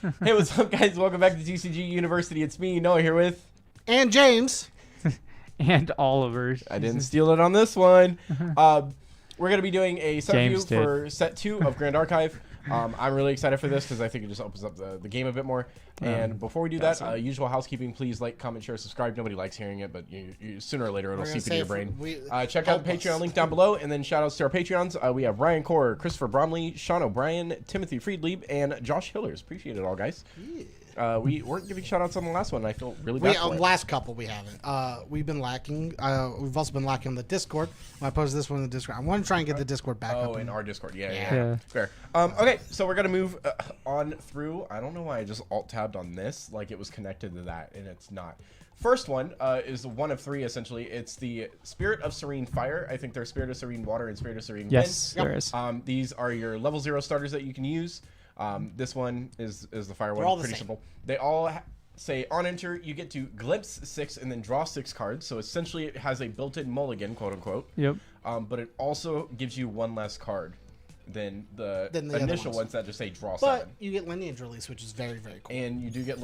Hey, what's up, guys? Welcome back to TCG University. It's me, Noah, here with... And James. And Oliver's. I didn't steal it on this one. We're going to be doing a set James review did. for set 2 of Grand Archive. I'm really excited for this because I think it just opens up the game a bit more. And before we do that, usual housekeeping, please like, comment, share, subscribe. Nobody likes hearing it, but sooner or later it'll seep into your brain. Check out the Patreon link down below, and then shout outs to our Patreons. We have Ryan Core, Christopher Bromley, Sean O'Brien, Timothy Friedlieb, and Josh Hillers. Appreciate it all, guys. We weren't giving shout outs on the last one, and I feel really bad for it. Last couple we haven't. We've been lacking. We've also been lacking on the Discord. When I posted this one in the Discord, I want to try and get the Discord back up. Oh, in our Discord. Yeah. Yeah. Fair. Okay, so we're going to move on through. I don't know why I just alt-tabbed on this. Like, it was connected to that, and it's not. First one is one of 3, essentially. It's the Spirit of Serene Fire. I think there's Spirit of Serene Water and Spirit of Serene Yes, Wind. there is. These are your level 0 starters that you can use. This one is the fire one. all the Pretty same. simple. They all say on enter, you get to glimpse 6 and then draw 6 cards. So essentially, it has a built-in mulligan, quote unquote. Yep. But it also gives you one less card than the Than the other initial ones. ones that just say draw But 7. you get lineage release, which is very, very cool. And you do get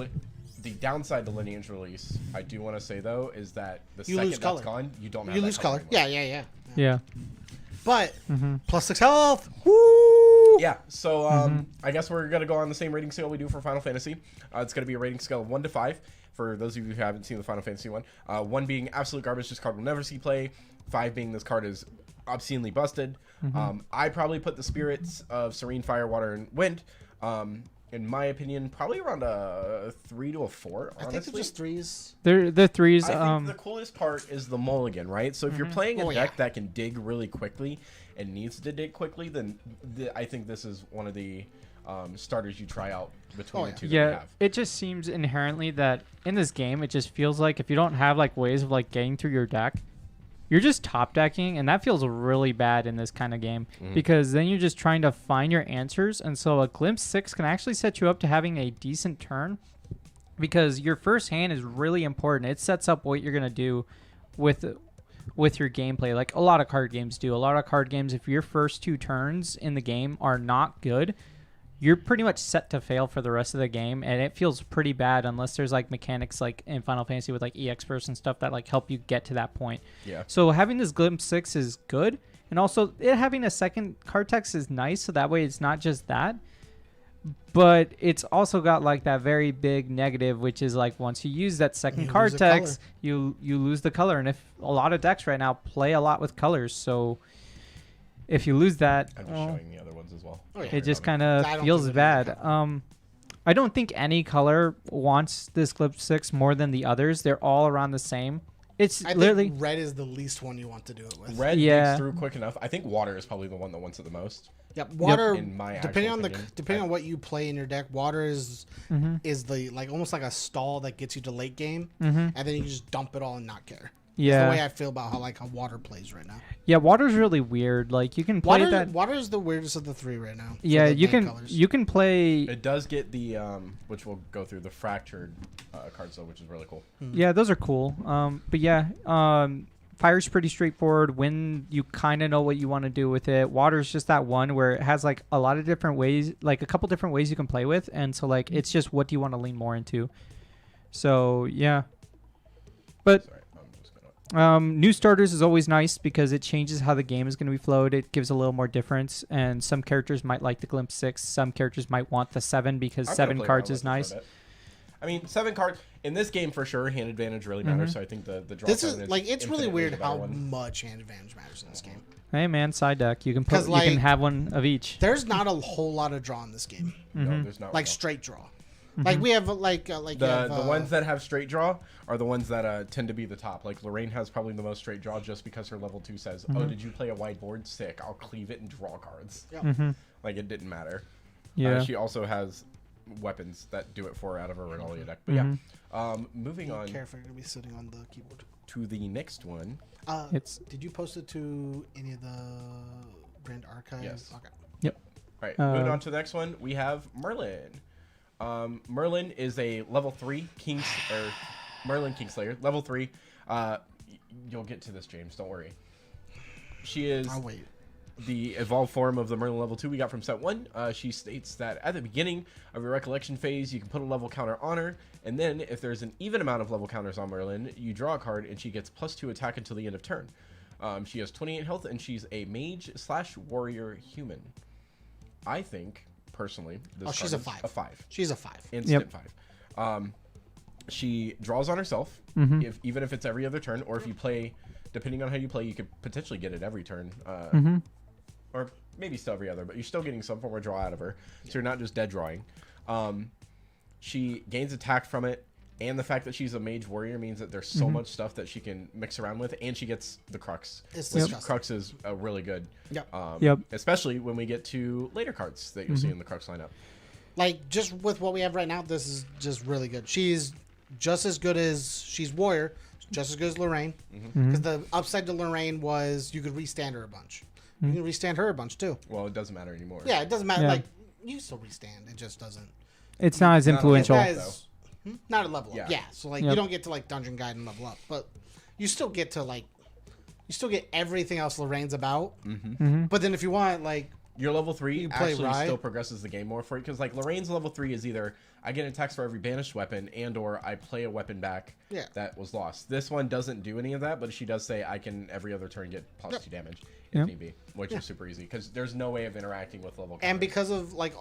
the downside to lineage release. I do want to say though is that the You second lose color. that's gone, you don't have You that lose color. anymore. Yeah. Yeah. But plus 6 health. Woo! Yeah, so I guess we're going to go on the same rating scale we do for Final Fantasy. It's going to be a rating scale of 1 to 5 for those of you who haven't seen the Final Fantasy one. 1 being absolute garbage, this card will never see play. 5 being this card is obscenely busted. I probably put the Spirits of Serene Fire, Water, and Wind, in my opinion, probably around a 3 to a 4, honestly. I think they're just 3s. They're threes. I think the coolest part is the mulligan, right? So if you're playing a Oh, deck yeah. that can dig really quickly and needs to dig quickly, then I think this is one of the starters you try out between the two that we Yeah, have. it just seems inherently that in this game, it just feels like if you don't have like ways of like getting through your deck, you're just top decking, and that feels really bad in this kind of game because then you're just trying to find your answers, and so a glimpse 6 can actually set you up to having a decent turn because your first hand is really important. It sets up what you're gonna do with your gameplay, like a lot of card games do. A lot of card games, if your first 2 turns in the game are not good, you're pretty much set to fail for the rest of the game, and it feels pretty bad unless there's like mechanics like in Final Fantasy with like EX and stuff that like help you get to that point. Yeah. So having this glimpse 6 is good, and also it having a second card text is nice, so that way it's not just that, but it's also got like that very big negative, which is like once you use that second You card lose the color. text, you lose the color, and if a lot of decks right now play a lot with colors, so if you lose that, I'm just well, showing the other ones as well. Oh, yeah. it just kind I of don't feels think it really bad. I don't think any color wants this Glimpse 6 more than the others. They're all around the same. It's I literally think red is the least one you want to do it with. Red Yeah. digs through quick enough. I think water is probably the one that wants it the most. Yep, water. In my depending actual on opinion. depending on what you play in your deck, water is the like almost like a stall that gets you to late game, and then you can just dump it all and not care. That's the way yeah, I feel about how water plays right now. yeah. Water's really weird. Like you can play that. Water is the weirdest of the 3 right now. for Yeah, the you main can colors. you can play. It does get the, which we'll go through, the fractured cards though, which is really cool. Yeah, those are cool. But yeah, fire's pretty straightforward. Wind, you kind of know what you want to do with it. Water's just that one where it has like a lot of different ways, like a couple different ways you can play with, and so like it's just what do you want to lean more into. So yeah, but Sorry, I'm just gonna... new starters is always nice because it changes how the game is going to be flowed. It gives a little more difference, and some characters might like the glimpse 6. Some characters might want the 7 because I'm gonna 7 play cards around is with this nice. for a bit. I mean, 7 cards in this game for sure. Hand advantage really matters. So I think the draw. This 7 is like it's really infinitely weird the better how one. much hand advantage matters in this game. Hey man, side deck. You can 'Cause, put. You can like, have one of each. There's not a whole lot of draw in this game, No, there's not like one. straight draw. Like we have like you have, The ones that have straight draw are the ones that tend to be the top. Like Lorraine has probably the most straight draw just because her level 2 says, "Oh, did you play a wide board? Sick. I'll cleave it and draw cards." Yeah. Like it didn't matter. Yeah. She also has weapons that do it for her out of her Regalia deck. But yeah, moving on Care if you're gonna be sitting on the keyboard. to the next one. It's Did you post it to any of the Grand Archives? Yes. Okay. yep. All right, moving on to the next one, we have Merlin. Merlin is a level 3 Merlin Kingslayer, level 3. You'll get to this, James. Don't worry. She is I'll wait. the evolved form of the Merlin level 2 we got from set 1. She states that at the beginning of your recollection phase, you can put a level counter on her, and then if there's an even amount of level counters on Merlin, you draw a card and she gets +2 attack until the end of turn. She has 28 health and she's a mage/warrior human. I think, personally, this she's card a 5. is a 5. She's a 5. Instant 5. She draws on herself, even if it's every other turn, or if you play, depending on how you play, you could potentially get it every turn. Or maybe still every other, but you're still getting some form of draw out of her, so you're not just dead drawing. She gains attack from it, and the fact that she's a mage warrior means that there's so much stuff that she can mix around with, and she gets the Crux. Crux is really good. Especially when we get to later cards that you'll see in the Crux lineup. Like, just with what we have right now, this is just really good. She's just as good as she's warrior, just as good as Lorraine. Because the upside to Lorraine was you could restand her a bunch. You can restand her a bunch too. Well, it doesn't matter anymore. Yeah, it doesn't matter. Like, you can still restand. It just doesn't. It's not as influential. Not a level up. Yeah. So, like, you don't get to, like, Dungeon Guide and level up. But you still get to, like, you still get everything else Lorraine's about. But then if you want, like, your level 3 actually still progresses the game more for you. Because, like, Lorraine's level 3 is either I get attacks for every banished weapon and or I play a weapon back that was lost. This one doesn't do any of that, but she does say I can every other turn get +2 damage if need be, which is super easy because there's no way of interacting with level counters. And because of, like,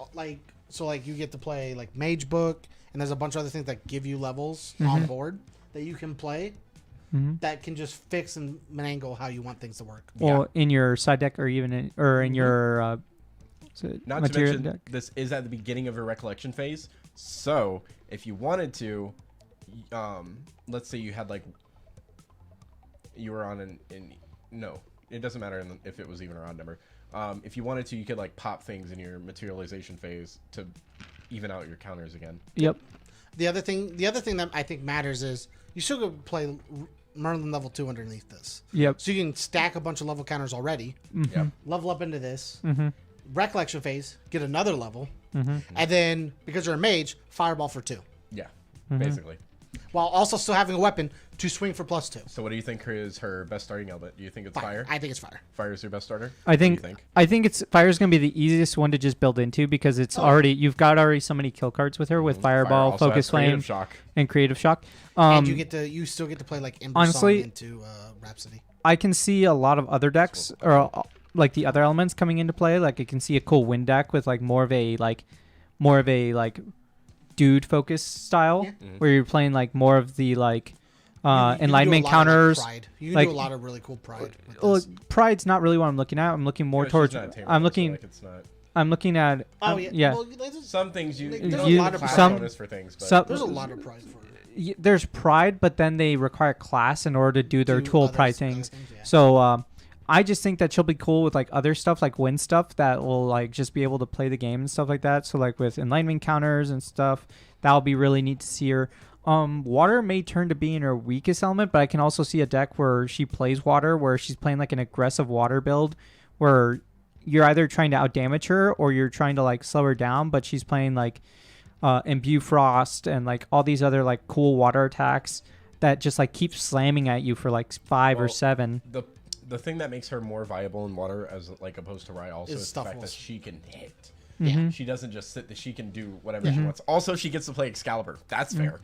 so, like, you get to play, like, Mage Book, and there's a bunch of other things that give you levels on board that you can play that can just fix and manangle how you want things to work. Well, in your side deck or even in your not to mention deck. This is at the beginning of your recollection phase, so if you wanted to, let's say you had like you were on no, it doesn't matter if it was even or odd number. If you wanted to, you could like pop things in your materialization phase to even out your counters again. Yep. The other thing that I think matters is you still could play Merlin level 2 underneath this. Yep. So you can stack a bunch of level counters already. Yep. Level up into this. Recollection phase, get another level, and then because you're a mage, fireball for 2. Yeah, basically. While also still having a weapon to swing for +2. So what do you think is her best starting element? Do you think it's fire? I think it's fire. Fire is your best starter? I think it's fire is going to be the easiest one to just build into because it's you've got already so many kill cards with her with fireball, focus flame, and creative shock. And you still get to play like Ember Song into Rhapsody. I can see a lot of other decks or like the other elements coming into play. Like I can see a cool wind deck with like more of a dude focus style where you're playing like more of the like enlightenment counters. You can do a lot of really cool pride. Well, pride's not really what I'm looking at. I'm looking more towards. I'm looking at. Well, some things there's a lot of bonus for things. But there's a lot of pride for it. There's pride, but then they require class in order to do their tool pride things. So I just think that she'll be cool with like other stuff, like wind stuff that will like just be able to play the game and stuff like that. So like with enlightenment counters and stuff, that'll be really neat to see her. Water may turn to being her weakest element, but I can also see a deck where she plays water, where she's playing like an aggressive water build, where you're either trying to outdamage her or you're trying to like slow her down, but she's playing like Imbue Frost and like all these other like cool water attacks that just like keep slamming at you for like 5 or 7. The thing that makes her more viable in water as like opposed to Rai also is the fact that she can hit. Yeah. She doesn't just sit. She can do whatever she wants. Also, she gets to play Excalibur. That's fair.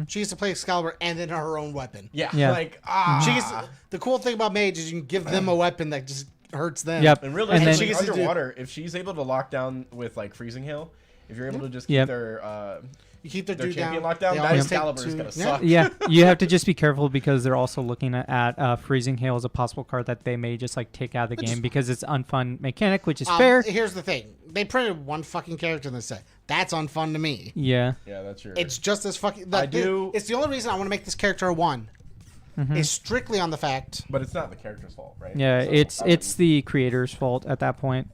She gets to play Excalibur and then her own weapon. Yeah. She gets the cool thing about Mage is you can give them a weapon that just hurts them. Yep. And really, and she underwater, if she's able to lock down with like freezing hail, if you're able to just keep their you keep their champion locked down, that Excalibur is gonna suck. Yeah, you have to just be careful because they're also looking at freezing hail as a possible card that they may just like take out of the game because it's unfun mechanic, which is fair. Here's the thing: they printed one fucking character in the set. That's unfun to me. Yeah. Yeah, that's true. It's just as fucking. It's the only reason I want to make this character a 1. Is strictly on the fact. But it's not the character's fault, right? Yeah, so it's the creator's fault at that point.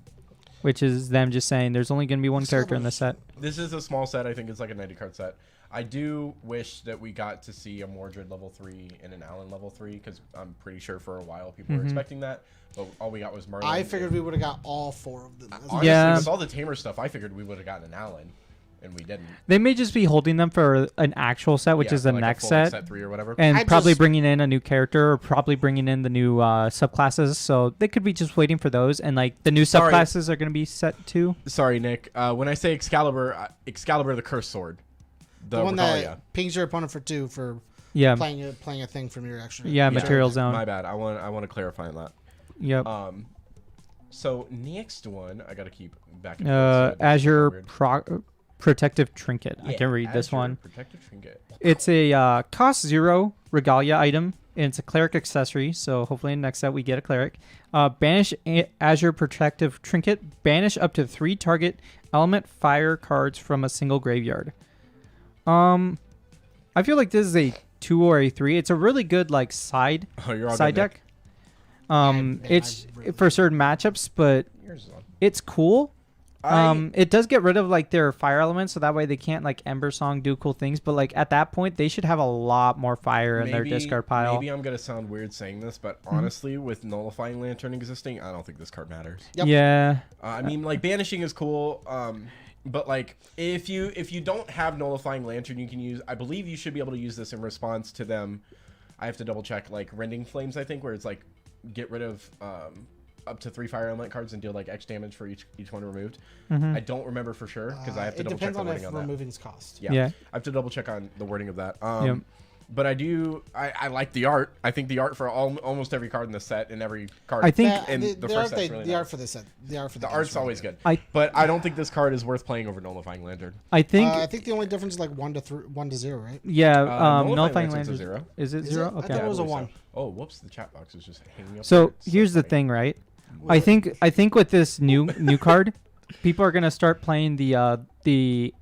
Which is them just saying there's only going to be one character in the set. This is a small set. I think it's like a 90 card set. I do wish that we got to see a Mordred level 3 and an Allen level 3 because I'm pretty sure for a while people were expecting that. But all we got was Merlin. I figured we would have got all 4 of them. Honestly, with all the Tamer stuff, I figured we would have gotten an Allen. and we didn't. They may just be holding them for an actual set, which Yeah, is the like a next full set. 3 or whatever. And I probably just- bringing in a new character or probably bringing in the new subclasses. So they could be just waiting for those. And like the new Sorry. subclasses are going to be set too. Sorry, Nick. When I say Excalibur, Excalibur the Cursed Sword. The one Regalia. that pings your opponent for 2 for Yeah. playing a thing from your extra. Yeah, material zone. My bad. I want to clarify on that. Yep. So next one, I gotta keep back and forth. Azure Weird. Protective Trinket. I Yeah, can read this Azure one. Protective Trinket. It's a cost 0 Regalia item, and it's a cleric accessory. So hopefully in the next set we get a cleric. Banish Azure Protective Trinket. Banish up to 3 target element fire cards from a single graveyard. I feel like this is a 2 or a 3. It's a really good like side Oh, you're all side good, Nick. deck. Man, It's I really- for certain matchups, but Yours is on. it's cool. I- It does get rid of like their fire elements, so that way they can't like Ember Song do cool things. But like at that point, they should have a lot more fire in their discard pile. Maybe I'm gonna sound weird saying this, but honestly, with Nullifying Lantern existing, I don't think this card matters. Yep. Yeah, I mean, like banishing is cool, but like if you don't have Nullifying Lantern, you can use. I believe you should be able to use this in response to them. I have to double check, like Rending Flames, I think, where it's like get rid of up to 3 fire element cards and deal like X damage for each one removed. I don't remember for sure because I have to It double check depends the on wording if on that. removing's cost. Yeah. Yeah. I have to double check on the wording of that. Yep. But I like the art. I think the art for almost every card in the set and every card. I think- in the first set's really the art nice. for the set. The art for The game's art's really always good. I- But I don't think this card is worth playing over Nullifying Lantern. I think. I think the only difference is like 1 to 0, right? Yeah, Nullifying Nullifying Lantern's a Lantern. 0. Is it Is 0? it? I Okay. thought it was a I believe 1. so. Oh, whoops! The chat box is just hanging up. So there. It's here's the funny. thing, right? I think with this new card, people are gonna start playing the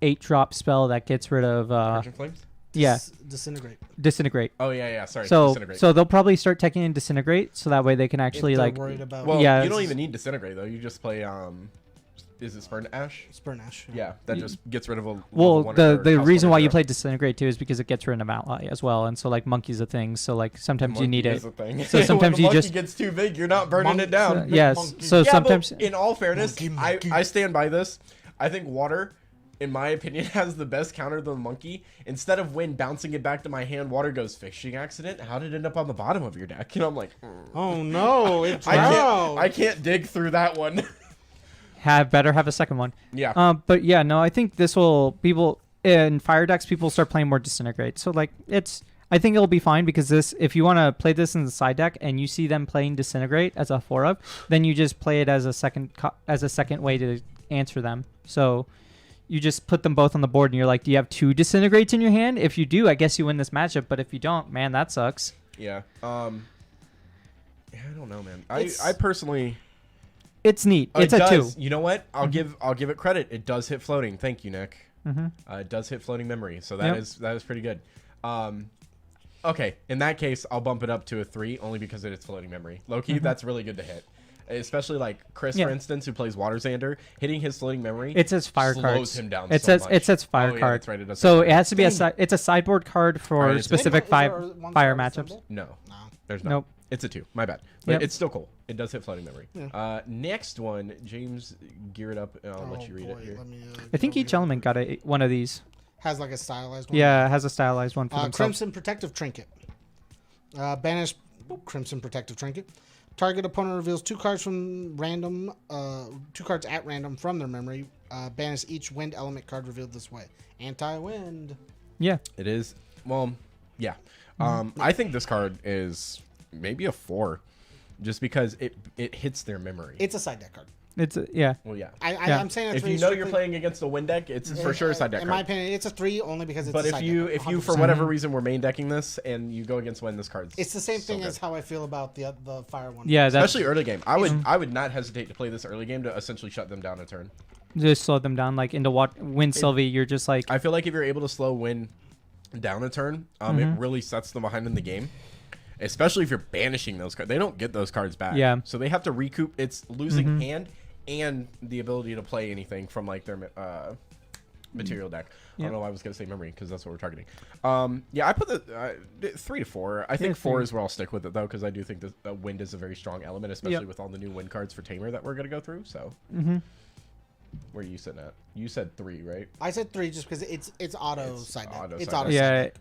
8-drop spell that gets rid of Argent Flames? yeah Disintegrate. disintegrate. Oh yeah. Sorry. So Disintegrate. they'll probably start taking in disintegrate, so that way they can actually If they're like worried about well, yeah, you don't it's- even need Disintegrate though. You just play is it Spurn Ash? Spurnash. Yeah, that just gets rid of a level Well, 1 the or house reason why you 0. play disintegrate too is because it gets rid of ally as well, and so like monkey's a thing. So like sometimes you need Monkey it. is a thing. So sometimes when the you monkey just- gets too big, you're not burning it down. Yes. monkey. So Yeah, sometimes but in all fairness, Monkey. I stand by this. I think water, in my opinion, has the best counter to the monkey. Instead of wind bouncing it back to my hand, water goes fishing accident. How did it end up on the bottom of your deck? You know, I'm like, Oh no! It I can't dig through that one. better have a second one. Yeah. But yeah, no, I think this will people in fire decks. People start playing more disintegrate. So like I think it'll be fine because this, if you want to play this in the side deck and you see them playing disintegrate as a 4 then you just play it as a second way to answer them. So you just put them both on the board and you're like, do you have 2 disintegrates in your hand? If you do, I guess you win this matchup. But if you don't, man, that sucks. Yeah. I don't know, man. It's- I personally. It's neat. It's it a 2. does. You know what? I'll give it credit. It does hit floating. Thank you, Nick. Mm-hmm. It does hit floating memory, so Yep. that is pretty good. Okay, in that case, I'll bump it up to a 3 only because it is floating memory. Low-key, that's really good to hit. Especially like Chris, Yeah. for instance, who plays Water Xander, hitting his floating memory. It says fire slows cards. him down. It so says much. it says fire Oh, yeah, card. that's right, it does So say it has to be Dang. it's a sideboard card for Alright, it's- specific Is there fire one fire star matchups. symbol? No, No. there's not. Nope. It's a 2. My bad. But Yep. it's still cool. It does hit floating memory. Yeah. Next one, James, gear it up. And I'll let you read it here. Let me, I think each element got one of these. has like a stylized one. Yeah, it has a stylized one for themselves. Crimson Protective Trinket. Banish Crimson Protective Trinket. Target opponent reveals 2 cards from random, 2 cards at random from their memory. Banish each wind element card revealed this way. Anti-wind. Yeah. It is. Well, yeah. I think this card is maybe a 4, just because it hits their memory. It's a side deck card. It's yeah. Well, yeah. Yeah. I'm saying it's If you know you're playing against a wind deck, it's for sure a side deck In my card. opinion, it's a 3 only because it's But a if side you deck. if you for 100%. whatever reason were main decking this and you go against wind, this card's It's the same so thing good. as how I feel about the fire one. Yeah, that's Especially early game. I would not hesitate to play this early game to essentially shut them down a turn. just slow them down like into what win Sylvie, you're just like I feel like if you're able to slow wind down a turn, it really sets them behind in the game. Especially if you're banishing those cards. They don't get those cards back. Yeah. So they have to recoup its losing hand and the ability to play anything from like their material deck. I don't know why I was going to say memory because that's what we're targeting. Yeah, I put the 3 to 4. I think Yeah, 4 same. is where I'll stick with it though because I do think that wind is a very strong element, especially with all the new wind cards for Tamer that we're going to go through. So Where are you sitting at? You said 3, right? I said 3 just because it's auto side deck. auto It's side auto deck. side Yeah, deck.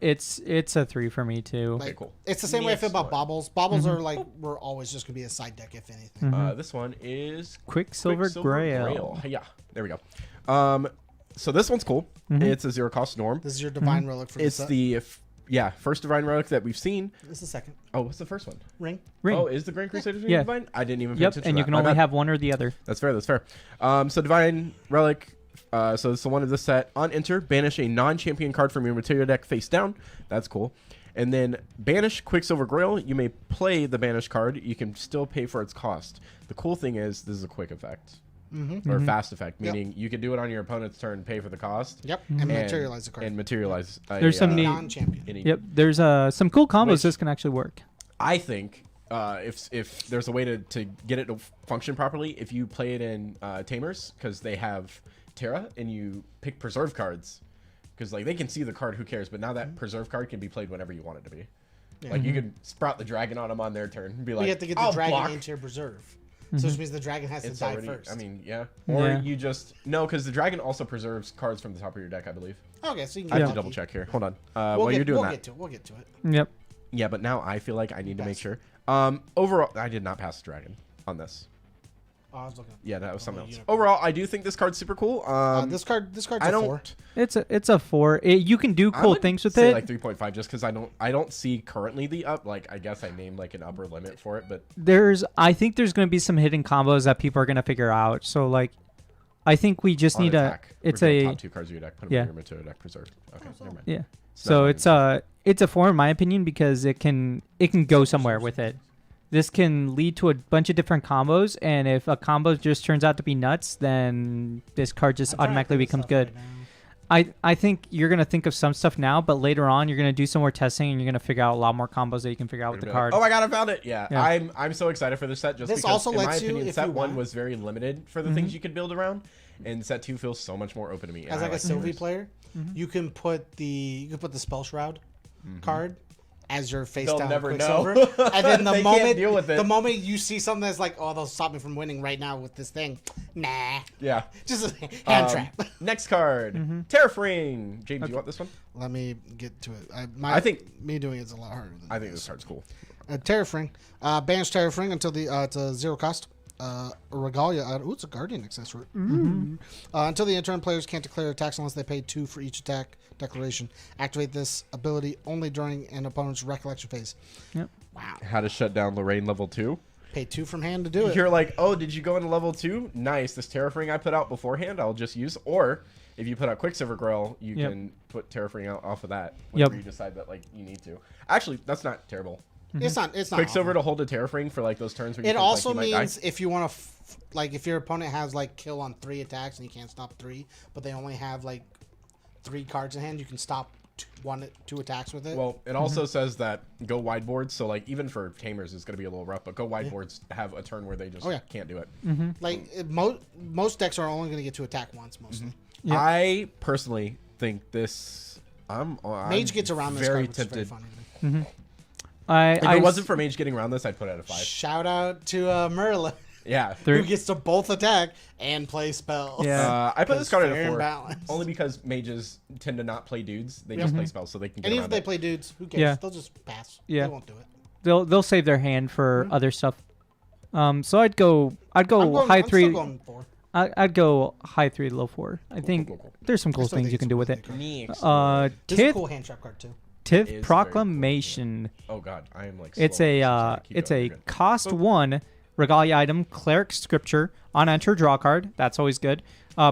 it's a 3 for me too. Like, cool. It's the same way I feel about Next baubles. Baubles are like we're always just gonna be a side deck if anything. This one is Quicksilver Grail. Yeah, there we go. So this one's cool. It's a 0-cost norm. This is your divine relic for It's the set. the first divine relic that we've seen. This is the second Oh, what's the first one? ring. Ring. Oh, is the Grand Crusaders Yeah. divine? I didn't even pay Yep, attention and to you that. can My only bad. have one or the other. That's fair. That's fair. So divine relic. So it's the one of this set. On enter, banish a non-champion card from your material deck face down. That's cool. And then banish Quicksilver Grail. You may play the banish card. You can still pay for its cost. The cool thing is this is a quick effect. Or fast effect, meaning you could do it on your opponent's turn, pay for the cost. Yep, and materialize the card. And materialize. There's some neat- Non-champion. any- Yep, there's some cool combos Which- this can actually work. I think if there's a way to get it to function properly, if you play it in Tamers, because they have Terra, and you pick preserve cards, because like they can see the card, who cares? But now that preserve card can be played whenever you want it to be. Like you could sprout the dragon on them on their turn and be like, you have to get the "I'll dragon block." into your preserve. So which means the dragon has It's to die already. first. I mean, yeah. Or Yeah. you just no, because the dragon also preserves cards from the top of your deck, I believe. okay, so you can I get have to lucky. double check here. Hold on. We'll While get, you're doing we'll that, get to it. We'll get to it. Yep. yeah. But now I feel like I need to make sure. Overall, I did not pass the dragon on this. Oh, I was looking. Yeah, that was something else. unicorn. Overall, I do think this card's super cool. This card's I a don't. 4. It's a 4. You can do I cool would things with say it. like 3.5, just because I don't see currently the up. Like I guess I named like an upper limit for it, but I think there's going to be some hidden combos that people are going to figure out. So like, I think we just on need attack, it's reveal a top 2 cards of your deck. Put them yeah. in your material deck preserve. Okay, never mind. yeah. It's So not it's a 4 in my opinion because it can go somewhere with it. This can lead to a bunch of different combos, and if a combo just turns out to be nuts, then this card just automatically becomes good. I think you're gonna think of some stuff now, but later on you're gonna do some more testing and you're gonna figure out a lot more combos that you can figure out with the Be like, card. oh my god, I found it! Yeah, Yeah. I'm so excited for this set. Just This because, also in my lets you, opinion, if set you 1 want- was very limited for the things you could build around, and set 2 feels so much more open to me. and As I like a like Sylvie Tamers. player, you can put the Spell Shroud card as your face They'll down never Quicksilver. know. And then They can't deal with it. the moment you see something that's like, oh, they'll stop me from winning right now with this thing. Nah. Yeah. Just a hand trap. Next card, Terrafring. James, you want this one? Let me get to it. I think- me doing it's a lot harder than I think this card's cool. Terrafring. Banish Terrafring until the it's a 0 cost. Regalia. Ooh, it's a Guardian accessory. Until the end turn, players can't declare attacks unless they pay 2 for each attack declaration. Activate this ability only during an opponent's recollection phase. Yep. Wow. How to shut down Lorraine level 2? Pay 2 from hand to do it. You're like, oh, did you go into level 2? Nice. This Terrafring I put out beforehand, I'll just use. Or if you put out Quicksilver Grail, you Yep. can put Terrafring out off of that whenever Yep. you decide that like you need to. Actually, that's not terrible. It's not. Quicksilver awful. to hold a Terrafring for like those turns where you It think, also like, you might means die. if you want to, like, if your opponent has like kill on 3 attacks and you can't stop 3, but they only have like 3 cards in hand, you can stop 2 attacks with it. Well, it also says that go wide boards. So like even for Tamers, it's going to be a little rough. But go wide boards have a turn where they just can't do it. like most decks are only going to get to attack once mostly. Yep. I personally think this. I'm Mage gets around this very card, which is very tempted. fun. If it wasn't for Mage getting around this, I'd put it at a 5. Shout out to Merlin, Yeah. who gets to both attack and play spells. Yeah. I put this card at fair a 4 and balanced. only because mages tend to not play dudes. They just play spells, so they can get And even around if they it. play dudes, who cares? Yeah. They'll just pass. Yeah. They won't do it. they'll save their hand for other stuff. So I'd go I'm high still 3. going 4. I'd go high 3, low 4. I think cool. there's some cool still things think you it's can a do really with it. good card. Next. This is a Tith cool hand trap card too. Is very Proclamation. Oh god, I am like. It's slow on this, so a keep it's going. a You're good. cost 1 regalia item, cleric scripture. On enter, draw a card. That's always good.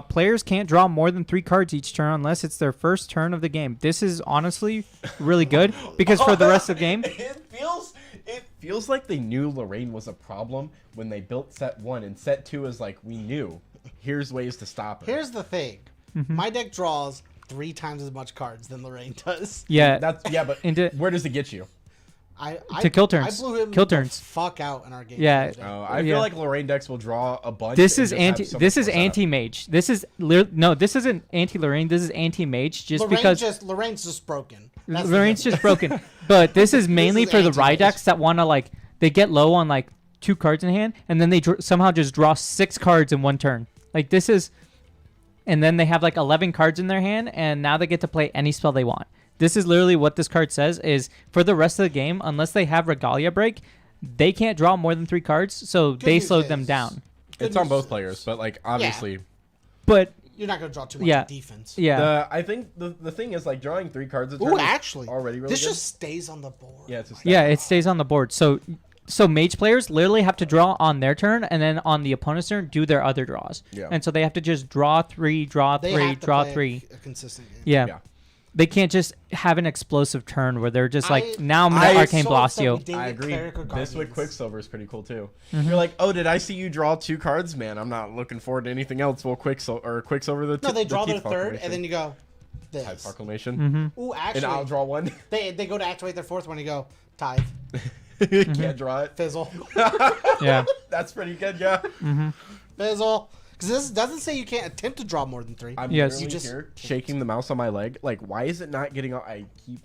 Players can't draw more than 3 cards each turn unless it's their first turn of the game. This is honestly really good because for the rest of the game, It feels like they knew Lorraine was a problem when they built set 1, and set 2 is like, we knew. Here's ways to stop it. Here's the thing. Mm-hmm. My deck draws 3 times as much cards than Lorraine does. yeah, But Into- where does it get you? I kill turns. I blew him Kill the turns. fuck out in our game. Yeah. the other day. I Yeah. feel like Lorraine decks will draw a bunch. this and is just have anti. so This much is more setup. anti mage. This is no. This isn't anti Lorraine. This is anti mage. Just because Lorraine's just broken. That's the Lorraine's difference. just broken. But this is mainly is for the anti-mage. Rydecks that want to like they get low on like 2 cards in hand and then they somehow just draw 6 cards in one turn. Like this is and then they have like 11 cards in their hand, and now they get to play any spell they want. This is literally what this card says is for the rest of the game, unless they have Regalia Break, they can't draw more than 3 cards, so they slow them down. It's on both players, but like obviously. But you're not gonna draw too much defense. Yeah. I think the thing is like drawing 3 cards a turn. Ooh, actually, already really this good. just stays on the board. Yeah, it's a Yeah, it stays on the board. So mage players literally have to draw on their turn, and then on the opponent's turn, do their other draws. Yeah. And so they have to just draw 3, draw They 3, have to draw play 3. a consistent game. Yeah. They can't just have an explosive turn where they're just like, now I'm I'm gonna Arcane so upset Blastio. we didn't I get agree. Cleric or This with Guardians. Quicksilver is pretty cool too. You're like, oh, did I see you draw 2 cards? Man, I'm not looking forward to anything else. Well, Quicksilver No, they draw their Teeth third, Proclamation. and then you go. Tithe This. Proclamation. Ooh, And actually, I'll draw 1. they go to activate their 4th one. You go tithe, Can't draw it. fizzle, Yeah. That's pretty good, yeah. fizzle. Because this doesn't say you can't attempt to draw more than 3. I'm Yes. literally You just here shaking the mouse on my leg. Like, why is it not getting out? I keep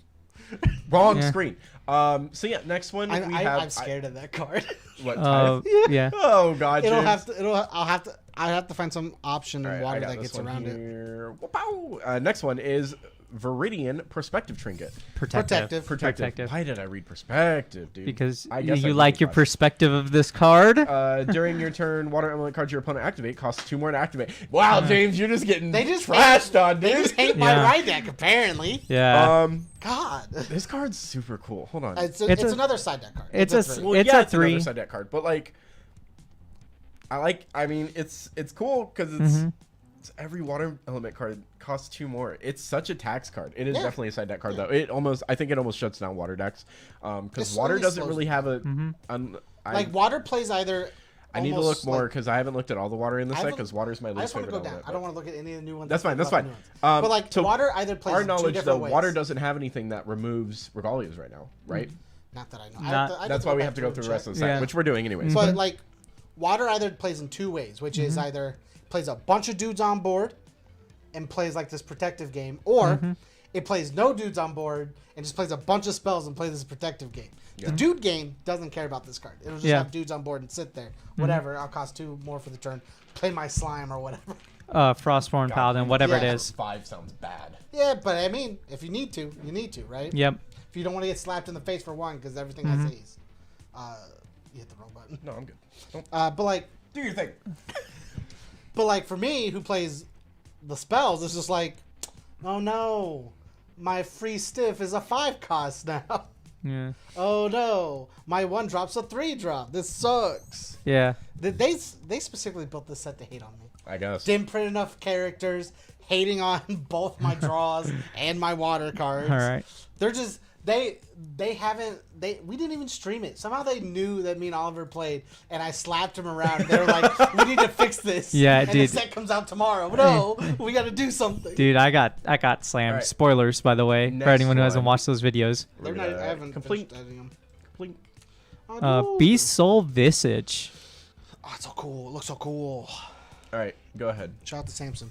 wrong Yeah. screen. So yeah, next one we have. I'm scared of that card. What? Tithe? Yeah. Oh god. I'll James. have to find some option All in right, water I got that this gets one around it. here. Wow. Next one is Viridian Perspective Trinket. Protective. Protective. Why did I read Perspective, dude? Because I guess I you like did your last. perspective of this card. During your turn, water element cards your opponent activate costs 2 more to activate. Wow, James, you're just getting They just trashed on, They dude. just hate my Yeah. right deck apparently. Yeah. God, This card's super cool. Hold on. it's It's a- another side deck card. it's a a three. Well, It's yeah, a it's another 3. side deck card, but like, I mean, it's cool because it's every water element card costs 2 more. It's such a tax card. It is Yeah. definitely a side deck card though. I think it almost shuts down water decks because It water slowly doesn't slows really have a. Like water plays either. I need to look more because I haven't looked at all the water in this I deck haven't- because water's my I least just want to favorite go down. element. I don't want to look at any of the new ones. That's fine. That's About fine. the new ones. But like to water either plays our two knowledge different though, ways. water doesn't have anything that removes regalias right now, right? Not that I know. Not- That's why we have to go through the rest of the set, Yeah. which we're doing anyway. So like, water either plays in 2 ways, which is either plays a bunch of dudes on board, and plays like this protective game, or it plays no dudes on board and just plays a bunch of spells and plays this protective game. The dude game doesn't care about this card. It'll just Yeah. have dudes on board and sit there. Whatever. I'll cost 2 more for the turn. Play my slime or whatever. Frostborn Paladin, whatever it Yeah. is. 5 sounds bad. Yeah, but I mean, if you need to, you need to, right? Yep. If you don't want to get slapped in the face for one, because everything has A's, you hit the wrong button. No, I'm good. Don't But like, do your thing. for me, who plays the spells, it's just like, oh no, my free stiff is a 5 cost now. Yeah. Oh no, my 1 drop's a 3 drop. This sucks. Yeah. They specifically built this set to hate on me. I guess. Didn't print enough characters, hating on both my draws and my water cards. All right. They're just we didn't even stream it. Somehow they knew that me and Oliver played, and I slapped him around. They were like, "We need to fix this." Yeah, and dude. the set comes out tomorrow. No, we got to do something. Dude, I got slammed. All right. Spoilers, by the way, for Next anyone who hasn't one. watched those videos. They're not, I haven't complete. finished editing them. Complete. Oh, dude. Beast Soul Visage. Oh, it's so cool. It looks so cool. All right, go ahead. Shout out to Samson.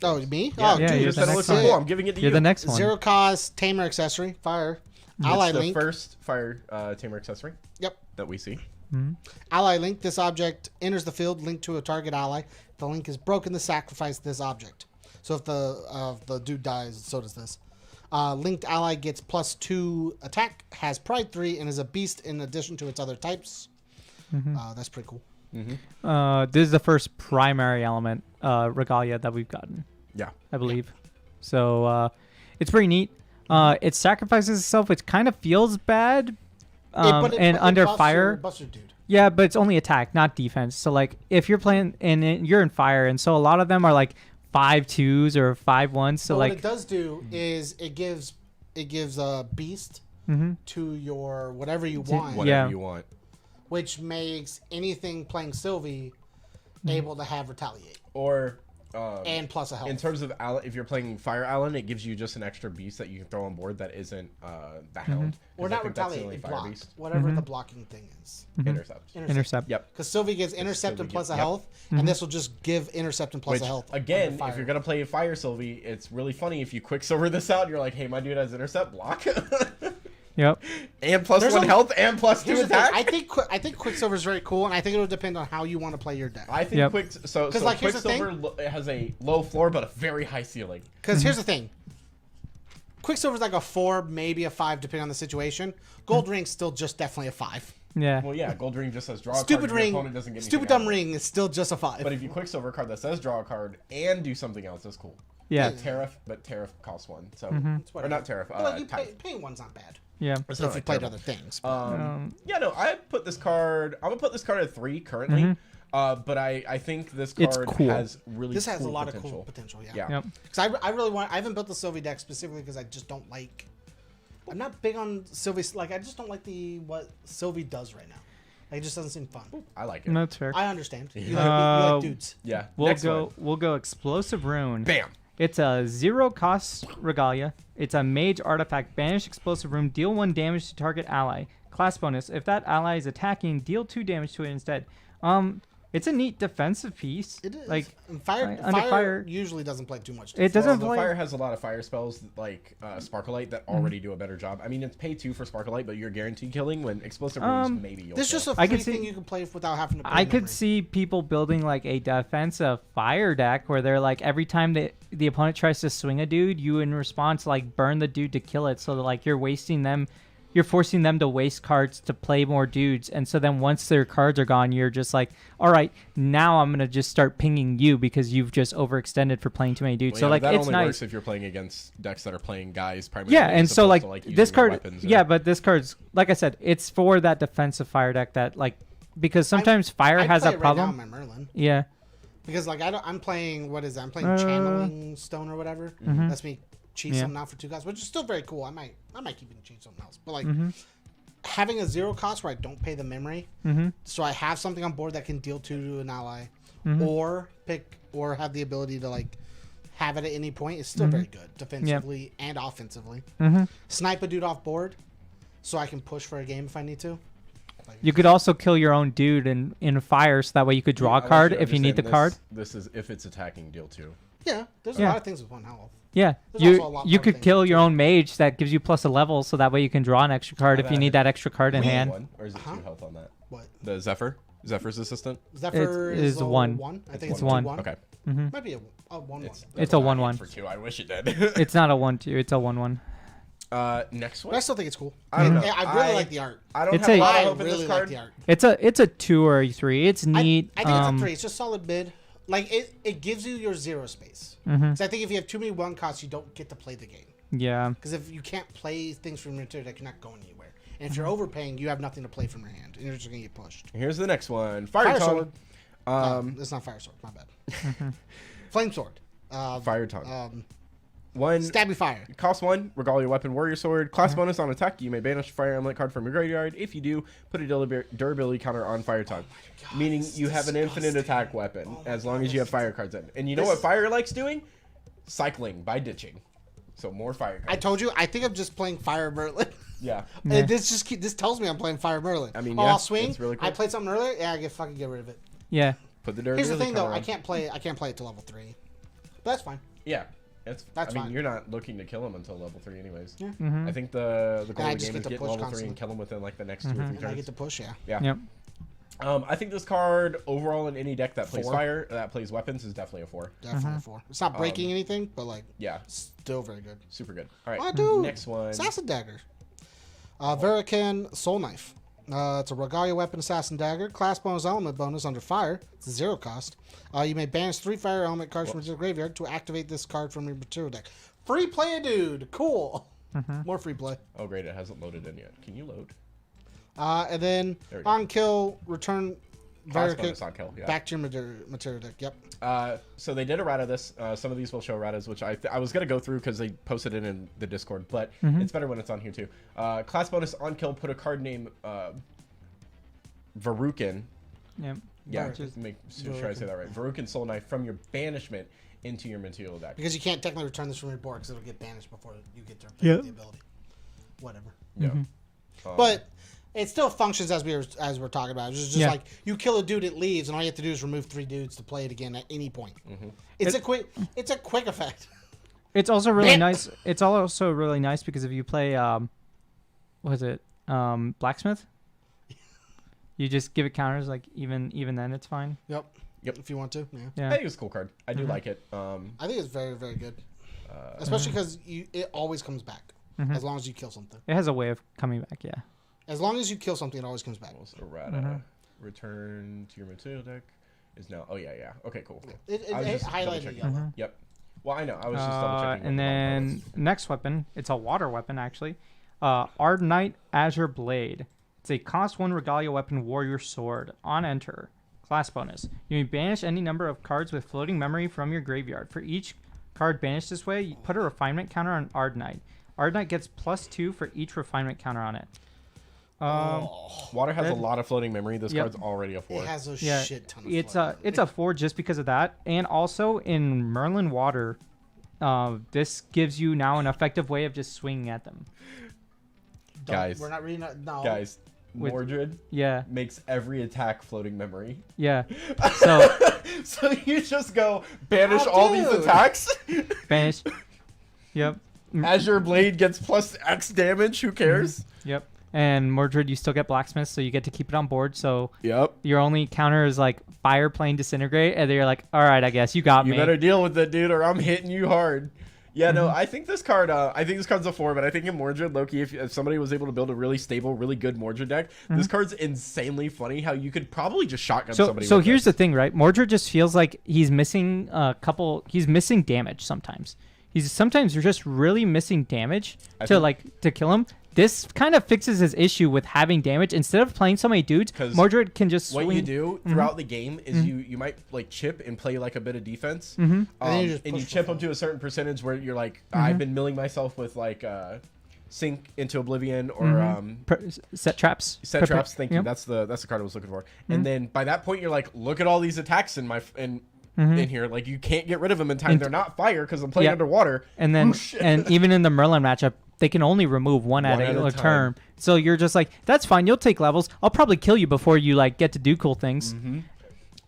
Oh, me? Yeah, Oh, yeah, dude, you're you the said it next looks so one. cool. I'm giving it to You're you. the next one. Zero cost tamer accessory, fire. Ally It's the link. first fire tamer accessory Yep. that we see. Ally link. This object enters the field linked to a target ally. If the link is broken, the sacrifice this object. So if the dude dies, so does this. Linked ally gets +2 attack, has pride 3, and is a beast in addition to its other types. That's pretty cool. This is the first primary element regalia that we've gotten, Yeah. I believe. So it's pretty neat. It sacrifices itself, which kind of feels bad. And under fire. Buster dude. Yeah, but it's only attack, not defense. So like if you're playing and you're in fire, and so a lot of them are like 5/2s or 5/1s. So But like what it does do is it gives a beast to your whatever you want, Whatever Yeah. you want. which makes anything playing Sylvie able to have retaliate Or and plus a health. in terms of Alan, if you're playing Fire Alan, it gives you just an extra beast that you can throw on board that isn't the Hound. or 'Cause I not think that's the retaliate, only it fire block. beast. Whatever the blocking thing is. Intercept. intercept. Yep. Because Sylvie gives intercept Sylvie and plus gives- a yep. health, and this will just give intercept and plus Which a health. again, under fire. if you're gonna play Fire Sylvie, it's really funny if you Quicksilver this out. And you're like, hey, my dude has intercept block. Yep. And plus There's 1 a- health and plus 2 Here's the thing. attack. I think Quicksilver is very cool, and I think it would depend on how you want to play your deck. I think Yep. so like, here's the Quicksilver has a low floor but a very high ceiling. Because here's the thing. Quicksilver's like a 4, maybe a 5, depending on the situation. Gold Ring's still just definitely a 5. Yeah. Well, yeah, Gold Ring just says draw a Stupid card. And your opponent Ring, doesn't get Stupid anything Dumb out of it. Ring is still just a 5. But if you Quicksilver a card that says draw a card and do something else, that's cool. Yeah. Tariff, but Tariff costs 1. So or not Tariff. But, like, Tithe. paying 1's not bad. Yeah. It's If not you like played terrible. other things. Yeah, no, I put this card. I'm gonna put this card at 3 currently. But I think this It's card cool. has really This has cool a lot potential. of cool potential, yeah. Yeah. Yep. Because I really want. I haven't built the Sylvie deck specifically because I just don't like. I'm not big on Sylvie. Like I just don't like what Sylvie does right now. Like, it just doesn't seem fun. I like it. That's fair. I understand. You like dudes. Yeah. We'll Next go. one. We'll go Explosive Rune. Bam. It's a 0-cost Regalia. It's a mage artifact. Banish Explosive Rune. Deal 1 damage to target ally. Class bonus. If that ally is attacking, deal 2 damage to it instead. It's a neat defensive piece. It is. Like And fire, like, under fire fire- usually doesn't play too much. it doesn't The play. fire has a lot of fire spells like Sparklight that already do a better job. I mean, it's pay 2 for Sparklight, but you're guaranteed killing. When Explosive Runes, maybe you'll This is just kill. a I free could see- thing you can play without having to. Pay I could memory. see people building like a defensive fire deck where they're like every time the opponent tries to swing a dude, you in response like burn the dude to kill it. So that, like you're forcing them to waste cards to play more dudes. And so then once their cards are gone, you're just like, all right, now I'm gonna just start pinging you because you've just overextended for playing too many dudes. Well, so yeah, like that it's only nice. works if you're playing against decks that are playing guys primarily. Yeah, as and so opposed like to, this using your card, weapons or- yeah, but this card's like I said, it's for that defensive fire deck that like because sometimes fire I has play a it right now problem. on my Merlin. Yeah. Because like I'm playing what is that? I'm playing Channeling Stone or whatever. That's me cheat Yeah. something out for 2 guys, which is still very cool. I might keep it cheat something else. But like having a 0 cost where I don't pay the memory, so I have something on board that can deal 2 to an ally, or have the ability to like have it at any point is still very good defensively and offensively. Snipe a dude off board, so I can push for a game if I need to. You could also kill your own dude in fire, so that way you could draw I a want card you to if you need the understand card. This is if it's attacking, deal 2. Yeah, there's a Yeah. lot of things with 1 health. Yeah, There's also a lot you more could things kill to your do. own mage that gives you plus a level, so that way you can draw an extra card if you need that extra card in hand. 1, or is it 2 health on that? What? The Zephyr's assistant. Zephyr It's is a 1. 1. I think It's it's 1. 1. Okay. Might be a 1. It's a 1/1. For 2, I wish it did. It's not a 1/2. It's a 1/1. Next But one. I still think it's cool. I don't know. I really like the art. I don't It's have a a- lot I of hope in really this like card. the art. It's a 2 or a 3. It's neat. I think it's a 3. It's just solid mid. Like it gives you your 0 space. So I think if you have too many 1 costs, you don't get to play the game. Yeah. Because if you can't play things from your material deck, you're not going anywhere. And if you're overpaying, you have nothing to play from your hand, and you're just gonna get pushed. Here's the next one. Fire Fire Tongue. Sword. It's not Fire Sword. My bad. Flame Sword. Fire Tongue. 1. Stabby Fire. Cost 1, Regalia Weapon Warrior Sword. Class bonus on attack, you may banish a Fire Emblem card from your graveyard. If you do, put a durability counter on Fire Tongue. Meaning you have an infinite attack weapon as long as you have fire cards in. And you know what Fire likes doing? Cycling by ditching. So more Fire cards. I told you. I think I'm just playing Fire Merlin. Yeah. And this tells me I'm playing Fire Merlin. I mean, oh, yeah, I'll swing. it's really cool. I played something earlier. Yeah, get rid of it. Yeah. Put the durability Here's the thing, though. counter I on. can't play it to level 3. But that's fine. Yeah. That's I mean, fine. you're not looking to kill him until level 3 anyways. Yeah. I think the goal I of the just game get is to get push level 3 constantly. and kill him within like the next 2 or 3 And I turns. get to push, yeah. Yeah. Yep. I think this card overall in any deck that plays 4. fire, that plays weapons, is definitely a 4. Definitely a 4. It's not breaking anything, but like Yeah, still very good. super good. All right, Oh, dude. next one. Assassin Dagger. Verican Soul Knife. It's a Regalia weapon assassin dagger. Class bonus element bonus under fire. It's a 0 cost. You may banish 3 fire element cards from your graveyard to activate this card from your material deck. Free play, dude. Cool. More free play. Oh, great, it hasn't loaded in yet. Can you load? And then There we go. on kill, return Class Verican bonus on kill, yeah. back to your material deck. Yep. So they did errata this. Some of these will show erratas, which I was going to go through because they posted it in the Discord, but it's better when it's on here too. Class bonus on kill, put a card name Verucan. Yep. Yeah, Verucan. just make sure I say that right. Verucan Soul Knife from your banishment into your material deck. Because you can't technically return this from your board because it'll get banished before you get to Yeah. the ability. Whatever. Yeah. But it still functions as we're talking about. It's just Yeah. like you kill a dude, it leaves, and all you have to do is remove 3 dudes to play it again at any point. It's a quick effect. It's also really Man. nice. It's also really nice because if you play was it blacksmith? You just give it counters, like even then it's fine. Yep. Yep. If you want to. Yeah. Yeah. I think it's a cool card. I do like it. I think it's very, very good. Especially because it always comes back as long as you kill something. It has a way of coming back. Yeah. As long as you kill something, it always comes back. Errata. Return to your material deck is now. Oh yeah. Okay. Cool. It I was just highlighted double-checking. yellow. Yep. Well, I know. I was just double checking. And then next weapon, it's a water weapon actually. Ardnite Azure Blade. It's a cost 1 Regalia weapon warrior sword. On enter. Class bonus. You may banish any number of cards with floating memory from your graveyard. For each card banished this way, you put a refinement counter on Ardnite. Ardnite gets +2 for each refinement counter on it. Water has a lot of floating memory. This card's already a 4. It has a Yeah, shit ton of it's floating a it's a 4 just because of that, and also in Merlin Water, this gives you now an effective way of just swinging at them. Guys. We're not reading that. No. Guys, With- Mordred Yeah, makes every attack floating memory. yeah. So So you just go banish Oh, all these dude. attacks. banish. Yep, Azure Blade gets +X damage. Who cares? yep. And Mordred, you still get blacksmith, so you get to keep it on board. So Yep. your only counter is like fire plane disintegrate, and then you're like, all right, I guess you got You me. better deal with it, dude, or I'm hitting you hard. Yeah, no, I think this card. I think this card's a 4, but I think in Mordred, Loki, if somebody was able to build a really stable, really good Mordred deck, this card's insanely funny. How you could probably just shotgun somebody. So with here's this. the thing, right? Mordred just feels like he's missing a couple. He's missing damage sometimes. Sometimes you're just really missing damage to kill him. This kind of fixes his issue with having damage. Instead of playing so many dudes, 'Cause Mordred can just swing. What you do throughout the game is you might like chip and play like a bit of defense, and then you just you push chip for them to a certain percentage where you're like, I've been milling myself with like Sink into Oblivion or Set traps. set traps. Thank you. Yep. That's the card I was looking for. And then by that point, you're like, look at all these attacks in my in here. Like you can't get rid of them in time. They're not fire because I'm playing Yeah. underwater. And then, and even in the Merlin matchup, they can only remove one at at a a time. turn. So you're just like, that's fine. You'll take levels. I'll probably kill you before you like get to do cool things.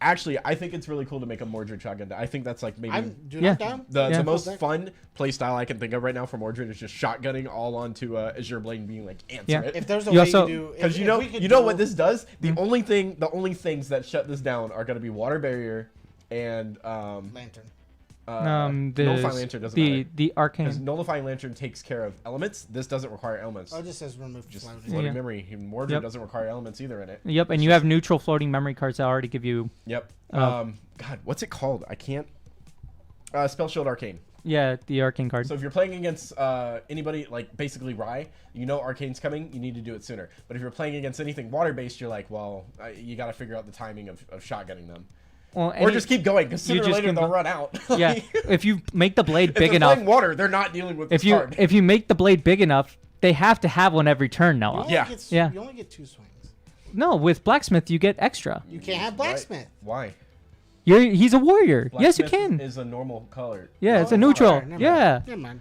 Actually, I think it's really cool to make a Mordred shotgun deck. I think that's like maybe Yeah. Down. the Yeah. most Cool deck. fun play style I can think of right now for Mordred is just shotgunning all onto Azure Blade and being like, answer Yeah. it. If there's a You way also- you do, Because if you know we could what do- this does. The only things that shut this down are going to be water barrier and lantern. nullifying lantern doesn't matter. the Because arcane. nullifying lantern takes care of elements. This doesn't require elements. Oh, it just says remove Just floating. floating Yeah. memory. And Mordred Yep. doesn't require elements either in it. Yep, and you have neutral floating memory cards that already give you. Yep. Oh. God, what's it called? I can't. Spell Shield Arcane. Yeah, the arcane card. So if you're playing against anybody, like basically Rye, you know Arcane's coming, you need to do it sooner. But if you're playing against anything water-based, you're like, well, you got to figure out the timing of shotgunning them. Well, Or just keep going, because you sooner or just later can they'll go- run out. yeah, if you make the blade If big they're enough, playing water, they're not dealing with if this you card. if you make the blade big enough, they have to have one every turn, You Noah. only Yeah. get- Yeah. You only get 2 swings. No, with blacksmith you get extra. You can't have blacksmith. Why? He's a warrior. Yes, you Blacksmith can. Is a normal color. Yeah, it's a Oh, neutral. fire. Never Yeah, mind. Never mind.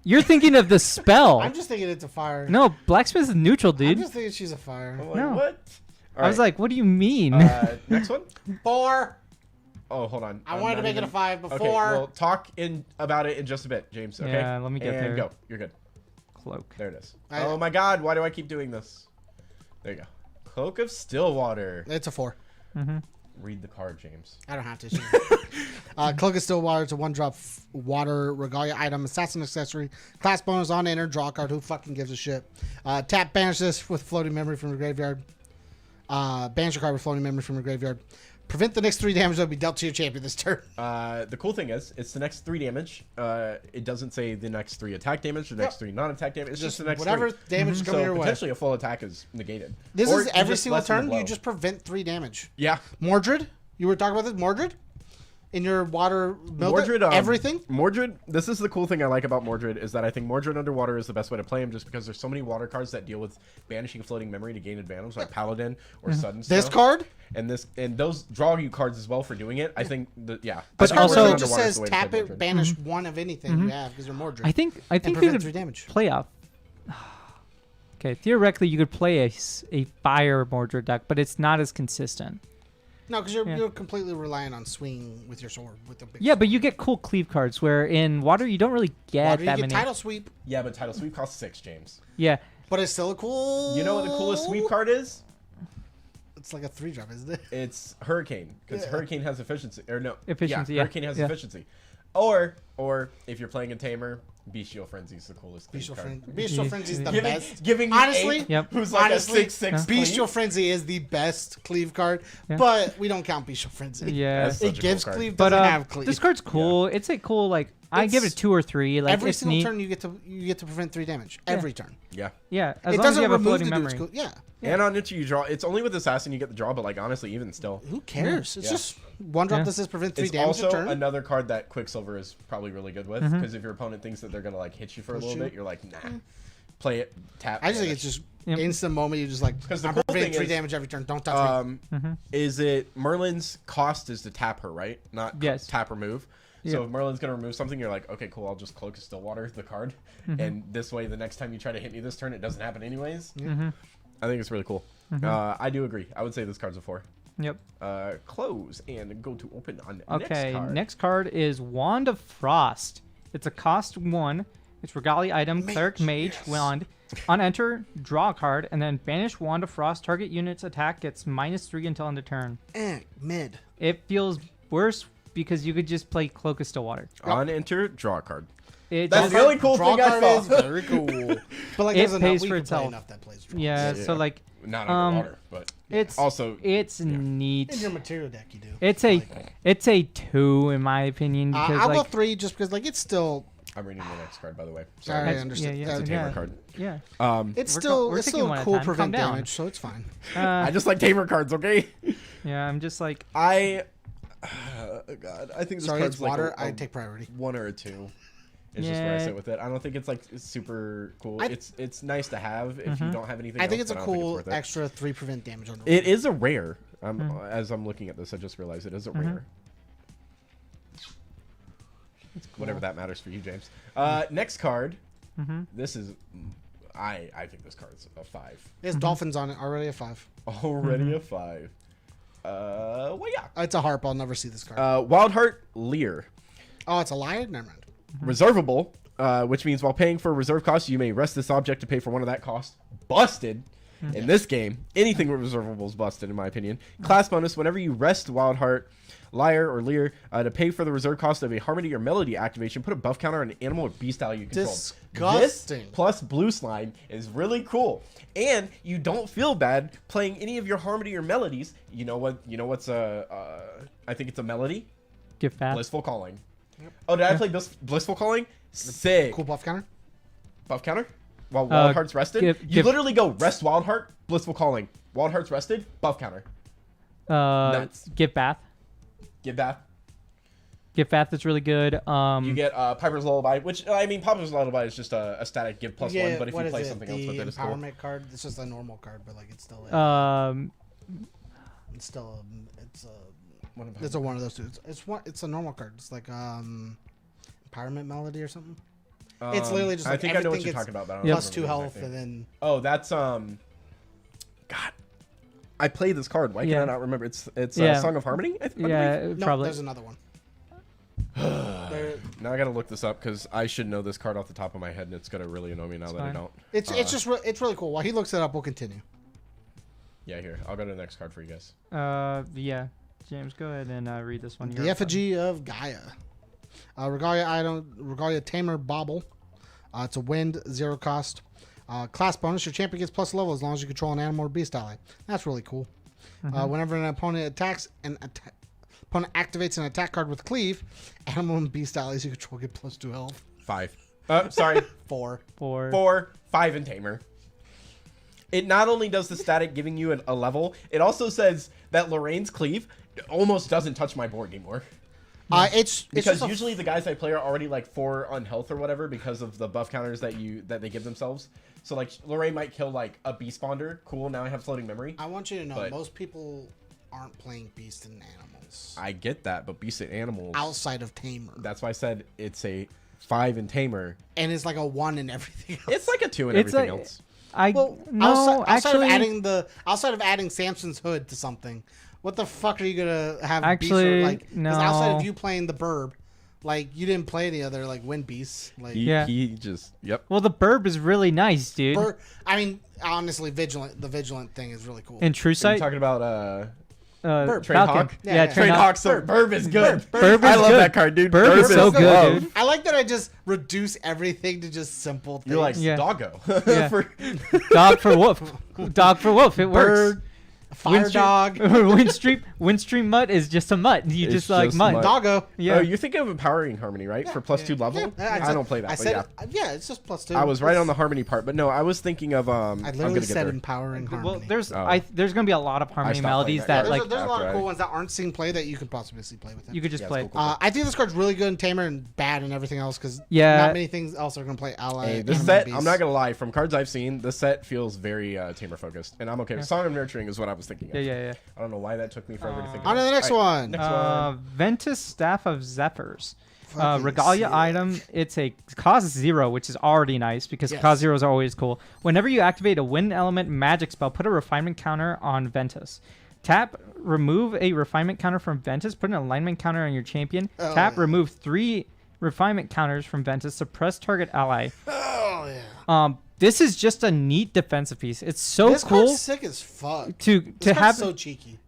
you're thinking of the spell. I'm just thinking it's a fire. No, blacksmith is neutral, I'm dude. just thinking she's a fire. I'm like, No. what? I was like, what do you mean? next one? 4. Oh, hold on. I I'm wanted to not make it even- a 5 before. Okay, well, talk about it in just a bit, James. Okay. Yeah, let me get and there. go. You're good. Cloak. There it is. I- Oh my God! Why do I keep doing this? There you go. Cloak of Stillwater. It's a 4. Read the card, James. I don't have to. Cloak of Stillwater. It's a 1-drop water regalia item, assassin accessory, class bonus on enter, draw a card. Who fucking gives a shit? Tap, banish this with floating memory from your graveyard. Banish your card with floating memory from your graveyard. Prevent the next 3 damage that will be dealt to your champion this turn. The cool thing is, it's the next 3 damage. It doesn't say the next 3 attack damage, the next 3 non-attack damage. It's just the next whatever 3. damage is coming So your way. potentially a full attack is negated. This Or is you every just single lessen the turn. blow. You just prevent 3 damage. Yeah. Mordred, you were talking about this. Mordred, in your water, Mordred, everything. Mordred, this is the cool thing I like about Mordred, is that I think Mordred underwater is the best way to play him, just because there's so many water cards that deal with banishing floating memory to gain advantage, like Paladin or Sudden Snow. This card, and those draw you cards as well for doing it. I think yeah. But this card also- literally Underwater just is says the way to tap play it, Mordred. banish 1 of anything you have because you're Mordred. I think we prevent could 3 damage. play a. Okay, theoretically you could play a fire Mordred deck, but it's not as consistent. No, because you're Yeah. you're completely relying on swinging with your sword with the big. Yeah, but you get cool cleave cards where in water you don't really get Water, you that get many. title sweep. Yeah, but Title Sweep costs 6, James. Yeah, But it's still a cool. You know what the coolest sweep card is? It's like a 3-drop, isn't it? It's Hurricane, because Hurricane has efficiency. Or no, Efficiency, yeah. Hurricane has efficiency. Or if you're playing a Tamer, Bestial Frenzy is the coolest. Bestial Frenzy is the best. Giving you honestly, Ape, who's like honestly, a 6/6 Bestial Frenzy is the best cleave card, Yeah. but we don't count Bestial Frenzy. Yeah. That's such It a gives cool card. cleave, But doesn't have cleave. this card's cool. It's a cool like I give it It's- 2 or 3. Like Every it's single neat. turn you get to prevent 3 damage. Every turn. Yeah. Yeah, as It long as doesn't you have a remove floating the memory. dude's cool. Yeah. And on Ninja you draw. It's only with Assassin you get the draw, but like honestly, even still. Who cares? It's Yeah. just 1-drop Yeah. that says prevent 3 It's damage also a turn. another card that Quicksilver is probably really good with, because if your opponent thinks that they're gonna like hit you for a Push little you. bit, you're like, nah, play it, tap. I just think vanish. it's just Yep. instant moment. You just like, 'Cause the I'm cool preventing thing 3 is, damage every turn. Don't touch me. Is it Merlin's cost is to tap her, right? Not Yes. tap remove. Yeah. So if Merlin's gonna remove something, you're like, okay, cool. I'll just Cloak of Stillwater the card, and this way, the next time you try to hit me this turn, it doesn't happen anyways. I think it's really cool. I do agree. I would say this card's a 4. Yep. Close and go to open on Okay, next card. next card is Wand of Frost. It's a cost 1. It's Regalia item, Cleric Mage Wand. On enter, draw a card, and then banish Wand of Frost. Target unit's attack gets -3 until end of turn. Mid. It feels worse because you could just play Cloak of Stillwater. On enter, draw a card. It That's just- the only cool Draw thing I card saw. is very cool. But like, It there's enough, pays we for can play itself. enough that plays draw. yeah, so like Not underwater, but it's also it's neat. In your material deck, you do. It's a 2 in my opinion because I'll go like 3 just because like it's still. I'm reading the next card, by the way. I Sorry. understand. yeah, It's a That- Tamer yeah. card. yeah. It's We're still we're it's taking still one at a cool time. prevent Calm down. damage, so it's fine. I just like Tamer cards, okay? Yeah, I'm just like God, I think this Sorry, card's it's water. like I take priority. 1 or a 2. It's just where I Yeah. sit with it. I don't think it's like super cool. I- It's nice to have if you don't have anything. I think else, it's a but don't cool worth it. extra 3 prevent damage on the It is a rare. As I'm looking at this, I just realized it is a rare. Whatever that matters for you, James. Next card. This is. I think this card's a 5. There's dolphins on it already a 5. Already a 5. Well, yeah. It's a harp. I'll never see this card. Wildheart Lear. Oh, it's a liar. Never mind. Reservable, which means while paying for a reserve cost, you may rest this object to pay for one of that cost. Busted. In this game, anything with reservable is busted, in my opinion. Class bonus, whenever you rest Wildheart, Liar, or Lear, to pay for the reserve cost of a Harmony or Melody activation, put a buff counter on an animal or beast you control. Disgusting. This plus Blue Slime is really cool. And you don't feel bad playing any of your Harmony or Melodies. You know what? You know what's I think it's a melody? give fast. Blissful Calling. Oh, did I play Blissful Calling? Sick. Cool buff counter. Buff counter? While Wildheart's rested? You give- literally go rest Wildheart, Blissful Calling. Wildheart's rested, buff counter. Nuts. Give bath. Give that. Give bath is really good. You get Piper's Lullaby, which, I mean, Piper's Lullaby is just a static give +1, Yeah, but if what you is play it? something The else with it, it's cool. empowerment card. It's just a normal card, but like it's still. It's still. It's a one of those two. It's one. It's a normal card. It's like empowerment melody or something. It's literally just. Like I think I know what everything you're gets talking about, but I don't plus 2 remember health, exactly. and then Oh, that's God. I played this card. Why can Yeah. I not remember? It's Yeah. Song of Harmony. I believe? yeah, no, probably. there's another one. There- Now I gotta look this up because I should know this card off the top of my head, and it's gonna really annoy me now that I fine. don't. it's just it's really cool. While he looks it up, we'll continue. Yeah, here I'll go to the next card for you guys. Yeah. James, go ahead and read this one. The You're up. Effigy of Gaia. Regalia item, Regalia Tamer Bauble. It's a wind, 0 cost. Class bonus, your champion gets plus level as long as you control an animal or beast ally. That's really cool. Whenever an opponent attacks, opponent activates an attack card with cleave, animal and beast allies you control get plus 2 health. 5. Sorry, 4. 4. 5 in Tamer. It not only does the static giving you a level, it also says that Lorraine's cleave almost doesn't touch my board anymore. It's Because just usually the guys I play are already like 4 on health or whatever because of the buff counters that they give themselves. So like Lorraine might kill like a beast bonder. Cool, now I have floating memory. I want you to know, But- most people aren't playing beast and animals I get that, but beast and animals. outside of Tamer, That's why I said it's a 5 in Tamer. and it's like a 1 in everything else. It's like a 2 in It's everything like- else. No, outside actually, outside of adding Samson's hood to something, what the fuck are you gonna have? Actually, outside of no. you playing the Burb, Like you didn't play any other like wind beasts. Like He just Well, the burb is really nice, dude. I mean, honestly, the vigilant thing is really cool. In True Are you Sight, talking about Burb. Train Falcon. Hawk? Yeah, Train Train Hawk. Hawk. So Burb is good. Burb I is love good. that card, dude. Burb is so good, love. dude. I like that I just reduce everything to just simple things. You're like Yeah. Doggo. Yeah. For- Dog for wolf. Dog for wolf. It works. Bird. Fire dog, Windstream Mutt is just a mutt. You It's just like just mutt. mutt. doggo. Yeah. Oh, you're thinking of Empowering Harmony, right? For +2 level? Yeah, I don't play that, I but said, yeah. it's just +2. I was right on the Harmony part, but no, I was thinking of I I'm literally gonna get said there. empowering harmony. Well, there's Oh. there's gonna be a lot of harmony stopped playing melodies that that card. like there's a lot of after cool I- ones that aren't seeing play that you could possibly see play with it. you could just Yeah, play. it's cool. I think this card's really good in Tamer and bad and everything else because Yeah. not many things else are gonna play ally. Hey, this and set, beast. I'm not gonna lie, from cards I've seen, this set feels very Tamer focused, and I'm okay. Yeah. Song of Nurturing is what I was thinking of. Yeah. I don't know why that took me forever to think. On to of. the next All right, one. Next one. Ventus Staff of Zephyrs. Fucking Regalia sick. item. It's a cost 0, which is already nice because Yes. cost 0s are always cool. Whenever you activate a wind element magic spell, put a refinement counter on Ventus. Tap, remove a refinement counter from Ventus, put an alignment counter on your champion. Oh, Tap, yeah. remove 3 refinement counters from Ventus, suppress target ally. Oh yeah. This is just a neat defensive piece. It's so This cool card's sick as fuck. to This have card's so cheeky.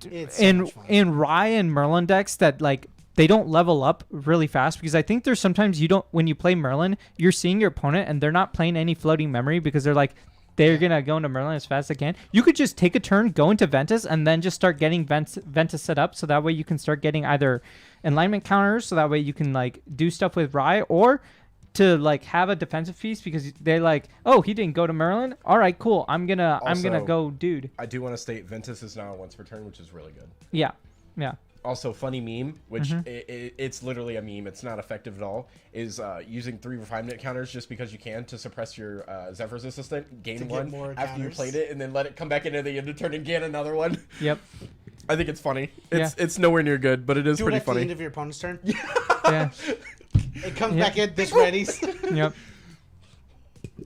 It's so in much fun. in Rye and Merlin decks that like they don't level up really fast because I think there's sometimes you don't when you play Merlin you're seeing your opponent and they're not playing any floating memory because they're like they're gonna go into Merlin as fast as they can. You could just take a turn, go into Ventus, and then just start getting Ventus set up so that way you can start getting either alignment counters so that way you can like do stuff with Rye or to like have a defensive piece because they're like, oh, he didn't go to Merlin. All right, cool. I'm gonna Also- go, dude. I do want to state Ventus is now a once per turn, which is really good. Yeah. Also, funny meme, which Mm-hmm. it's literally a meme. It's not effective at all. Is using 3 refinement counters just because you can to suppress your Zephyr's assistant. Gain To get one more after you counters. played it, and then let it come back into the end of turn and gain another one. Yep. I think it's funny. It's nowhere near good, but it is Do it pretty at the funny. end of your opponent's turn. Yeah. It comes Yeah. back in. This readies. Yep.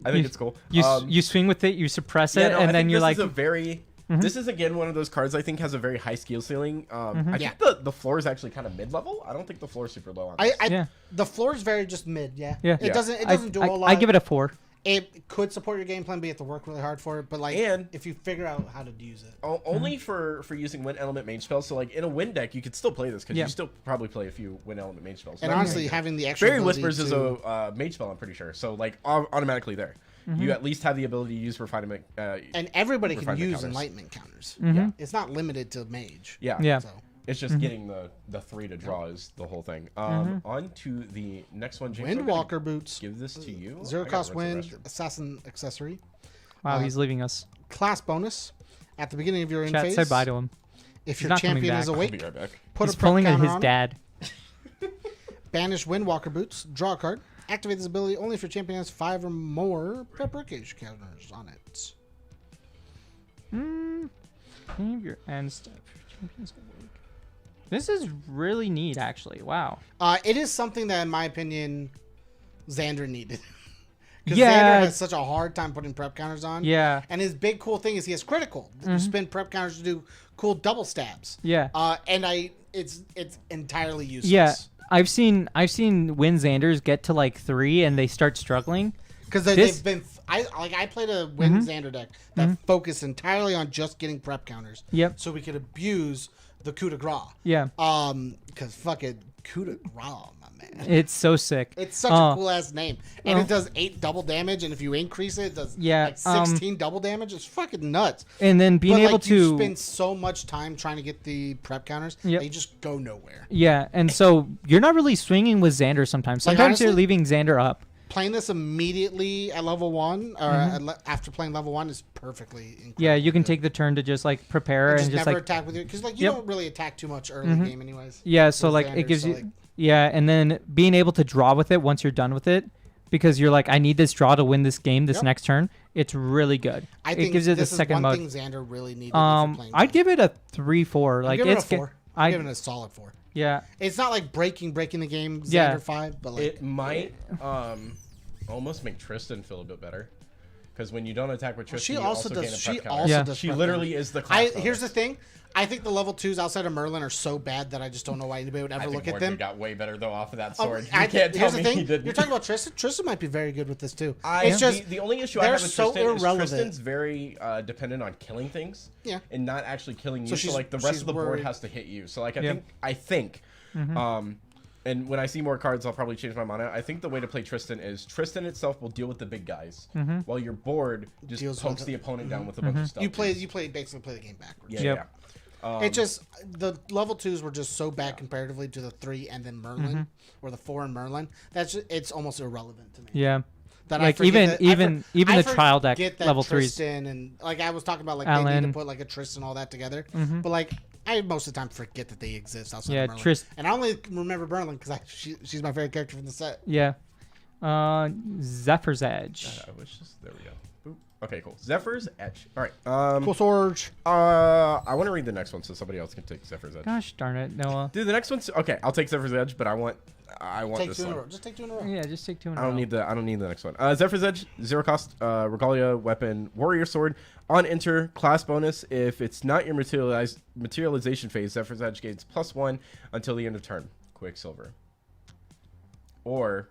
I think it's cool. You swing with it, you suppress it, Yeah, no, I and then think you're this like, is a very. This is again one of those cards I think has a very high skill ceiling. I Yeah. think the floor is actually kind of mid level. I don't think the floor is super low on this. Yeah. The floor is very just mid. Yeah. Yeah. It doesn't. It I, doesn't do a lot. I give it a 4. It could support your game plan, but you have to work really hard for it. But like, And- if you figure out how to use it, Only for using wind element mage spells. So like in a wind deck, you could still play this because Yeah. you still probably play a few wind element mage spells. and So honestly, having the extra Fairy ability Whispers is to- a mage spell. I'm pretty sure. So like automatically there, you at least have the ability to use refinement. and everybody can refinement use counters. enlightenment counters. Yeah. It's not limited to mage. Yeah. Yeah. So It's just getting the 3 to draw is the whole thing. On to the next one, James. I'm gonna Windwalker boots. Give this to you. Zero I gotta cost run to the wind restroom. assassin accessory. Wow, he's leaving us. Class bonus. At the beginning of your end Chat phase, said bye to him. if He's your not coming champion is back. I'll awake, be right back. put He's a prep pulling counter his on it. dad. Banish Windwalker boots. Draw a card. Activate this ability only if your champion has 5 or more prep wreckage counters on it. Leave your end step. Champions awake. This is really neat, actually. Wow. It is something that, in my opinion, Xander needed. Because Yeah. Xander has such a hard time putting prep counters on. Yeah. And his big cool thing is he has critical. You spend prep counters to do cool double stabs. Yeah. And it's entirely useless. Yeah. I've seen Win Xanders get to like 3 and they start struggling. Because This- they've been. I played a Win Xander deck that focused entirely on just getting prep counters. Yep. So we could abuse the coup de grace. Yeah. Because fucking coup de grace, my man. It's so sick. It's such a cool ass name, and it does 8 double damage. And if you increase it, it does Yeah, like 16 double damage. It's fucking nuts. And then being But able like, you to spend so much time trying to get the prep counters Yep. that you just go nowhere. Yeah, and so you're not really swinging with Xander sometimes. Like, Sometimes you're honestly- leaving Xander up. Playing this immediately at level 1 or after playing level 1 is perfectly incredible. Yeah, you can take the turn to just like prepare and and just never like attack with you because like you Yep. don't really attack too much early game anyways. yeah, so with like Xander, it gives so, you like- yeah, and then being able to draw with it once you're done with it because you're like I need this draw to win this game this Yep. next turn. It's really good. I it think gives it the this is second one mode. thing Xander really needed. for playing I'd good. give it a 3-4. Like give it it's a 4. I'm giving it a solid 4. yeah. It's not like breaking the game Xander Yeah. 5, but like It might almost make Tristan feel a bit better. Because when you don't attack with Tristan, She you also gain a does. prep She counter. also Yeah. does. She prep literally counter. is the class Here's the bonus. thing. I think the level 2s outside of Merlin are so bad that I just don't know why anybody would I ever think look at Mordred them. got way better though off of that Oh, sword. You can't tell here's me the thing. he didn't. You're talking about Tristan. Tristan might be very good with this too. It's It's just the only issue I they're have with so Tristan irrelevant. is Tristan's very dependent on killing things. Yeah. And not actually killing you. So So, she's- like the rest she's of the board worried. has to hit you. So like Yep. I think, and when I see more cards, I'll probably change my mind. I think the way to play Tristan is Tristan itself will deal with the big guys, while your board just Deals pokes with the opponent down with a bunch of stuff. you basically play the game backwards. Yeah, Yep. yeah. It just the level 2s were just so bad comparatively to the 3 and then Merlin or the 4 and Merlin. It's almost irrelevant to me. Yeah. That Like, forget even I the trial deck forget that level 3s. Tristan and like I was talking about like they need Alan. to put like a Tristan all that together, but like I most of the time forget that they exist outside Yeah, of Merlin. Trist- And I only remember Merlin because she's my favorite character from the set. Yeah. Zephyr's Edge. I wish there we go. Boop. Okay, cool. Zephyr's Edge. All right. Cool Sorge. I want to read the next one so somebody else can take Zephyr's Edge. Gosh darn it, Noah. Dude, the next one's okay. I'll take Zephyr's Edge, but I want Take this 2 in a one. row. Just take 2 in a row. Yeah, just take 2 in a I don't row. need the next one. Zephyr's Edge, 0 cost, Regalia weapon, warrior sword. On enter, class bonus. If it's not your materialization phase, Zephyr's Edge gains +1 until the end of turn. Quicksilver. Or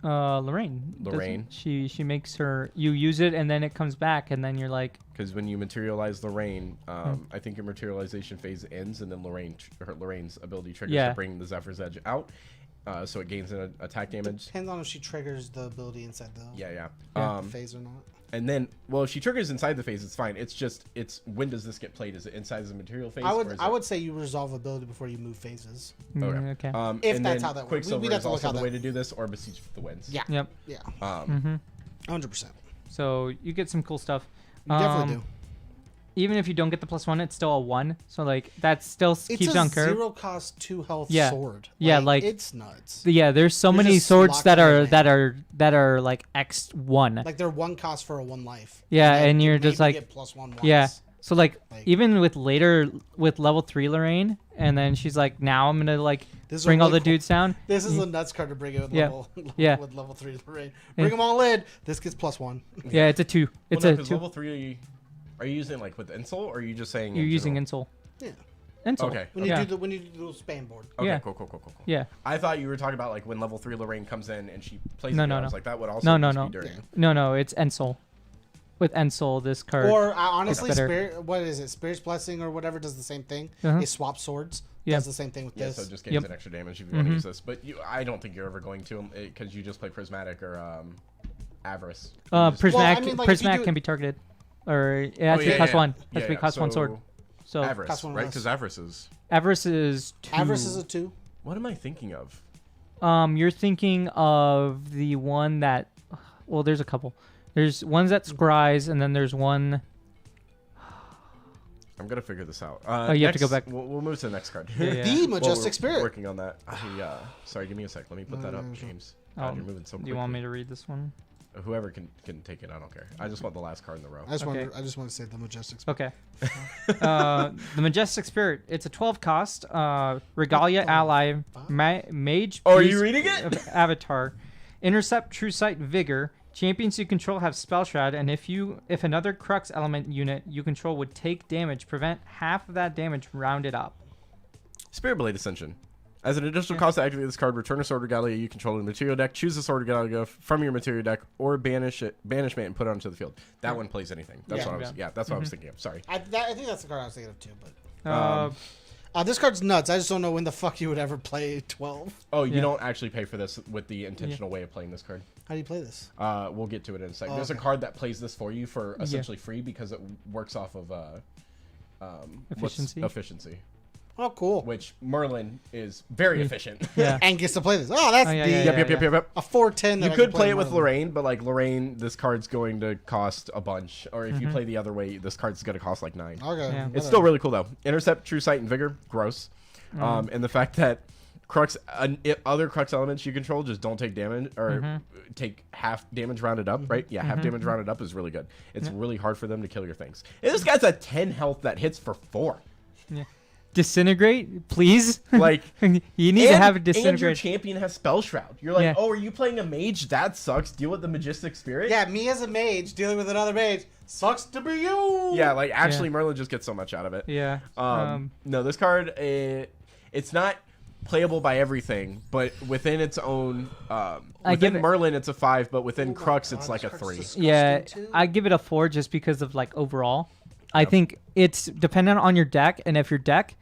Lorraine. Lorraine. She makes her. You use it and then it comes back and then you're like. because when you materialize Lorraine, I think your materialization phase ends, and then Lorraine's ability triggers Yeah. to bring the Zephyr's Edge out, so it gains an attack damage. Depends on if she triggers the ability inside the Yeah. phase or not. And then, well, if she triggers inside the phase, it's fine. It's when does this get played? Is it inside the material phase? I or would is I it- would say you resolve ability before you move phases. Okay. Okay. If and that's then how that works. Quicksilver We'd have is to look also how the that- way to do this, or Beseech the Winds. Yeah. Yep. Yeah. 100%. So you get some cool stuff. You definitely do. Even if you don't get the +1, it's still a 1. So like that still It's keeps a on curve. 0 cost 2 health Yeah. sword. Yeah, like- it's nuts. Yeah, there's so You're many just swords that locking are it that are like X1. Like they're 1 cost for a 1 life. Yeah, then and you you're just maybe like- get +1 once. Yeah. So like Like- even with level 3 Lorraine, and then she's like, now I'm gonna like This is bring all really the cool. dudes down. This is a nuts card to bring it with Yeah. Yeah. with level 3 Lorraine. Bring them all in. This gets +1. Yeah, it's a 2. It's Well, no, a 'cause 2. level 3. Are you using like with Insult, or are you just saying You're in using general? Insol. Yeah. Insol. Okay. When you Yeah. do the little spam board. Okay, Yeah. cool. Yeah. I thought you were talking about like when level 3 Lorraine comes in and she plays No, the no, I was no. like that would also No, just no. be during. Yeah. No, it's Ensol. With Ensol, this card. Or honestly, better. Spirit, what is it? Spirit's Blessing or whatever does the same thing. Uh-huh. It swaps swords. Yeah. Does the same thing with Yeah, this. so it just gains Yep. an extra damage if you want to use this. But I don't think you're ever going to because you just play Prismatic or Avarice. You just- Prismatic, Well, I mean, like, if you Prismatic do- can be targeted. Or it has Oh, to be cost 1. Has Yeah, to be yeah, cost 1 sword. So Avarice, Cost one right? less. Because Avarice is. Avarice is 2. Avarice is a 2. What am I thinking of? You're thinking of the one that. Well, there's a couple. There's ones that scries, and then there's one. I'm gonna figure this out. You have to go back. We'll move to the next card. Yeah, yeah. The While Majestic we're Spirit. Working on that. Sorry, give me a sec. Let me put that up, James. God, you're moving so Do quickly. you want me to read this one? Whoever can take it, I don't care. I just want the last card in the row. I just Okay. want to say the Majestic Spirit. Okay. The Majestic Spirit. It's a 12 cost. Regalia ally. Mage. Oh, are you Beast reading it? of Avatar. Intercept, True Sight, Vigor. Champions you control have Spell Shroud, and if another Crux element unit you control would take damage, prevent half of that damage rounded up. Spirit Blade Ascension. As an additional cost to activate this card, return a Sword Regalia you control in the material deck, choose a Sword Regalia from your material deck, or banishment and put it onto the field. That one plays anything. That's Yeah. what I was. Yeah, that's what I was thinking of. Sorry. I think that's the card I was thinking of too. But Uh, this card's nuts. I just don't know when the fuck you would ever play 12. Oh, you Yeah. don't actually pay for this with the intentional way of playing this card. How do you play this? We'll get to it in a second. Oh, There's a okay. card that plays this for you for essentially free because it works off of Efficiency? efficiency, Oh, cool. which Merlin is very efficient. yeah. And gets to play this. Oh, that's Oh, yeah, the yeah, Yep. a 4/10. You could play it with Lorraine, but like Lorraine, this card's going to cost a bunch. Or if you play the other way, this card's going to cost like 9. Okay. Yeah. It's still really cool though. Intercept, True Sight, and Vigor, gross. And the fact that Crux, other Crux elements you control just don't take damage or take half damage rounded up, right? Yeah, half damage rounded up is really good. It's really hard for them to kill your things. And this guy's a 10 health that hits for 4. Yeah. Disintegrate, please. Like, you need to have a and your disintegrate. champion has Spell Shroud. You're like, Yeah. oh, are you playing a mage? That sucks. Deal with the Magistic Spirit. Yeah, me as a mage dealing with another mage sucks to be you. Yeah, like actually, Merlin just gets so much out of it. Yeah. No, this card, it's not playable by everything, but within its own, within Merlin, it's a 5, but within Crux, it's like a 3. Yeah, I give it a 4 just because of like overall. I think it's dependent on your deck, and if your deck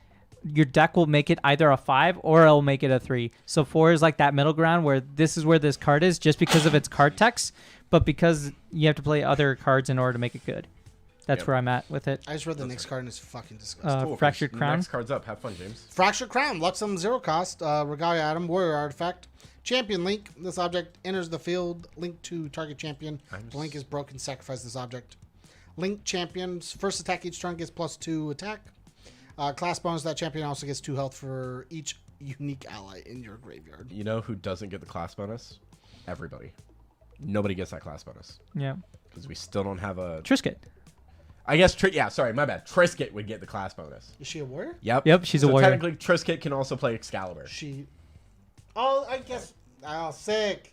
will make it either a 5 or it'll make it a 3. So 4 is like that middle ground where this is where this card is just because of its card text, but because you have to play other cards in order to make it good. That's where I'm at with it. I just read the next card and it's fucking disgusting. Cool. Fractured Crown. Next card's up. Have fun, James. Fractured Crown, Luxem 0 cost, Regalia item, warrior artifact, champion link. This object enters the field, linked to target champion. The link is broken, sacrifice this object. Link champions, first attack each turn gets +2 attack. Class bonus, that champion also gets 2 health for each unique ally in your graveyard. You know who doesn't get the class bonus? Everybody. Nobody gets that class bonus. Yeah. Because we still don't have a... Trisket. I guess, sorry, my bad. Trisket would get the class bonus. Is she a warrior? Yep, she's a warrior. Technically, Trisket can also play Excalibur. Oh, I guess... Oh, sick.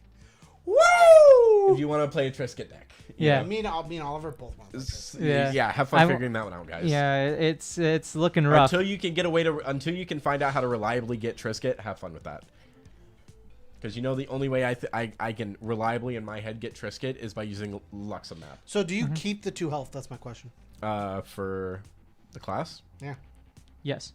Woo! If you want to play a Trisket deck. Yeah. Me and Oliver both want to play Trisket. Yeah. Have fun figuring that one out, guys. Yeah, it's looking rough. Until you can find out how to reliably get Trisket, have fun with that. Because the only way I can reliably in my head get Trisket is by using Luxem map. So do you keep the 2 health? That's my question. For the class? Yeah. Yes.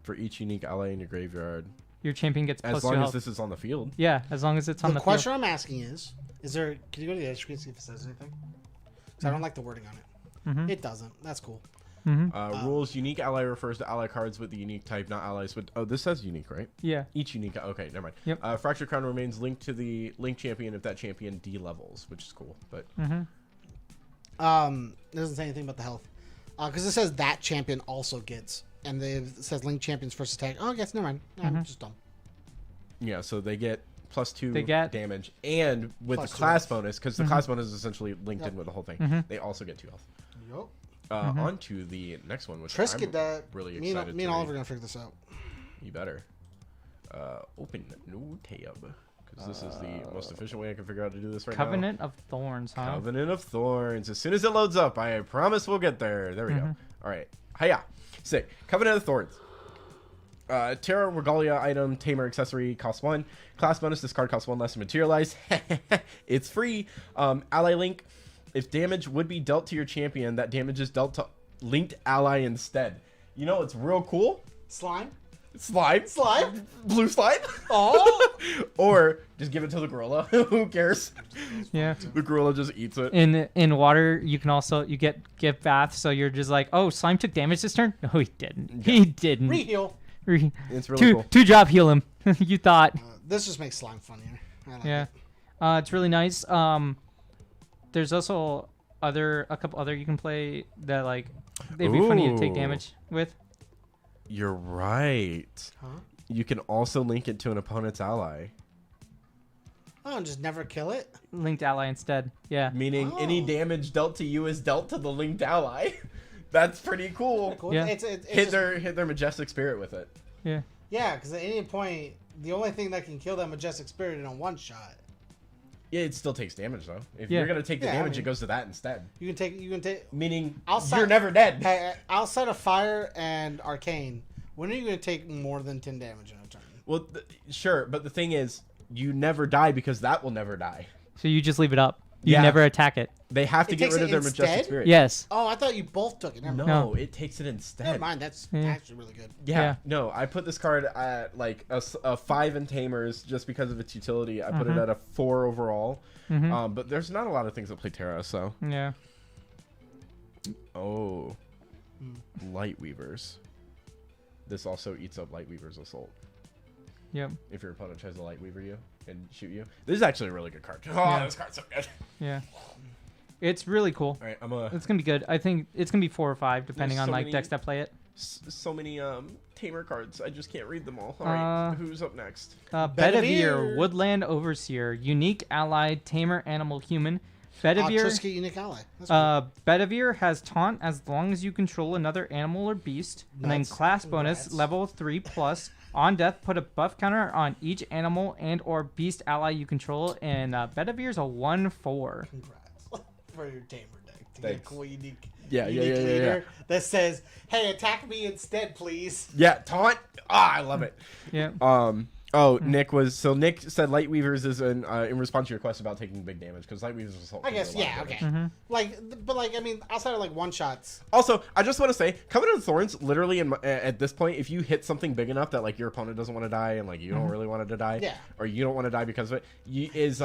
For each unique ally in your graveyard. Your champion gets as +2 long health. as this is on the field. Yeah, as long as it's on the field. The question I'm asking is there... Can you go to the edge screen and see if it says anything? Because I don't like the wording on it. It doesn't. That's cool. Rules: unique ally refers to ally cards with the unique type, not allies with... Oh, this says unique, right? Yeah. Each unique... Okay, never mind. Yep. Fractured Crown remains linked to the link champion if that champion D-levels, which is cool. But It doesn't say anything about the health. Because it says that champion also gets... And it says link champion's first attack. Oh, I guess never mind. I'm just dumb. yeah, so they get +2 They get- damage. And with the +2 class bonus, because the class bonus is essentially linked in with the whole thing, they also get 2 health. Yup. On to the next one, which Trisket, I'm really me excited and to Oliver read. are going to figure this out. You better. Open new tab. Because this is the most efficient way I can figure out to do this right Covenant of Thorns, huh? now. Covenant of Thorns. As soon as it loads up, I promise we'll get there. There we go. All right. Hiya. Sick. Covenant of Thorns. Terra Regalia item, Tamer accessory, costs 1. Class bonus, this card costs 1 less to materialize. It's free. Ally link. If damage would be dealt to your champion, that damage is dealt to linked ally instead. You know what's real cool? Slime? Slime. Slime? Blue slime. Oh! Or just give it to the gorilla. Who cares? Yeah. The gorilla just eats it. In water, you can also get bath, so you're just like, oh, slime took damage this turn. No, he didn't. He didn't. Reheal. It's really cool. Two job heal him. You thought. This just makes slime funnier. I like Yeah. it. It's really nice. There's also a couple other you can play that like they'd be funny to take Ooh. damage with. You're right. Huh? You can also link it to an opponent's ally. Oh, and just never kill it? Linked ally instead. Yeah. Meaning any damage dealt to you is dealt to the linked ally. That's pretty cool. Cool. Yeah. It's Hit their majestic spirit with it. Yeah. Yeah, because at any point, the only thing that can kill that majestic spirit in a one shot. Yeah, it still takes damage though. If Yeah. you're gonna take the Yeah, I damage, mean- it goes to that instead. You can take. Meaning Outside- you're never dead. Hey, outside of fire and arcane, when are you going to take more than 10 damage in a turn? Well, sure, but the thing is, you never die because that will never die. So you just leave it up. You Yeah. never attack it. They have to It get takes rid of it their majestic instead? spirit. Yes. Oh, I thought you both took it. Never mind. No, No. it takes it instead. Never mind. That's Yeah. actually really good. Yeah, Yeah. no, I put this card at like a 5 in Tamers just because of its utility. I put it at a 4 overall. But there's not a lot of things that play Terra, so. Yeah. Oh. Lightweavers. This also eats up Lightweaver's Assault. Yep. If your opponent tries to Lightweaver you and shoot you. This is actually a really good card. Oh, Yeah. this card's so good. Yeah. It's really cool. All right, It's gonna be good. I think it's gonna be 4 or 5, depending There's on so like many- decks that play it. so many Tamer cards. I just can't read them all. All right, who's up next? Bedivere, Bedivere. Woodland Overseer, unique ally, tamer, animal, human. Bedivere. Trisket unique ally. That's cool. Bedivere has taunt as long as you control another animal or beast, and then Nice. class bonus Congrats. level 3+. On death, put a buff counter on each animal and or beast ally you control, and Bedivere's a 1/4. Congrats for your tamer deck to get a Thanks. cool unique. Yeah, unique yeah. leader that says, "Hey, attack me instead, please." Yeah, taunt. I love it. Yeah. Nick said Light Weavers is in response to your question about taking big damage because Light Weavers is I guess, yeah, okay. But I mean, outside of like one shots, Also, I just want to say, Covenant of Thorns, literally, at this point, if you hit something big enough that like your opponent doesn't want to die and like you don't really want it to die, Yeah. or you don't want to die because of it, is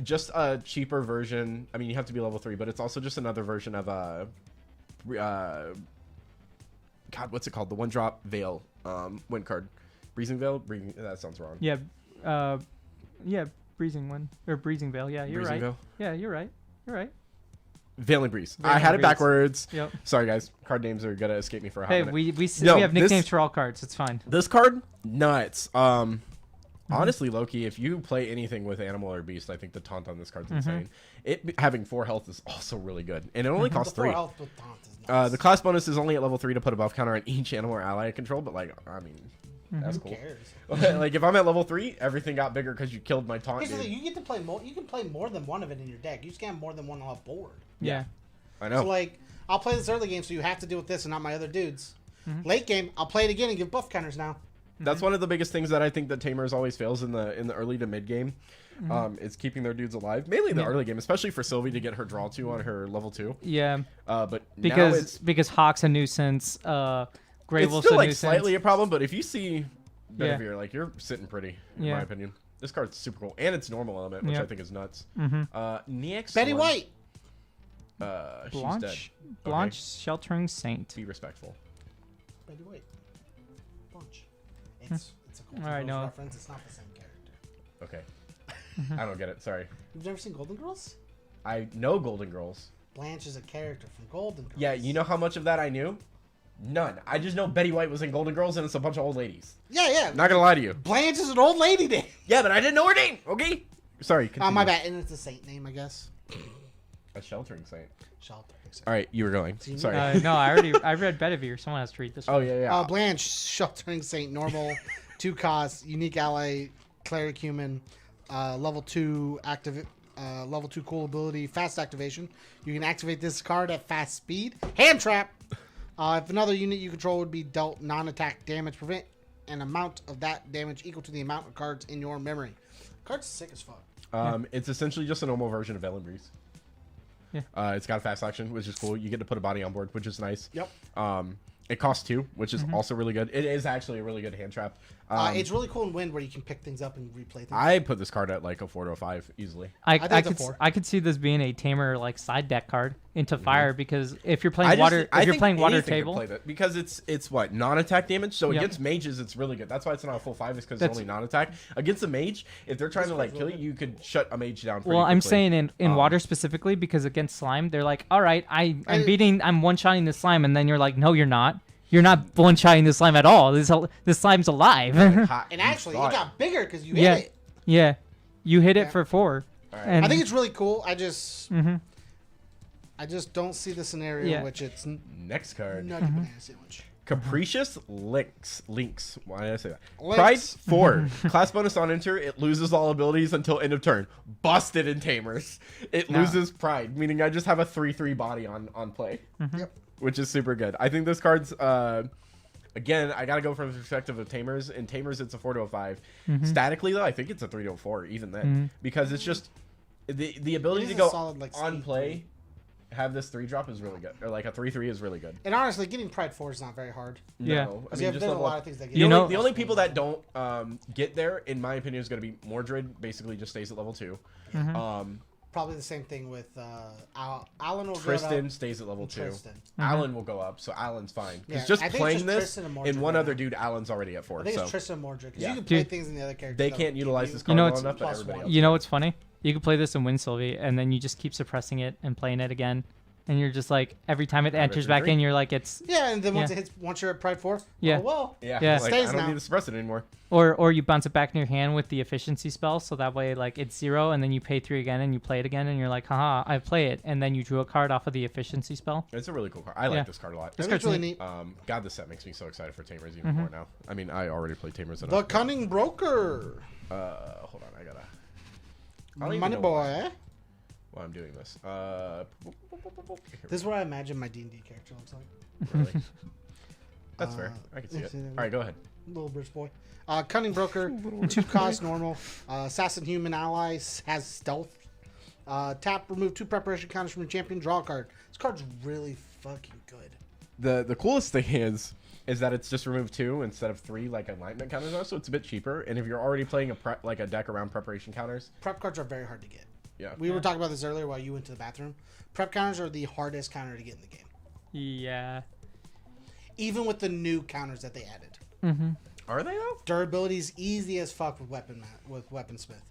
just a cheaper version. I mean, you have to be level 3, but it's also just another version of God, what's it called? The 1-drop Veil win card, Breezing Veil. That sounds wrong. Yeah. Breezing one or Breezing Veil. Yeah, you're Breezing right. Veil? Yeah, you're right. You're right. Veiling Breeze. I Veiling had it Breeze. backwards. Yep. Sorry, guys. Card names are gonna escape me for a hot Hey, minute. we have nicknames for all cards. It's fine. This card, nuts. Honestly, Loki, if you play anything with animal or beast, I think the taunt on this card's insane. It having 4 health is also really good, and it only costs the 4 3. health with taunt is nice. The class bonus is only at level 3 to put a buff counter on each animal or ally I control, but like, I mean, that's Who cool. cares? Like if I'm at level 3, everything got bigger because you killed my taunt. Here's the Dude. thing: you get to play more. You can play more than one of it in your deck. You just can't have more than one on a board. Yeah. I know. So like, I'll play this early game, so you have to deal with this and not my other dudes. Mm-hmm. Late game, I'll play it again and give buff counters now. That's one of the biggest things that I think that Tamers always fails in the early to mid game. Is keeping their dudes alive, mainly the early game, especially for Sylvie to get her draw 2 on her level 2. Yeah. But now it's Because Hawk's a nuisance. Grey it's Wolf's still a like nuisance. slightly a problem, but if you see Yeah. Bedivere, like you're sitting pretty, in Yeah. my opinion. This card's super cool, and it's normal element, which Yeah. I think is nuts. Next Betty one, White. she's dead. Blanche. Blanche Sheltering Saint. Be respectful. Betty White. Bunch. It's a Golden All right, Girls no. reference. It's not the same character. Okay. I don't get it. Sorry. You've never seen Golden Girls? I know Golden Girls. Blanche is a character from Golden Girls. Yeah, you know how much of that I knew? None. I just know Betty White was in Golden Girls, and it's a bunch of old ladies. Yeah. Not gonna lie to you. Blanche is an old lady name. Yeah, but I didn't know her name. Okay. Sorry. Oh, my continue. bad. And it's a saint name, I guess. A sheltering saint. Shelter. All right, you were going. Sorry. No, I read Bedivere. Someone has to read this. Oh yeah. Blanche, Sheltering Saint, normal, 2 costs, unique ally, cleric human, level 2 active, level 2 cool ability, fast activation. You can activate this card at fast speed. Hand trap. If another unit you control would be dealt non-attack damage, prevent an amount of that damage equal to the amount of cards in your memory. Card's sick as fuck. It's essentially just a normal version of Veiling Breeze. Yeah. It's got a fast action, which is cool. You get to put a body on board, which is nice. Yep. It costs 2, which is also really good. It is actually a really good hand trap. It's really cool in Wind where you can pick things up and replay things. I put this card at like a 4 to a 5 easily. I think it's a could 4. I could see this being a tamer like side deck card into fire because if you're playing I water think water anything could table play that because it's what non-attack damage. So Yep. against mages, it's really good. That's why it's not a full 5. Is because it's That's- only non-attack. Against a mage, if they're trying to like kill you, you could shut a mage down. Pretty well, I'm quickly. saying in water specifically because against slime, they're like, all right, I'm one-shotting the slime, and then you're like, no, you're not. You're not one-shotting the slime at all. This slime's alive. Hot, and you actually, thought. it got bigger because you yeah, hit it. yeah. You hit Yeah. it for 4. All right. And I think it's really cool. I just don't see the scenario Yeah. in which it's Next card. nutty banana sandwich. Capricious Links. Why did I say that? Links. Pride 4. Class bonus on enter. It loses all abilities until end of turn. Busted in Tamers. It loses Pride, meaning I just have a 3/3 body on play, Yep. which is super good. I think this card's again. I gotta go from the perspective of Tamers. In Tamers, it's a 4 to a 5. Statically though, I think it's a 3 to a 4. Even then, because it's just the ability It to is go a solid, like, on speed play. Have this 3-drop is really good, or like a 3/3 is really good. And honestly, getting Pride 4 is not very hard. Yeah. No, I Because mean, just there's a level lot up. of things that get The You only, know- the only people that don't get there, in my opinion, is going to be Mordred. Basically, just stays at level 2. Probably the same thing with Alan will Tristan go stays at level 2. Tristan. Alan will go up, so Alan's fine. Because Yeah, just I think it's playing just this Tristan and Mordred and one right other now. dude, Alan's already at 4. I think So it's Tristan and Mordred because Yeah. you can play Dude, things in the other characters. they that can't will utilize give this you- card know, well it's- enough, but plus everybody one. else. You know what's funny? You could play this in Win Sylvie, and then you just keep suppressing it and playing it again, and you're just like every time it enters Veteran back 3. in, you're like it's Yeah, and then once Yeah. it hits, once you're at Pride 4, Yeah. oh, well. Yeah, Yeah. like, Stays I don't now. need to suppress it anymore. or you bounce it back in your hand with the efficiency spell, so that way like it's 0, and then you pay 3 again, and you play it again, and you're like, haha, I play it, and then you drew a card off of the efficiency spell. It's a really cool card. I like Yeah. this card a lot. That's card's really neat. neat. God, this set makes me so excited for Tamers even more now. I mean, I already played Tamers enough. The Cunning Broker. Hold on, I gotta. I don't even Money know boy. why I'm doing this. This is what I imagine my D&D character looks like. Really? That's fair. I can see it. see that. All right, go ahead. Little British boy. Cunning Broker, 2 cost normal. Assassin Human Allies has stealth. Tap, remove 2 preparation counters from your champion, draw a card. This card's really fucking good. The coolest thing is that it's just removed 2 instead of 3 like enlightenment counters are, so it's a bit cheaper. And if you're already playing a deck around preparation counters, Prep cards are very hard to get. yeah. We were talking about this earlier while you went to the bathroom. Prep counters are the hardest counter to get in the game. Yeah. Even with the new counters that they added. Mm-hmm. Are they though? Durability is easy as fuck with Weaponsmith.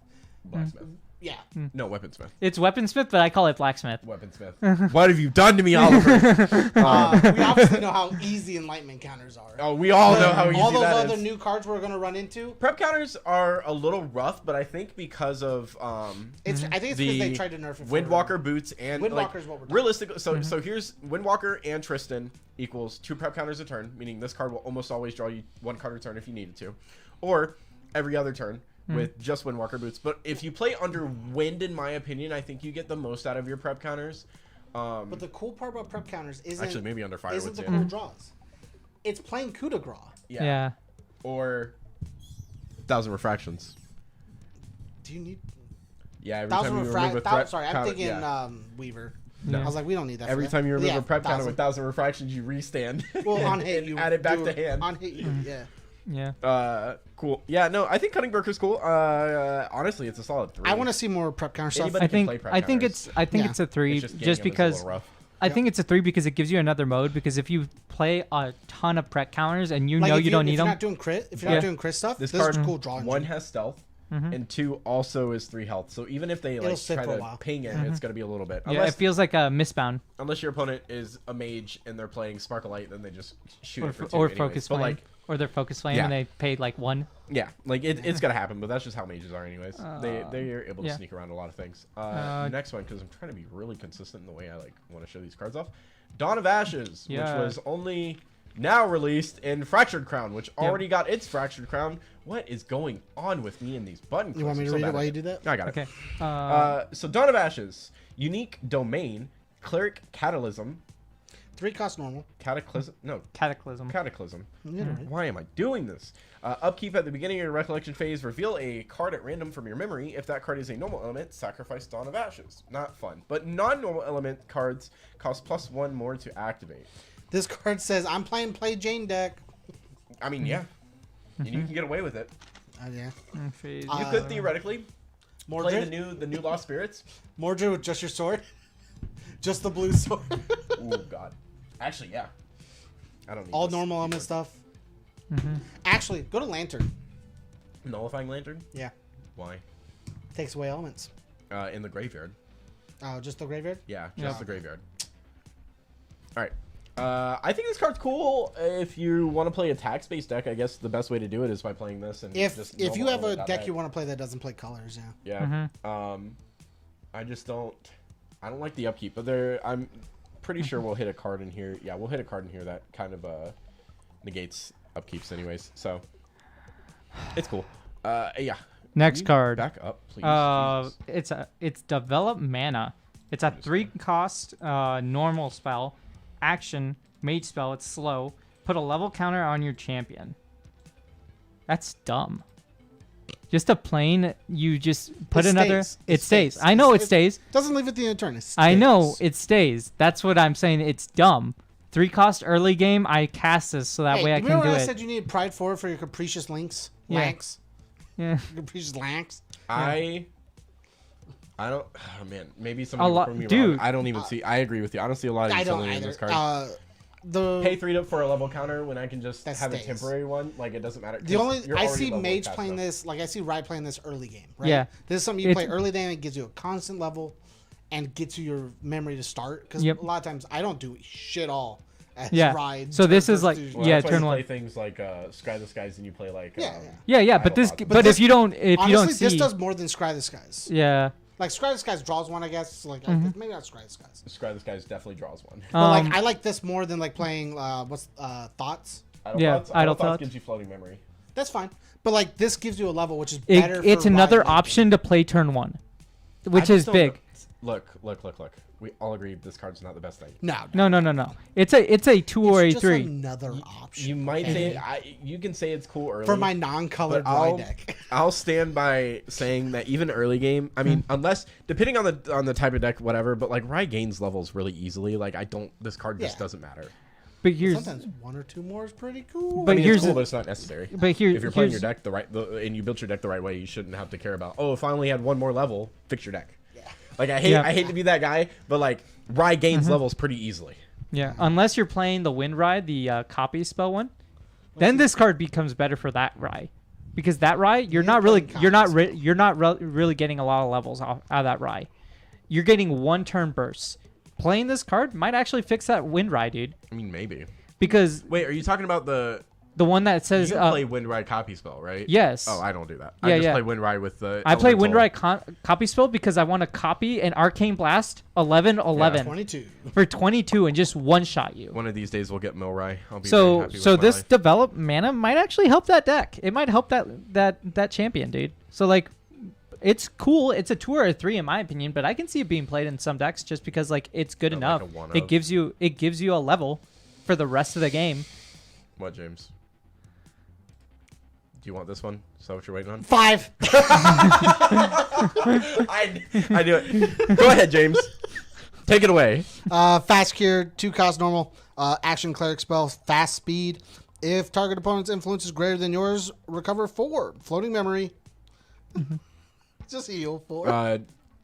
Blacksmith. Yeah. No, weaponsmith. It's weaponsmith, but I call it blacksmith. Weaponsmith. What have you done to me, Oliver? We obviously know how easy enlightenment counters are. Oh, we all know how easy All those that other is. new cards we're going to run into. Prep counters are a little rough, but I think because of I think it's because the they tried to nerf it. Windwalker boots and Windwalker's what we're talking realistically. So here's Windwalker and Tristan equals 2 prep counters a turn, meaning this card will almost always draw you 1 card a turn if you needed to, or every other turn with just Windwalker boots. But if you play under Wind, in my opinion, I think you get the most out of your prep counters. But the cool part about prep counters isn't Actually, maybe under Fire isn't with the you. cool draws. It's playing coup de grace. Yeah. Or 1,000 refractions. Do you need Yeah, every time you remove a threat Sorry, I'm counter- thinking yeah. Weaver. No. I was like, we don't need that. Every for time you remove yeah, a prep counter with 1,000. 1,000 refractions, you restand. Well, on hit and you add it back do to hand. On hit you, yeah. Yeah. Cool. Yeah, no, I think Cunning Broker's cool. Honestly, it's a solid 3. I want to see more prep counter stuff. Anybody- can play prep I think counters. Yeah. it's a 3 It's just, just getting them is a because little rough. I think it's a 3 because it gives you another mode, because if you play a ton of prep counters and you Like know if you don't need if you're them. not doing crit, if you're Yeah. not doing crit stuff, This this card, is a cool draw. 1 engine. has stealth, Mhm. and 2 also is 3 health. So even if they It'll like sit try for a to while. ping it, it's going to be a little bit. Yeah, it Unless, feels like a misbound unless your opponent is a mage and they're playing Sparklight, then they just shoot or, it for 2 or anyways. focus But flame, like, or their focus flame, Yeah. and they paid like 1. yeah, like it's going to happen, but that's just how mages are anyways. They're able to yeah. sneak around a lot of things. Next one, because I'm trying to be really consistent in the way I like want to show these cards off. Dawn of Ashes, Yeah. which was only now released in Fractured Crown, which already got its Fractured Crown. What is going on with me in these button clicks? You want me I'm to so read bad it while at you do that? I got it. Okay. So Dawn of Ashes, unique domain, cleric catalysm, 3 cost normal. cataclysm. No, Cataclysm. cataclysm. Yeah, right. Why am I doing this? Upkeep at the beginning of your recollection phase. Reveal a card at random from your memory. If that card is a normal element, sacrifice Dawn of Ashes. Not fun. But non-normal element cards cost +1 more to activate. This card says, I'm playing Play Jane deck. I mean, yeah. And you can get away with it. Yeah. Phase. You could theoretically play Mordred? the new Lost Spirits. Mordred with just your sword? Just the blue sword? Oh God. Actually, yeah. I don't need All this. normal element stuff. Actually, go to Lantern. Nullifying Lantern. Yeah. Why? Takes away elements. In the graveyard. Oh, just the graveyard? Yeah, just Yeah. the graveyard. All right. I think this card's cool. If you want to play a tax-based deck, I guess the best way to do it is by playing this. And If just you normal have a element deck that you want to play that doesn't play colors, yeah. Yeah. I just don't. I don't like the upkeep, but I'm pretty sure we'll hit a card in here. Yeah, we'll hit a card in here that kind of negates upkeeps, anyways. So it's cool. Yeah. Next Can you card. Back up, please. Jesus. It's develop mana. It's a 3 cost normal spell, action, mage spell. It's slow. Put a level counter on your champion. That's dumb. Just a plain, you just put It another. stays. It stays. I know it stays. Doesn't leave it the turn. It I know stays. it stays. That's what I'm saying. It's dumb. 3 cost early game. I cast this so that Hey, way I remember can do when I it. said you needed Pride 4 for your Capricious Lynx? Yeah. Lanks? Yeah. Capricious Lanks? I don't. Oh man, maybe A somebody will lot- prove me dude. wrong. I don't even see. I agree with you. Honestly, a lot of I you don't selling in either. this card. The Pay 3 for a level counter when I can just That have a stays. temporary one. Like it doesn't matter. the only you're I already see leveling Mage past playing stuff. this, like I see Rye playing this early game, right? Yeah. This is something you It's- play early game. It gives you a constant level, and get to your memory to start. Because Yep. a lot of times I don't do shit all as Yeah. ride. So this turn is like- first, Well, Yeah, that's why turn you one. play things like Sky the Skies, and you play like Yeah, but this, Idle but Thoughts. if you don't, if honestly, you don't see, this does more than Scry the Skies. yeah, Like Scry the Skies draws one, I guess. Like Mm-hmm. maybe not Scry the Skies. Sky the Skies definitely draws one. But like I like this more than like playing Thoughts. Yeah, Idle Thoughts Thoughts. gives you floating memory. That's fine. But like this gives you a level which is better. it's for another ride making. option to play turn 1, which I just is don't big. know- Look. We all agree this card's not the best thing. No. No. It's a 2 or a It's just 3. another option. You might say you can say it's cool early for my non-colored but I'll- ride deck. I'll stand by saying that even early game. I mean, unless depending on the type of deck, whatever. But like Rye gains levels really easily. Like this card just Yeah. doesn't matter. But here's Sometimes 1 or 2 more is pretty cool. But I mean, here's it's cool, the- but it's not necessary. but here If you're playing your here's- deck and you built your deck the right way, you shouldn't have to care about. Oh, if I only had one more level, fix your deck. Yeah. Like I hate to be that guy, but like Rye gains levels pretty easily. Yeah, unless you're playing the Wind Ride, the copy spell one, then this card becomes better for that Rye, because that Rye you're not really really getting a lot of levels out of that Rye. You're getting 1 turn bursts. Playing this card might actually fix that Wind Ride, dude, I mean, maybe. because Wait, are you talking about the? the one that says You play Wind Ride copy spell, right? yes. Oh, I don't do that. Yeah, I just yeah. play Wind Ride with the. I play Elemental. Wind Ride copy spell because I want to copy an Arcane Blast 11/11 22. for 22 and just one shot you. One of these days we'll get Milrai. I'll be very So happy with so my this life. develop mana might actually help that deck. It might help that champion, dude. So like it's cool. It's a 2 or a 3 in my opinion, but I can see it being played in some decks just because like it's good Like enough. a one It of. gives you a level for the rest of the game. What, James? Do you want this one? Is that what you're waiting on? 5. I knew it. Go ahead, James. Take it away. Fast cure, 2 cost normal. Action cleric spell, fast speed. If target opponent's influence is greater than yours, recover 4. Floating memory. Just heal 4.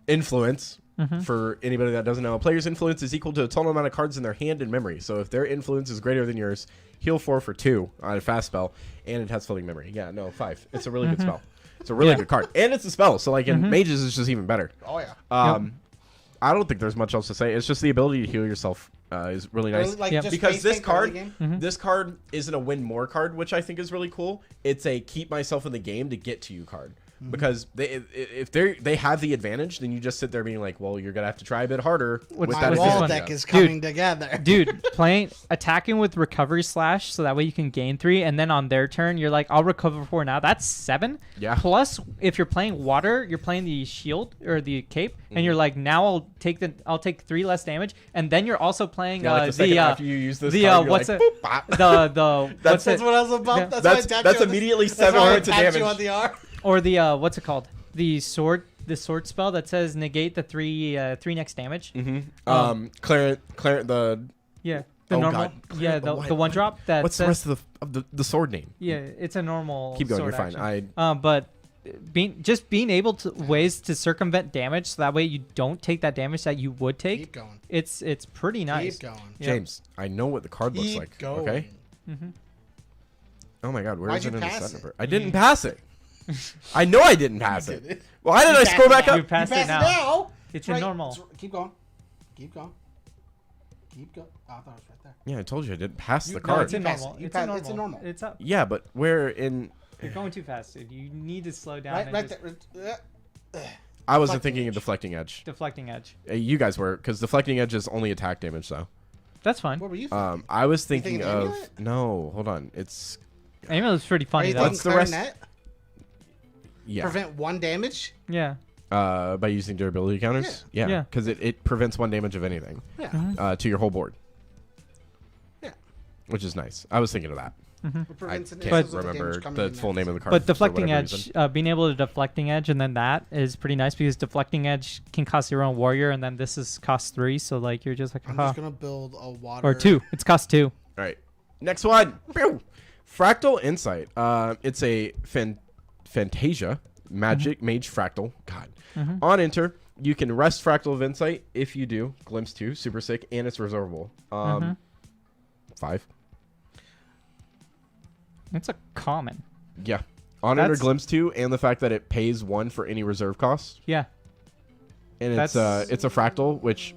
Influence. For anybody that doesn't know, a player's influence is equal to the total amount of cards in their hand in memory. So if their influence is greater than yours, heal 4 for 2 on a fast spell, and it has floating memory. Yeah, no, 5. It's a really good spell. It's a really good card, and it's a spell. So like in mages, it's just even better. Oh yeah. I don't think there's much else to say. It's just the ability to heal yourself is really nice. Like, Yep. just Because base this tank early card, game. this card isn't a win more card, which I think is really cool. It's a keep myself in the game to get to you card. Because if they have the advantage, then you just sit there being like, well, you're gonna have to try a bit harder with My that wall advantage. deck is coming together. Dude, attacking with recovery slash so that way you can gain 3, and then on their turn you're like, I'll recover 4 now. That's 7. Yeah. Plus, if you're playing water, you're playing the shield or the cape, and you're like, now I'll take 3 less damage, and then you're also playing Yeah, like the second after you use this the card, you're what's like, it? boop, bop. The That's what's it? what I was about. Yeah. That's why I That's tapped you on the- immediately that's 7 why I points of tapped you damage. on the R. Or the what's it called? The sword spell that says negate the 3 next damage. Clarent, the Yeah. The Oh, normal. God. Yeah, The the one drop that what's says, the rest of the sword name? yeah, it's a normal. Keep going, sword you're fine. action. But being able to ways to circumvent damage, so that way you don't take that damage that you would take. Keep going. It's pretty nice. Keep going. Yeah. James, I know what the card looks Keep like. going. Okay. Oh my God, where Why'd is it you in the pass set it? number? I didn't pass it. I know I didn't pass did it. it. Why did I You scroll back passed You up? passed You it pass now. now. It's right. in normal. Keep going. Keep going. Keep going. Oh, I thought it was right there. Yeah, I told you I didn't pass the No, card. It's in You pass normal. it. You It's pass in it. normal. It's in normal. It's up. Yeah, but where in? You're going too fast, dude. You need to slow down. Right, and right just there. I wasn't Deflecting thinking of edge. deflecting edge. Deflecting edge. You guys were, because deflecting edge is only attack damage, though. That's fine. What were you thinking? I was thinking thinking of Amulet? no. Hold on, it's Amulet's pretty Are funny you though. thinking What's the rest? clarinet? yeah. Prevent 1 damage? Yeah. By using durability counters. Yeah. Yeah, because it prevents 1 damage of anything Yeah. to your whole board, Yeah. which is nice. I was thinking of that. It prevents I an can't instance of remember damage coming the in full next. name of the card. But for deflecting whatever edge, reason. being able to deflecting edge, and then that is pretty nice because deflecting edge can cost your own warrior, and then this is cost 3, so like you're just like, I'm just gonna build a water. or 2. It's cost 2. All right, next one. Pew! Fractal Insight. It's a Fantasia magic mage fractal. God. On enter, you can rest Fractal of Insight. If you do, Glimpse 2, super sick, and it's reservable. 5. It's a common. Yeah. On enter That's- Glimpse 2, and the fact that it pays 1 for any reserve cost. Yeah. and it's a fractal, which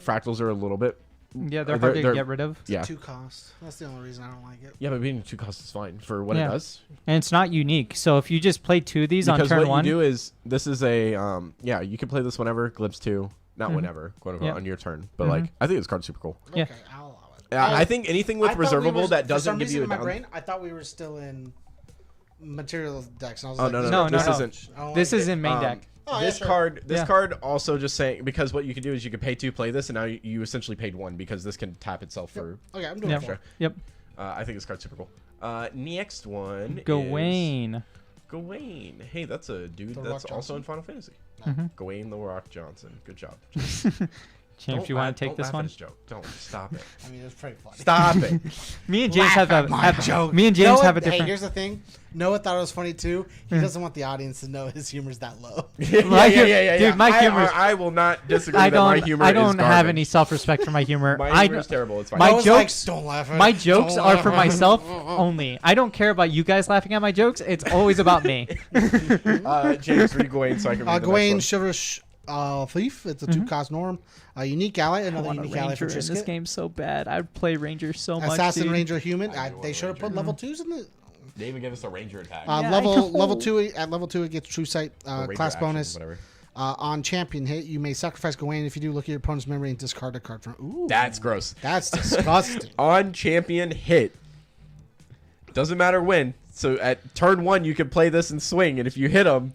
fractals are a little bit. Yeah, they're hard to get rid of. Yeah. 2 cost. That's the only reason I don't like it. Yeah, but being 2 costs is fine for what it does. And it's not unique. So if you just play 2 of these on turn 1. Because what you do is, this is a, you can play this whenever, Glimpse 2. Not whenever, quote unquote, on your turn. But, like, I think this card's super cool. Yeah. Okay, I'll allow it. I think anything with reservable that doesn't give you a in my down... brain, I thought we were still in material decks. And I was Oh, like, no, No, this isn't. This is in main deck. Oh, This yeah, sure. card also just saying, because what you can do is you can pay 2, play this, and now you essentially paid 1 because this can tap itself for... Okay, I'm doing Yep. it. For. Yep. I think this card's super cool. Next one is... Gawain. Gawain. Hey, that's a dude The that's Rock also Johnson? in Final Fantasy. Gawain the Rock Johnson. Good job. James, you want to take this Don't laugh one? at his joke. Don't. Stop it. I mean, it's pretty funny. Stop it. Me and James Laugh at my joke. Me and James Noah, have a Hey, different. here's the thing. Noah thought it was funny too. He doesn't want the audience to know his humor's that low. Yeah. Dude, my humor's- I will not disagree I that my don't. humor I don't is have garbage. any self-respect for my humor. My humor is terrible. It's fine. My Noah's jokes- like, don't laugh at My it. jokes Don't are laugh for at it." myself only. I don't care about you guys laughing at my jokes. It's always about me. James, read Gawain so I can read the Gawain, next Chivalrous Thief. It's a 2-cost norm. A unique ally. I Another want a unique ally ranger for in this Trisket. game so bad. I'd play ranger so much. Assassin, dude. Ranger, Human. I do want They a should have put ranger. level 2s in the... one. They even give us a ranger attack. Yeah, I level know. 2. At level 2, it gets True Sight Or ranger class action, bonus. whatever. On champion hit, you may sacrifice Gawain. If you do, look at your opponent's memory and discard a card from. Ooh, That's gross. that's disgusting. On champion hit. Doesn't matter when. So at turn 1, you can play this and swing, and if you hit them,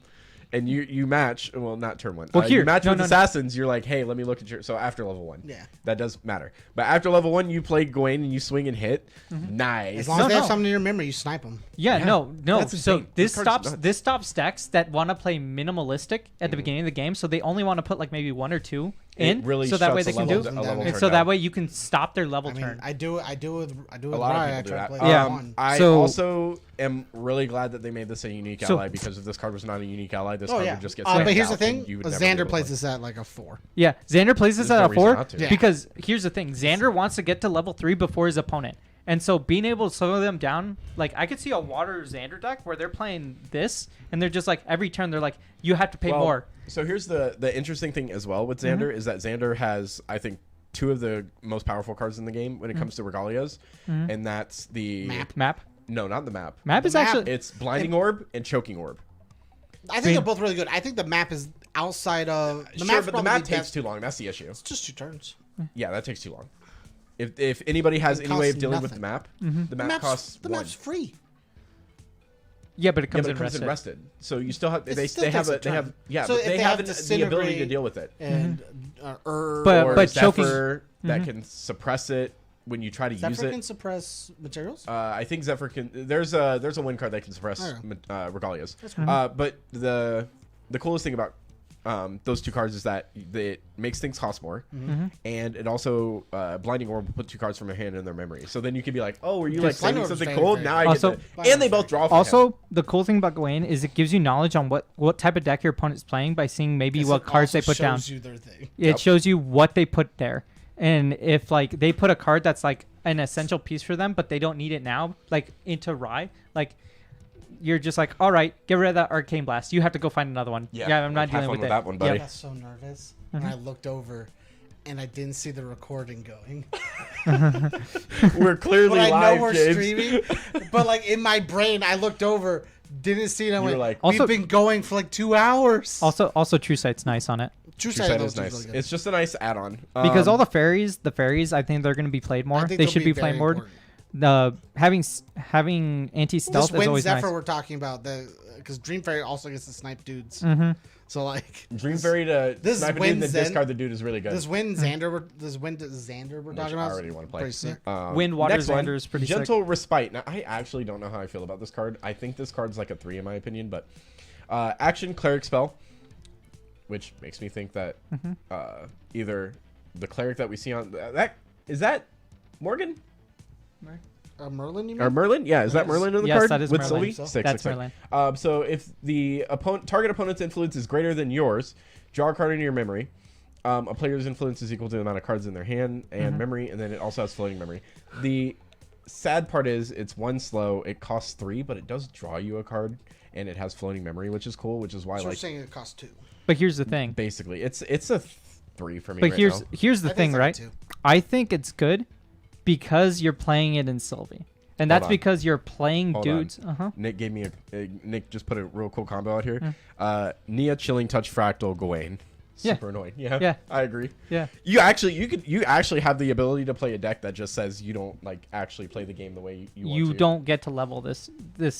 and you match, well, not turn 1. Well, here, you match no, with no, no. assassins. You're like, hey, let me look at your. So after level 1, Yeah. that does matter. But after level 1, you play Gawain and you swing and hit. Nice. As long No, as they have no. something in your memory, you snipe them. Yeah, Yeah, no. that's So insane. this This card's stops nuts. decks that want to play minimalistic at the beginning of the game. So they only want to put like maybe 1 or 2 It in, really so that way shuts they a can level- do. a level And And turn so down. that way you can stop their level I mean, turn. I do it with A Rye. lot I of people do try to that. play Yeah. one. I So- also am really glad that they made this a unique So- ally, because if this card was not a unique ally, this Oh card yeah. would just get But swapped here's the out thing: and you would never be able Xander to plays play. this at like a 4. Yeah, Xander plays this There's at no a reason 4 not to. Yeah. because here's the thing: Xander wants to get to level 3 before his opponent, and so being able to slow them down, like I could see a water Xander deck where they're playing this, and they're just like every turn they're like, you have to pay Well, more. So here's the interesting thing as well with Xander is that Xander has, I think, 2 of the most powerful cards in the game when it comes to Regalias, and that's the Map. No, not the map. Map The is map- actually It's Blinding Orb and Choking Orb. I think they're both really good. I think the map is outside of the Sure, map's but the probably map takes best- too long. That's the issue. It's just 2 turns. Yeah, that takes too long. If anybody has It any way of costs dealing with the nothing. map, the map costs the 1. map's free. yeah, but it Yeah, comes but in it comes rested. in rested. So you still have It they still they have takes a a they have turn. yeah, So but if they they have have the ability to Disintegrate deal with it. And But- Or choking- Zephyr that can suppress it when you try to use Zephyr it. can suppress materials. I think Zephyr can. There's a win card that can suppress Okay. Regalias. That's But the coolest thing about those 2 cards is that it makes things cost more, and it also Blinding Orb will put 2 cards from your hand in their memory. So then you can be like, oh, were you like Blinding planning Orb's something very, cool? very Now I good. get Also- to, and they both draw. From him. Also, the cool thing about Gawain is it gives you knowledge on what type of deck your opponent's playing by seeing maybe Yes, what it cards they also put down. shows you their thing. It shows you what they put there. And if like they put a card that's like an essential piece for them, but they don't need it now, like into Rye, like you're just like, all right, get rid of that Arcane Blast. You have to go find another one. Yeah, I'm not have dealing fun with it. that one, I buddy. got so nervous when I looked over and I didn't see the recording going. We're clearly But I live, know we're James. streaming. But like in my brain, I looked over, didn't see it. I You were went, like- we've Also- been going for like 2 hours. Also True Sight's nice on it. True True Sight Sight of is those nice. really good. It's just a nice add-on Because all the fairies, I think they're going to be played more. I think They they'll should be very played more. important. Having anti-stealth This is always Zephyr nice. we're talking about, because Dream Fairy also gets to snipe dudes. So like Dream Fairy to this snipe a dude and then wins then. discard the dude is really good. this win Xander, we're Which talking I about. already want to play. Pretty sick. Wind Water next one, Xander is pretty sick. Gentle Respite. Now, I actually don't know how I feel about this card. I think this card's like a 3 in my opinion, but action Cleric spell, which makes me think that either the cleric that we see on that is that Morgan Merlin, you mean? or Merlin? Yeah, is that is. Merlin in the Yes, card that is with Merlin. Sylvie? So. Sick, That's sick, sick. Merlin. So if the target opponent's influence is greater than yours, draw a card into your memory. A player's influence is equal to the amount of cards in their hand and memory, and then it also has floating memory. The sad part is it's 1 slow. It costs 3, but it does draw you a card, and it has floating memory, which is cool. Which is why So you're like saying it costs 2. But here's the thing. basically it's a 3 for me. But right here's now. here's the I think thing, it's like right? 2. I think it's good because you're playing it in Sylvie. And that's on. because you're playing Hold on. dudes. Uh-huh. Nick gave me Nick just put a real cool combo out here. Nia, Chilling Touch, Fractal, Gawain. Yeah. Super annoying. Yeah. Yeah. I agree. Yeah. You actually have the ability to play a deck that just says you don't like actually play the game the way you want You to. don't get to level this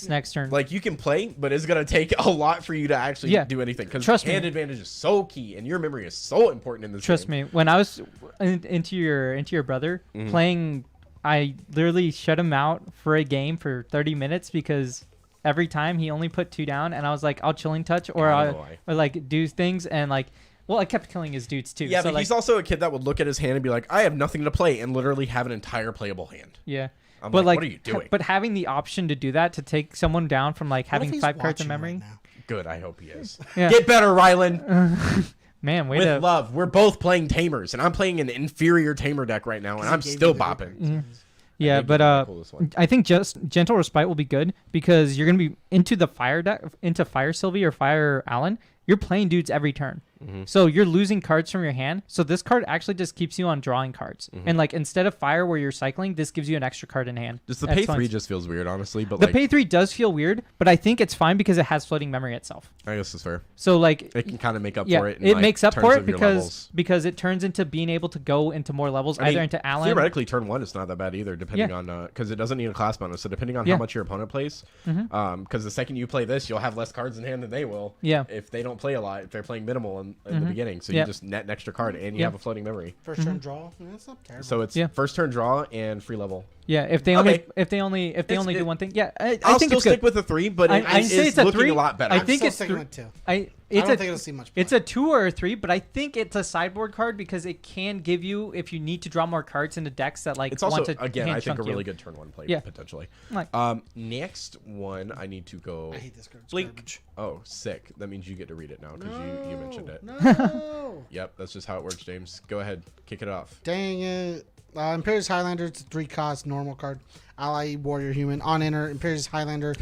next turn. Like you can play, but it's gonna take a lot for you to actually Yeah. do anything. Because Trust me. hand advantage is so key, and your memory is so important in this. Trust game. me, when I was into your brother Mm-hmm. playing, I literally shut him out for a game for 30 minutes because every time he only put 2 down, and I was like, I'll Chilling Touch or I don't know why. or like do things, and like, well, I kept killing his dudes too. Yeah, so but like, he's also a kid that would look at his hand and be like, "I have nothing to play," and literally have an entire playable hand. yeah. I'm But like, like, what are you doing? but having the option to do that, to take someone down from like What if having he's 5 cards in watching memory, right now? Good, I hope he is. Yeah. Get better, Rylan. man, way With to love, we're both playing Tamers, and I'm playing an inferior Tamer deck right now, and I'm He gave still you the good bopping. cards. yeah. think But he's the coolest one. I think just Gentle Respite will be good because you're gonna be into the fire deck, into Fire Sylvie or Fire Allen. You're playing dudes every turn. Mm-hmm. So you're losing cards from your hand. So this card actually just keeps you on drawing cards. Mm-hmm. And like instead of fire where you're cycling, this gives you an extra card in hand. Just the That's pay fun. 3 just feels weird, honestly. But The like, pay 3 does feel weird, but I think it's fine because it has floating memory itself. I guess it's fair. So like It can kind of make up yeah, for it. In, it like, makes up terms for it of your because levels. it turns into being able to go into more levels, I mean, either into Allen. Theoretically, turn 1 is not that bad either, depending Yeah. on because it doesn't need a class bonus. So depending on Yeah. how much your opponent plays, because the second you play this, you'll have less cards in hand than they will. Yeah. If they don't play a lot, if they're playing minimal in the beginning, so Yeah. you just net an extra card and you Yeah. have a floating memory. First turn draw. Yeah, that's not terrible. So it's Yeah. first turn draw and free level. Yeah, if they Okay. only It's- do one thing. Yeah, I I'll think still it's good. stick with the 3, but I it say is it's a looking 3. a lot better. I I'm think still it's sticking three- with 2. I I it's don't a think it'll see much. it's play. a 2 or a 3, but I think it's a sideboard card because it can give you, if you need to draw more cards into decks that like It's also want to again, hand I think chunk a really you. good turn 1 play Yeah. potentially. Like- Next one, I need to go. I hate this card. It's Blink. garbage. Oh, sick. That means you get to read it now because you mentioned it. No. Yep, that's just how it works, James. Go ahead, kick it off. Dang it. Imperious Highlander, it's a 3-cost normal card. Ally, Warrior, Human. On enter, Imperious Highlander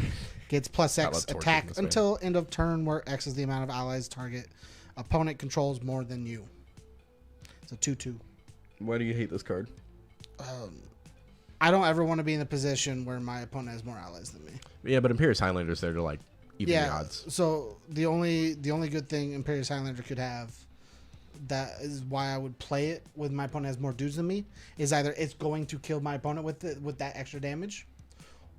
gets plus I X love torching attack this way. until end of turn, where X is the amount of allies target opponent controls more than you. It's a 2/2. Why do you hate this card? I don't ever want to be in a position where my opponent has more allies than me. Yeah, but Imperious Highlander's there to like even the Yeah. odds. So the only good thing Imperious Highlander could have, that is why I would play it with my opponent has more dudes than me, is either it's going to kill my opponent with that extra damage,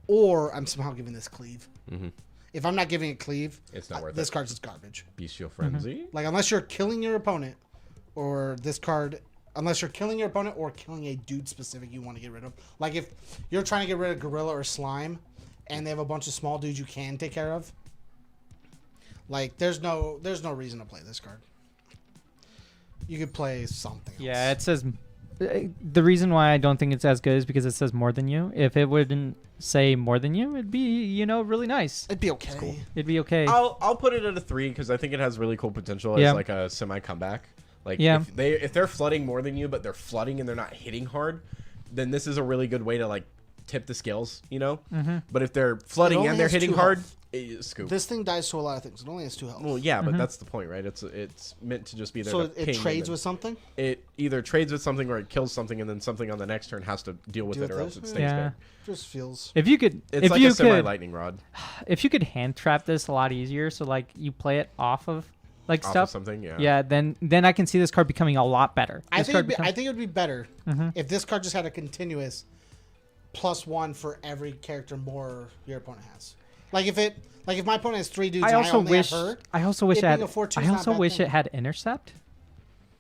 or I'm somehow giving this cleave. Mhm. If I'm not giving it cleave, It's not worth this it. card's just garbage. Bestial Frenzy. Like unless you're killing your opponent, or this card, unless you're killing your opponent or killing a dude specific you want to get rid of. Like if you're trying to get rid of Gorilla or Slime, and they have a bunch of small dudes you can take care of. Like there's no reason to play this card. You could play something else. Yeah, it says the reason why I don't think it's as good is because it says more than you. If it wouldn't say more than you, it'd be really nice. It'd be okay. cool. It'd be okay. I'll put it at a 3 because I think it has really cool potential Yeah. as like a semi comeback. Like Yeah. if they're flooding more than you, but they're flooding and they're not hitting hard, then this is a really good way to like tip the scales, you know. Mm-hmm. But if they're flooding only and they're has hitting 2 hard, health. scoop. This thing dies to a lot of things. It only has 2 health. Well, yeah, Mm-hmm. but that's the point, right? It's meant to just be there. So to it ping and trades then- with something? It either trades with something or it kills something, and then something on the next turn has to deal with Deal it, or with else it? it stays Yeah. there. Just feels. If you could, It's if like you a semi could, lightning rod if you could hand trap this a lot easier, so like you play it off of like off stuff. of something. Yeah. Yeah, then I can see this card becoming a lot better. I This think card it'd be, become- I think it would be better Mhm. if this card just had a continuous +1 for every character more your opponent has. Like if my opponent has 3 dudes I and I also only wish. have her, I also wish it it had. being a 4/2 is I not a also bad wish thing. it had intercept,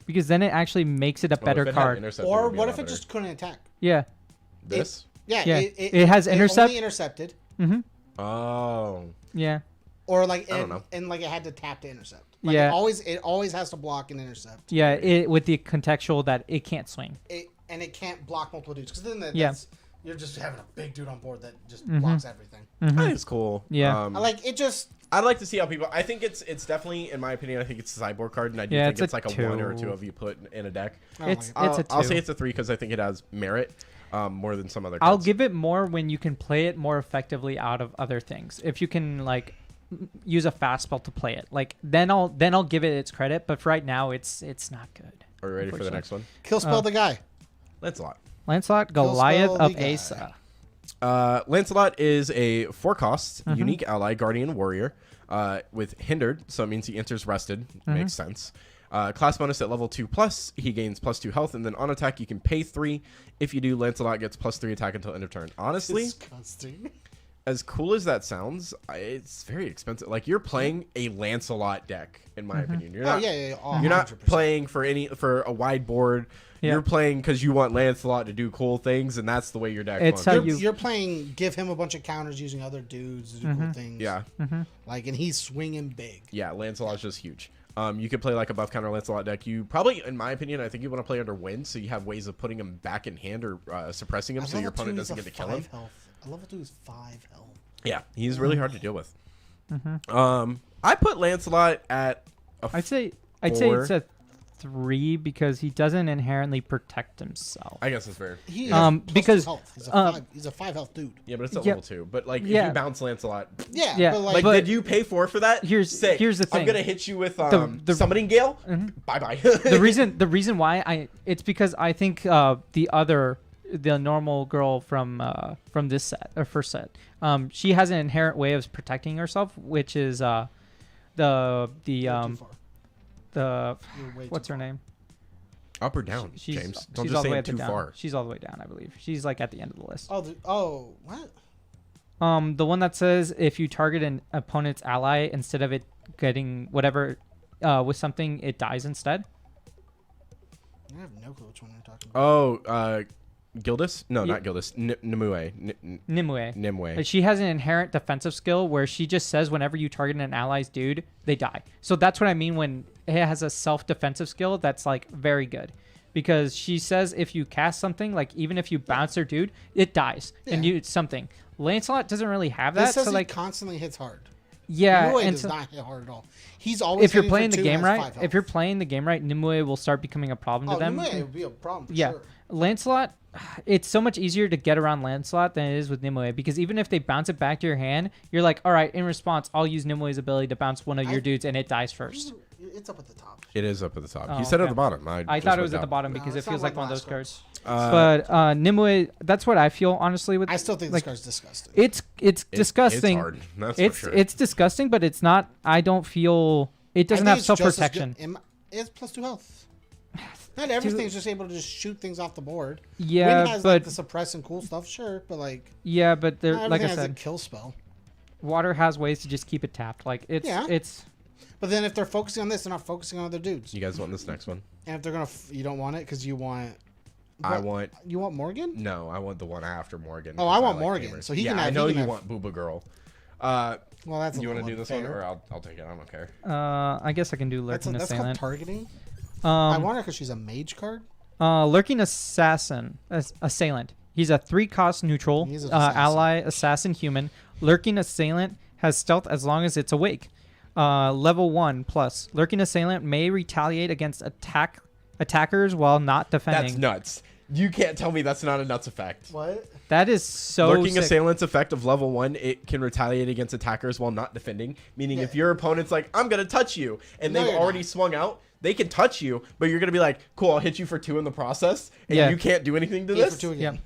because then it actually makes it a Well, better if it had card. intercept, it or would be a what lot if it better. just couldn't attack? Yeah. This? Yeah, Yeah. It has intercept. only intercepted, Mm-hmm. Oh. Yeah. or like I don't know. and like it had to tap to intercept. Like Yeah. it always has to block and intercept. Yeah. It with the contextual that it can't swing. And it can't block multiple dudes because then Yeah. that's you're just having a big dude on board that just Mhm. blocks everything. I think it's cool. Yeah. I like it. Just I'd like to see how people. I think it's definitely, in my opinion, I think it's a sideboard card, and I do Yeah, think it's it's a like a 1 or a 2. 2 of you put in a deck. I don't It's like it. it's a 2. I'll say it's a 3 because I think it has merit. more than some other I'll cards. give it more when you can play it more effectively out of other things. If you can like use a fast spell to play it, like then I'll give it its credit. But for right now, it's not good. Are we ready for the next one? Kill spell the guy. Lancelot. Lancelot, Goliath spell of the guy. Asa. Lancelot is a 4-cost Mm-hmm. unique ally, guardian warrior, with hindered, so it means he enters rested. Mm-hmm. Makes sense. Class bonus at level 2+, he gains +2 health, and then on attack you can pay 3. If you do, Lancelot gets +3 attack until end of turn. Honestly, Disgusting. as cool as that sounds, it's very expensive. Like, you're playing a Lancelot deck, in my opinion. You're not, you're not 100%. playing for a wide board. Yeah. You're playing because you want Lancelot to do cool things, and that's the way your deck It's functions. how you- You're playing. Give him a bunch of counters using other dudes to do cool things. Yeah. Like, and he's swinging big. Yeah, Lancelot's just huge. You could play like a buff counter Lancelot deck. You probably, in my opinion, I think you want to play under wind, so you have ways of putting him back in hand or suppressing him, so your opponent doesn't get to kill him. A level 2 is 5 health. Yeah, he's really hard to deal with. I put Lancelot at a I'd say Four. it's a 3 because he doesn't inherently protect himself. I guess that's fair. He because, he's a 5 health dude. Yeah, but it's at Yeah. level 2. But like, if Yeah. you bounce Lancelot, Yeah, Yeah, but like, But- did you pay 4 for that? Here's Sick. the I'm thing. gonna hit you with The- summoning gale. Bye bye. the reason why it's because I think the normal girl from this set or first set, she has an inherent way of protecting herself, which is You're too far. the You're way what's too her far. name? Up or down, She's James. Don't she's just all the say way it at the too down. far. She's all the way down, I believe. She's like at the end of the list. What? The one that says if you target an opponent's ally, instead of it getting whatever with something, it dies instead. I have no clue which one you're talking about. Oh, Gildus? No, Yeah. not Gildus. Nimue. Nimue. Nimue. Like, she has an inherent defensive skill where she just says whenever you target an ally's dude, they die. So that's what I mean when it has a self-defensive skill that's like very good. Because she says if you cast something, like even if you bounce their dude, it dies. And Yeah. you something. Lancelot doesn't really have that. This says So he like constantly hits hard. yeah, Nimue and does so not hit hard at all. He's always if you're hitting for playing the 2 game and has right, 5 if you're health. playing the game right, Nimue will start becoming a problem to them. Nimue would be a problem. For Yeah. Sure. Lancelot, it's so much easier to get around Lancelot than it is with Nimue because even if they bounce it back to your hand, you're like, all right, in response, I'll use Nimue's ability to bounce one of your dudes and it dies first. It's up at the top. It is up at the top. Oh, He said it at okay. the bottom. I just thought it went was at the down. bottom No, because it it feels sounds like like one of those last cards. But Nimue, that's what I feel honestly with. I still think like, this card's disgusting. it's disgusting. It's hard. That's It's for sure. it's disgusting, but it's not. I don't feel it doesn't I have think it's just self as protection. good- It's plus 2 health. Not everything's just able to just shoot things off the board. Yeah, Wind has but like the suppress and cool stuff, sure, but like yeah, but there, not like I everything has a said, kill spell. water has ways to just keep it tapped. Like Yeah. it's But then if they're focusing on this, they're not focusing on other dudes. You guys want this next one? And if they're gonna, you don't want it because you want. I What? want. You want Morgan? No, I want the one after Morgan. Oh, I because want like Morgan, gamers. so he yeah, can I have- know he can you have- want Booba Girl. Well, that's. You want to do this one, or I'll take it. I don't care. I guess I can do That's, lurking that's called assailant. targeting. I Um, want her because she's a mage card. lurking assailant. He's a 3-cost neutral He's an assassin. ally assassin human. Lurking assailant has stealth as long as it's awake. Level 1 plus. Lurking assailant may retaliate against attackers while not defending. That's nuts. You can't tell me that's not a nuts effect. What? That is so Lurking sick. assailant's effect of level 1, it can retaliate against attackers while not defending. Meaning if your opponent's like, I'm gonna touch you, and No, they've you're already not. swung out, they can touch you, but you're gonna be like, cool, I'll hit you for 2 in the process, and Yeah. you can't do anything to Yeah, this. for 2 Yeah. again.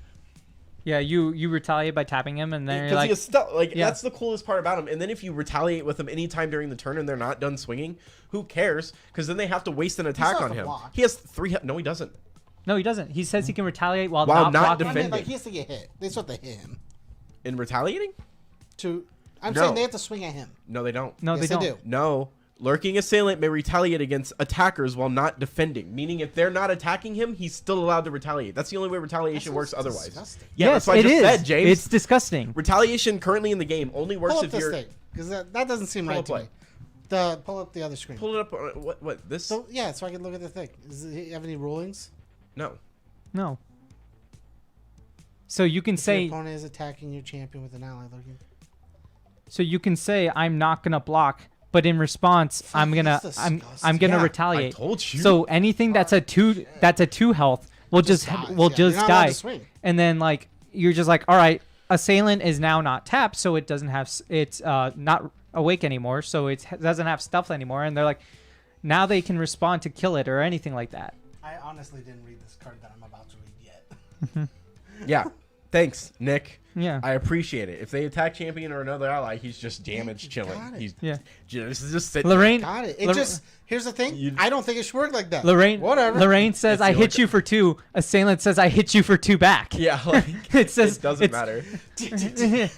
Yeah, you retaliate by tapping him, and then you're Because like, he is stealth. Like Yeah. that's the coolest part about him. And then if you retaliate with him anytime during the turn and they're not done swinging, who cares? Because then they have to waste an attack still on has to him. block. He has 3. No, he doesn't. no, he doesn't. He says he can retaliate while, While not not blocking. I mean, defending. like he has to get hit. They still have to hit him. In retaliating? I'm No. saying they have to swing at him. No, they don't. No, Yes, they don't. do. No. Lurking assailant may retaliate against attackers while not defending. Meaning if they're not attacking him, he's still allowed to retaliate. That's the only way retaliation That works sounds otherwise. disgusting. Yeah, Yes, that's what I it just is. said, James. It's disgusting. Retaliation currently in the game only works Pull up if this you're... thing because that doesn't seem Pull right up to what? me. Pull up the other screen. Pull it up. What? This? So yeah, so I can look at the thing. Does he have any rulings? No. No. So you can If say your opponent is attacking your champion with an ally lurking. I'm not gonna block, but in response I'm gonna that's I'm disgusting. gonna Yeah, retaliate. I told you. So anything that's a 2 health will just dies. will Yeah, just you're not allowed die. to swing. And then like you're just like, all right, assailant is now not tapped, so it doesn't have it's not awake anymore, so it doesn't have stealth anymore. And they're like, now they can respond to kill it or anything like that. I honestly didn't read this card that I'm about to read yet. Yeah. Thanks, Nick. Yeah. I appreciate it. If they attack champion or another ally, he's just damaged, got chilling. it. He's Yeah. just sitting. Lorraine. Got it. It Lor- just here's the thing. You- I don't think it should work like that. Lorraine. Whatever. Lorraine says, It's "I the hit only- you for 2." Assailant says, "I hit you for 2 back." Yeah, like It says it doesn't matter.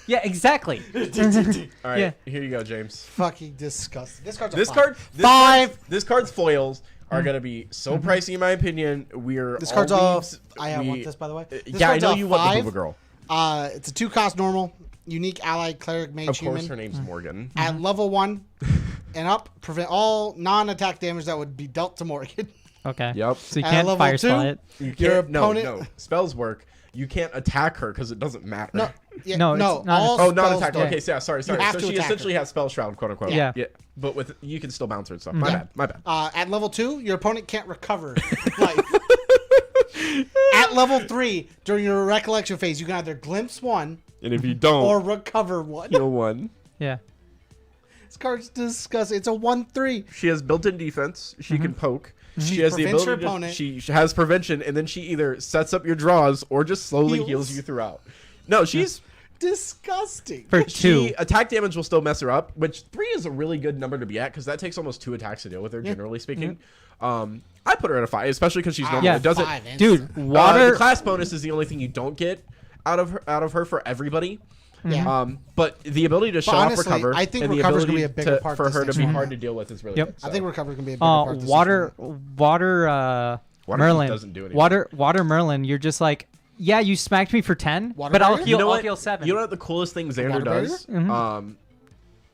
Yeah, exactly. All right, Yeah. here you go, James. Fucking disgusting. This card's a This five. card, Five. This card's foils are gonna be so pricey, in my opinion. We're This card's all. always- I we- want this by the way. This Yeah, I card's know a you want the five. Booba Girl. It's a 2-cost normal, unique ally, cleric, mage, Of human. course, her name's Morgan. At level 1 and up, prevent all non-attack damage that would be dealt to Morgan. Okay. Yep. So you At can't level fire 2, spell it. You Your can't. opponent- No, spells work. You can't attack her because it doesn't matter. No, yeah, No, no, it's not- all Oh, not spells attack. don't. Okay, so yeah, sorry. have So to she attack essentially has spell shroud, quote unquote. Yeah. Yeah. But with you can still bounce her and stuff. Yeah. My bad. At level 2, your opponent can't recover life. At level 3, during your recollection phase, you can either glimpse 1 And if you don't, or recover 1. heal 1. Yeah. This card's disgusting. It's a 1/3. She has built-in defense. She can poke. She She has the prevents her ability. opponent. She has prevention, and then she either sets up your draws or just slowly Heals. heals you throughout. No, she's Disgusting. For 2. she attack damage will still mess her up, which 3 is a really good number to be at because that takes almost 2 attacks to deal with her. Generally speaking, I put her at a 5, especially because she's normal. Yeah. It doesn't. 5 Dude, instant. water. The class bonus is the only thing you don't get out of her for everybody. Yeah. But the ability to show off honestly, recover, I think and the recover's gonna ability be a bigger part for this her to next be one. hard to deal with is really Yep. good. I think so. recovery can be a bigger part. This Water, season. water, Water Merlin. doesn't do anything. Water, Merlin. You're just like, yeah, you smacked me for 10, Water but I'll barrier? heal. You know I'll what? heal 7. You know what the coolest thing Xander Water barrier? does? Mm-hmm.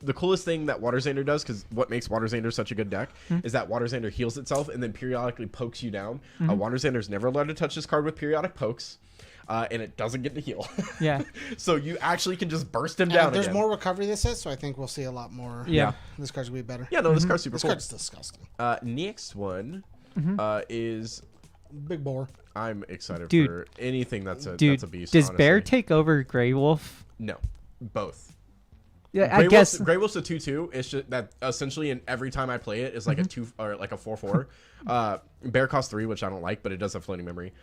The coolest thing that Water Xander does, because what makes Water Xander such a good deck, Mm-hmm. is that Water Xander heals itself and then periodically pokes you down. Water Xander's never allowed to touch this card with periodic pokes, and it doesn't get to heal. Yeah. So you actually can just burst him And down there's again. more recovery this is, so I think we'll see a lot more. Yeah. This card's gonna be better. Yeah, no, this card's super This cool. card's disgusting. Next one is Big bore. I'm excited Dude. for anything that's a Dude, that's a beast. does Bear honestly. take over Grey Wolf? No, both. Yeah, Grey I guess. Wolf's, Grey Wolf's a 2/2. It's just that essentially, in every time I play it, it's like a 2 or like a 4/4. Bear costs 3, which I don't like, but it does have floating memory.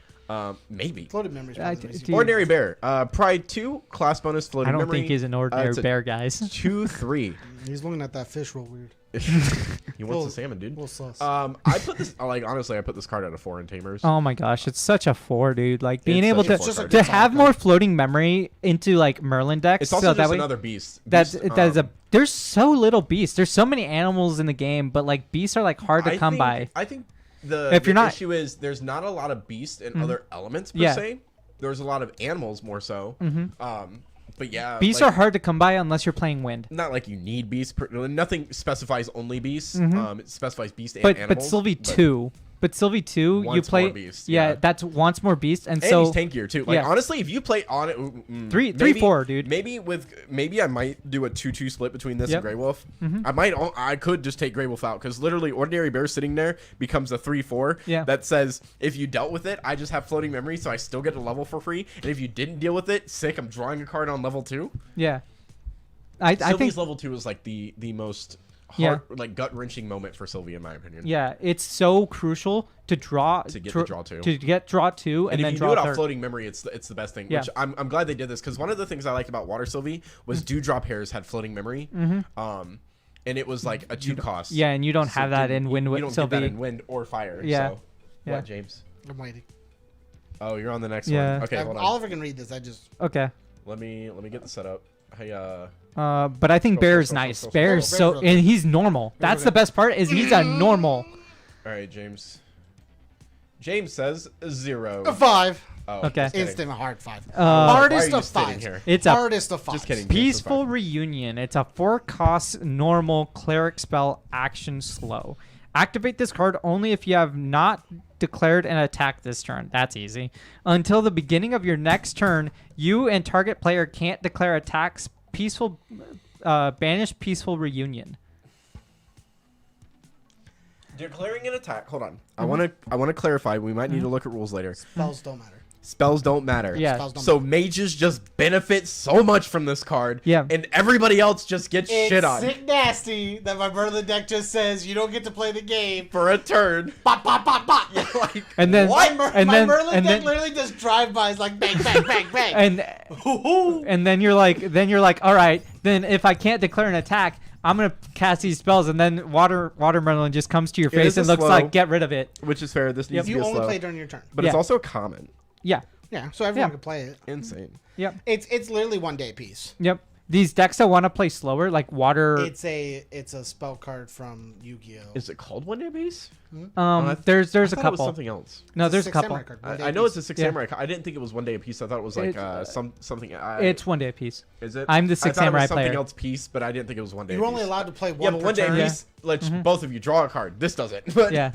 Maybe. Floated memories. Dude, Ordinary Bear. Pride 2, class bonus, floating I don't memory. think he's an ordinary it's a bear, guys. 2/3. He's looking at that fish real weird. He wants Little- the salmon, dude. little sus. I put this honestly, I put this card at a 4 in Tamers. Oh my gosh, it's such a 4, dude. Like being It's able such a to four card. to It's have all more floating memory into like Merlin decks. It's also so just that way, another beast. that's Beast, that is a. There's so little beasts. There's so many animals in the game, but like beasts are like hard to come by. I think the, If the you're not- issue is there's not a lot of beast and other elements per Yeah. se. There's a lot of animals more so. But yeah, Beasts like, are hard to come by unless you're playing wind. not like you need beasts. Nothing specifies only beasts. It specifies beast and But animals. Sylvie 2. But Sylvie 2, you Wants play more beast, yeah, yeah. that's wants more beast, and And so he's tankier too. Like yeah. honestly, if you play on it, Three, maybe- 4, dude. Maybe I might do a 2/2 split between this Yep. and Grey Wolf. I could just take Grey Wolf out because literally Ordinary Bear sitting there becomes a 3/4. Yeah. That says if you dealt with it, I just have floating memory, so I still get a level for free. And if you didn't deal with it, sick. I'm drawing a card on level 2. yeah. I Sylvie's think level 2 is like the most Yeah. hard, like gut wrenching moment for Sylvie in my opinion. yeah, it's so crucial to draw To get the draw 2. to get draw 2 And and if then you do draw it off 3rd. floating memory, it's the best thing. Yeah. Which I'm glad they did this because one of the things I liked about Water Sylvie was Dewdrop Hairs had floating memory, and it was like a 2 cost. Yeah, and you don't So have that didn't- in wind You with don't get Sylvie. that in wind or fire. Yeah. So. Yeah. What, James? I'm waiting. Oh, you're on the next Yeah. one. Okay, hold on. Oliver can read this. I just. Okay. Let me get the setup. Hey, But I think Go, Bear go, is go, nice. go, go, Bear go. is Bear's so, real good. and he's normal. That's the good. best part is he's a normal. all right, James. James says 0. A 5. Oh, Okay. just kidding. Instant hard 5. Why are Hardest you of sitting 5. here? It's a Hardest of 5. Just kidding. Peaceful Reunion. It's a 4-cost normal cleric spell action slow. Activate this card only if you have not declared an attack this turn. That's easy. Until the beginning of your next turn, you and target player can't declare attacks. Banish Peaceful Reunion. Declaring an attack. Hold on. I want to clarify. We might need to look at rules later. Spells don't matter. Spells don't matter. Yeah. Spells don't So matter. mages just benefit so much from this card. Yeah. And everybody else just gets shit on sick nasty that my brother deck just says you don't get to play the game. for a turn. Bop, bop, bop, bop. Like, And then My and then Merlin and deck then literally just drive-bys like bang, bang, bang, bang. and then you're like, all right, then if I can't declare an attack, I'm gonna cast these spells, and then watermelon just comes to your It face is and a looks slow. like get rid of it. which is fair. This needs you to be a only slow. play during your turn. But Yeah. it's also common. Yeah. Yeah, so everyone Yeah. can play it. Insane. Yep. It's literally 1 day piece. Yep. These decks that want to play slower, like water. It's a spell card from Yu-Gi-Oh. Is it called one day piece? I There's I a thought it was couple. something else. No, It's there's a Six couple. Samurai card, 1 day I know piece. it's a six Yeah. samurai. I didn't think it was one day a piece. I thought it was like It- something. It's 1 day a piece. Is it? I'm the I Six thought it was Samurai something player. else piece, but I didn't think it was one day. You're a only piece. allowed to play one Yeah, but per one day turn. piece lets both of you draw a card. This doesn't. But Yeah.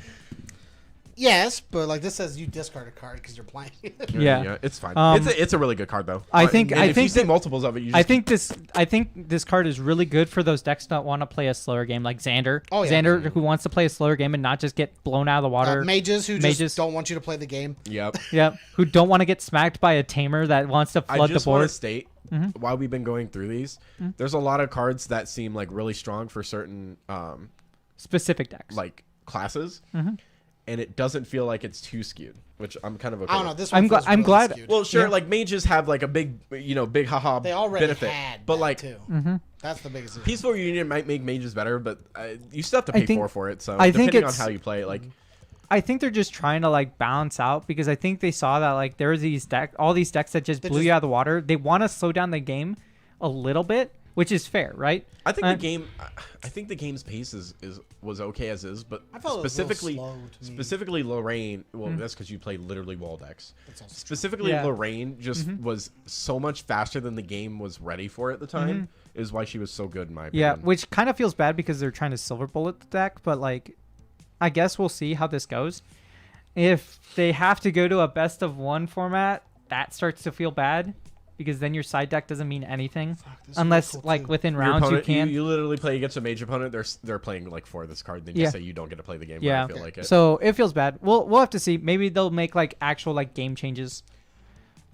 Yes, but like this says you discard a card because you're playing. Yeah. it's fine. Um, it's a really good card though. I think- and I if you think see that- multiples of it, you just I think this card is really good for those decks that want to play a slower game, like Xander. Oh, yeah. Xander, who wants to play a slower game and not just get blown out of the water. Mages who Mages. just don't want you to play the game. Yep. Yep. Who don't want to get smacked by a tamer that wants to I flood the just want board. to state while we've been going through these, there's a lot of cards that seem like really strong for certain Specific decks. like classes, and it doesn't feel like it's too skewed, which I'm kind of okay. I don't know. with. This one I'm feels I'm really glad- skewed. Well, sure, Yeah. like mages have like a big, big haha They already benefit, had but that like too. That's the biggest issue. Peaceful Reunion might make mages better, but you still have to I pay think- more for it. So I think depending on it's- how you play it, like I think they're just trying to like balance out because I think they saw that like there's all these decks that just They blew just- you out of the water. They want to slow down the game a little bit, which is fair, right? I think Uh, the game, I think the game's pace was okay as is, but I felt it was a little specifically slow to me. specifically Lorraine. Well, that's because you play literally wall decks. That's also true. Specifically, Yeah. Lorraine just was so much faster than the game was ready for at the time. Is why she was so good in my Yeah, opinion. which kind of feels bad because they're trying to silver bullet the deck, but like I guess we'll see how this goes. If they have to go to a best of one format, that starts to feel bad because then your side deck doesn't mean anything this is unless cool, like too. within Your rounds opponent, you can. You literally play against a mage opponent. They're playing like for this card. Then you Yeah. say you don't get to play the game. Yeah. I feel like it. So it feels bad. We'll have to see. Maybe they'll make like actual like game changes.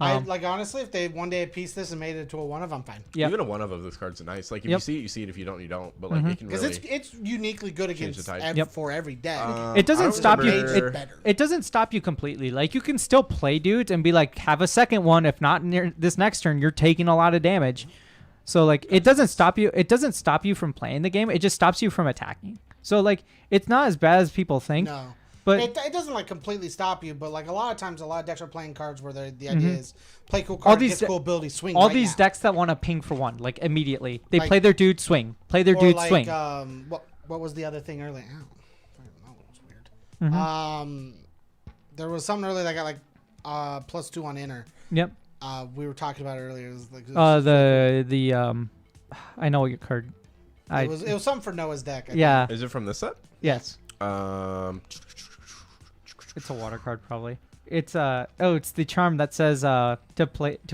I Um, like honestly, if they one day piece this and made it to a one of, I'm fine. Yeah. Even a one of those cards are nice. Like if Yep. you see it, you see it. If you don't, you don't. But like it can Because really. it's uniquely good Change the against tide. Yep. for every deck. It doesn't I stop you. remember- Mage better. It doesn't stop you completely. Like you can still play dudes and be like, have a second one. If not near this next turn, you're taking a lot of damage. So like it doesn't stop you. It doesn't stop you from playing the game. It just stops you from attacking. So like it's not as bad as people think. No. But It doesn't like completely stop you, but like a lot of times, a lot of decks are playing cards where the idea is play cool card, these get cool ability, swing. all right these now. decks that want to ping for one, like immediately, they Like- play their dude swing, play their or dude like, swing. What was the other thing earlier? Ow. That was weird. Mm-hmm. There was something earlier that got like +2 on enter. Yep. We were talking about it earlier. It was like I know what your card. it was something for Noah's deck. I Yeah. Is it from this set? Yes. It's a water card probably. It's it's the charm that says to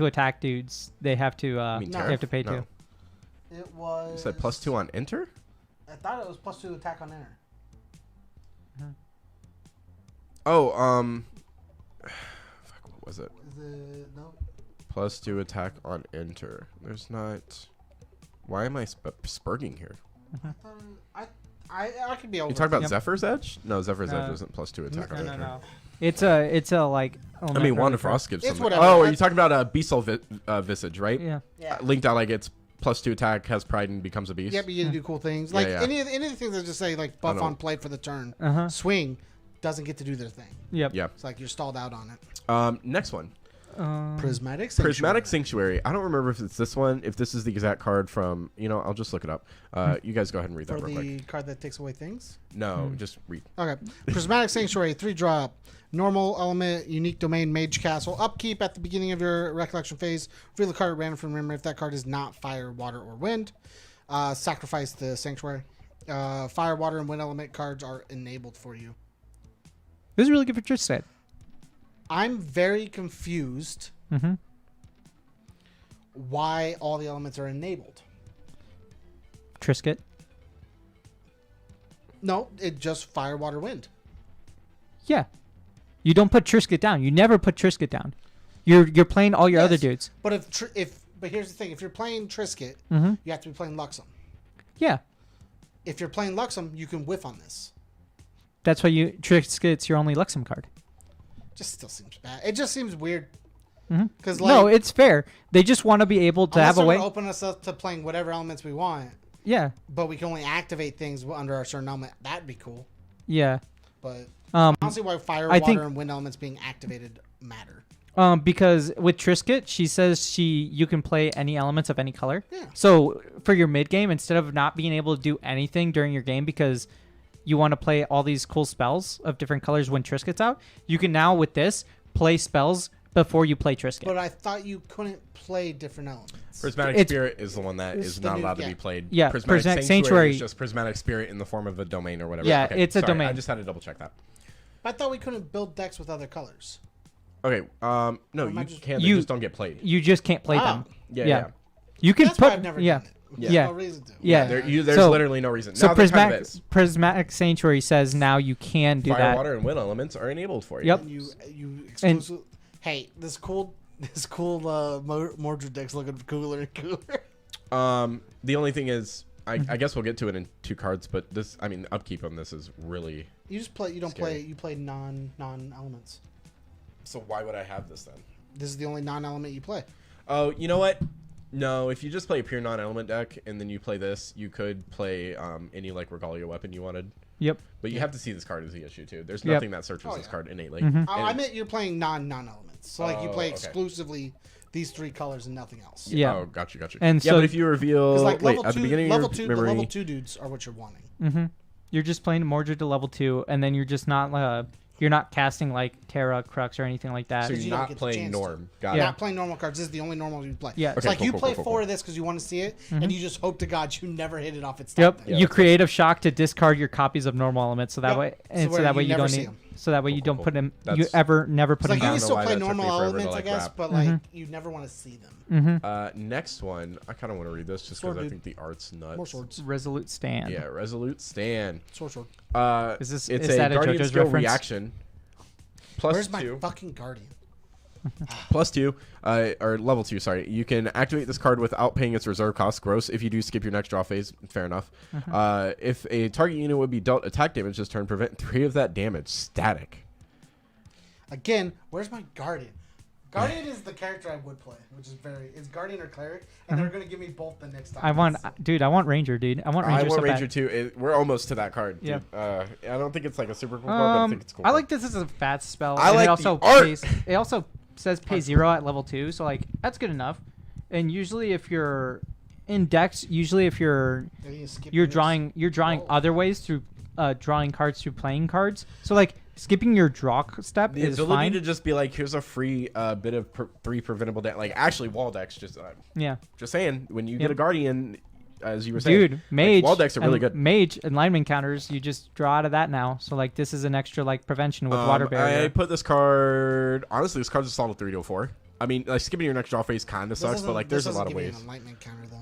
attack dudes they have to mean they Tariff? have to pay No. to. think. It was. You said +2 on enter. I thought it was +2 attack on enter. Oh, fuck, what was it? Is it no? +2 attack on enter. There's not. Why am I spurging here? I could be over. You talk about Yep. Zephyr's Edge? No, Zephyr's No. Edge isn't +2 attack on enter. It's a like. I mean, Wand of Frost gives It's something. whatever. Oh, are I- you talking about Beast Soul Visage, right? Yeah. Yeah. Linked Ally gets +2 attack, has pride, and becomes a beast. Yep, you get to do cool things. Like yeah. any of the things that just say like buff know. on play for the turn, Uh-huh. swing doesn't get to do their thing. Yep. Yeah. It's like you're stalled out on it. Next one. Prismatic Prismatic Sanctuary. I don't remember if it's this one, if this is the exact card from, I'll just look it up. You guys go ahead and read for that real the quick. card that takes away things. No, just read. Okay. Prismatic Sanctuary, 3-drop. Normal element, unique domain, mage castle. Upkeep at the beginning of your recollection phase. Reveal the card at random from memory if that card is not fire, water, or wind. Sacrifice the sanctuary. Fire, water, and wind element cards are enabled for you. This is really good for Tristan. I'm very confused Mm-hmm. why all the elements are enabled. Trisket. No, it just fire, water, wind. Yeah. You don't put Trisket down. You never put Trisket down. You're playing all your other Yes, dudes. But but here's the thing: if you're playing Trisket, Mm-hmm. you have to be playing Luxem. Yeah. If you're playing Luxem, you can whiff on this. That's why Trisket's your only Luxem card. Just still seems bad. It just seems weird. Mm-hmm. Because No, it's fair. They just want to be able to have a way. Open us up to playing whatever elements we want, Yeah. but we can only activate things under our certain element. That'd be cool. Yeah. But Um, I don't see why fire, I water, think- and wind elements being activated matter. Because with Trisket, she says you can play any elements of any color. Yeah. So for your mid game, instead of not being able to do anything during your game because you want to play all these cool spells of different colors when Trisket's out, you can now with this play spells before you play Trisket. But I thought you couldn't play different elements. Prismatic It's- Spirit is the one that it's is the not new- allowed to yeah. be played. Yeah, Prismatic Prismatic Sanctuary Sanctuary- is just Prismatic Spirit in the form of a domain or whatever. Yeah, Okay, it's a sorry, domain. I just had to double check that. But I thought we couldn't build decks with other colors. Okay, no, am I you just- can. They You- just don't get played. You just can't play Oh. them. Yeah. You can That's why put I've never yeah. done it. Yeah. Yeah. No reason to. Yeah. There's So- literally no reason. So Now there kind of is. Prismatic Sanctuary says now you can do Fire, that. water, and wind elements are enabled for you. Yep. And you exclusive. Hey, this cool Mordred deck's looking cooler and cooler. The only thing is, I guess we'll get to it in 2 cards, but this, I mean, upkeep on this is really. You just play. You don't Scary. play. You play non elements. So why would I have this then? This is the only non element you play. Oh, you know what? No, if you just play a pure non-element deck and then you play this, you could play any like Regalia weapon you wanted. Yep. But you have to see this card as the issue too. There's Yep. nothing that searches Oh, this yeah. card innately. Mhm. I And- meant you're playing non elements. So like you Oh, play okay. exclusively these 3 colors and nothing else. Yeah. Oh, gotcha. And yeah, so- but if you reveal, Because like wait, level at two, the beginning level of two, your the memory, level 2 dudes are what you're wanting. Mm-hmm. You're just playing Mordred to level 2, and then you're just not you're not casting like Terra, Crux, or anything like that. so you you're don't not get the playing chance to. Norm. Got Yeah. it. Not playing normal cards. This is the only normal you play. Yeah. It's Okay, like cool, you cool, play cool, 4 cool. of this because you want to see it, and you just hope to God you never hit it off its Yep. top. Yeah, You that's creative shock to discard your copies of normal elements, so that Yep. way, So and so where that way you you never don't see need, 'em. so that way you Cool, don't put them. You That's- never put It's like them you down. can still why play that took me normal forever to, elements, I like, guess, wrap. but like you never want to see them. Next one, I kind of want to read this just because Sword, I dude. think the art's nuts. More swords. Resolute stand. Yeah, Resolute Stand. Sword. Is this- It's is a that a Guardian JoJo's skill reference? reaction. Where's my +2. fucking guardian? +2, or level 2, sorry. You can activate this card without paying its reserve cost. Gross. If you do skip your next draw phase, fair enough. If a target unit would be dealt attack damage this turn, prevent 3 of that damage. Static. Again, where's my guardian? Guardian is the character I would play, which is it's Guardian or Cleric, and they're gonna give me both the next time. I want, dude. I want Ranger, dude. I want Ranger. I want so bad. Ranger too. We're almost to that card. Dude. Yeah. I don't think it's like a super cool card, but I think it's cool. I like this as a fat spell. I and like it also the art. it also says pay 0 at level 2, so like that's good enough. And usually if you're in decks, Skip you're yours. drawing Whoa. other ways through drawing cards through playing cards. So like skipping your draw step the is ability fine. to just be like, here's a free bit of 3 preventable damage. Like actually, wall decks. Yeah, Just saying, when you get Yep. a Guardian, as you were saying, dude, mage. wall decks are really and good. Mage and lineman counters, you just draw out of that now. So like this is an extra like prevention with water barrier. I put this card. Honestly, this card's a solid 3 to 4. I mean, like skipping your next draw phase kind of This sucks, doesn't- but like this there's a lot doesn't of give you ways. an enlightenment counter though.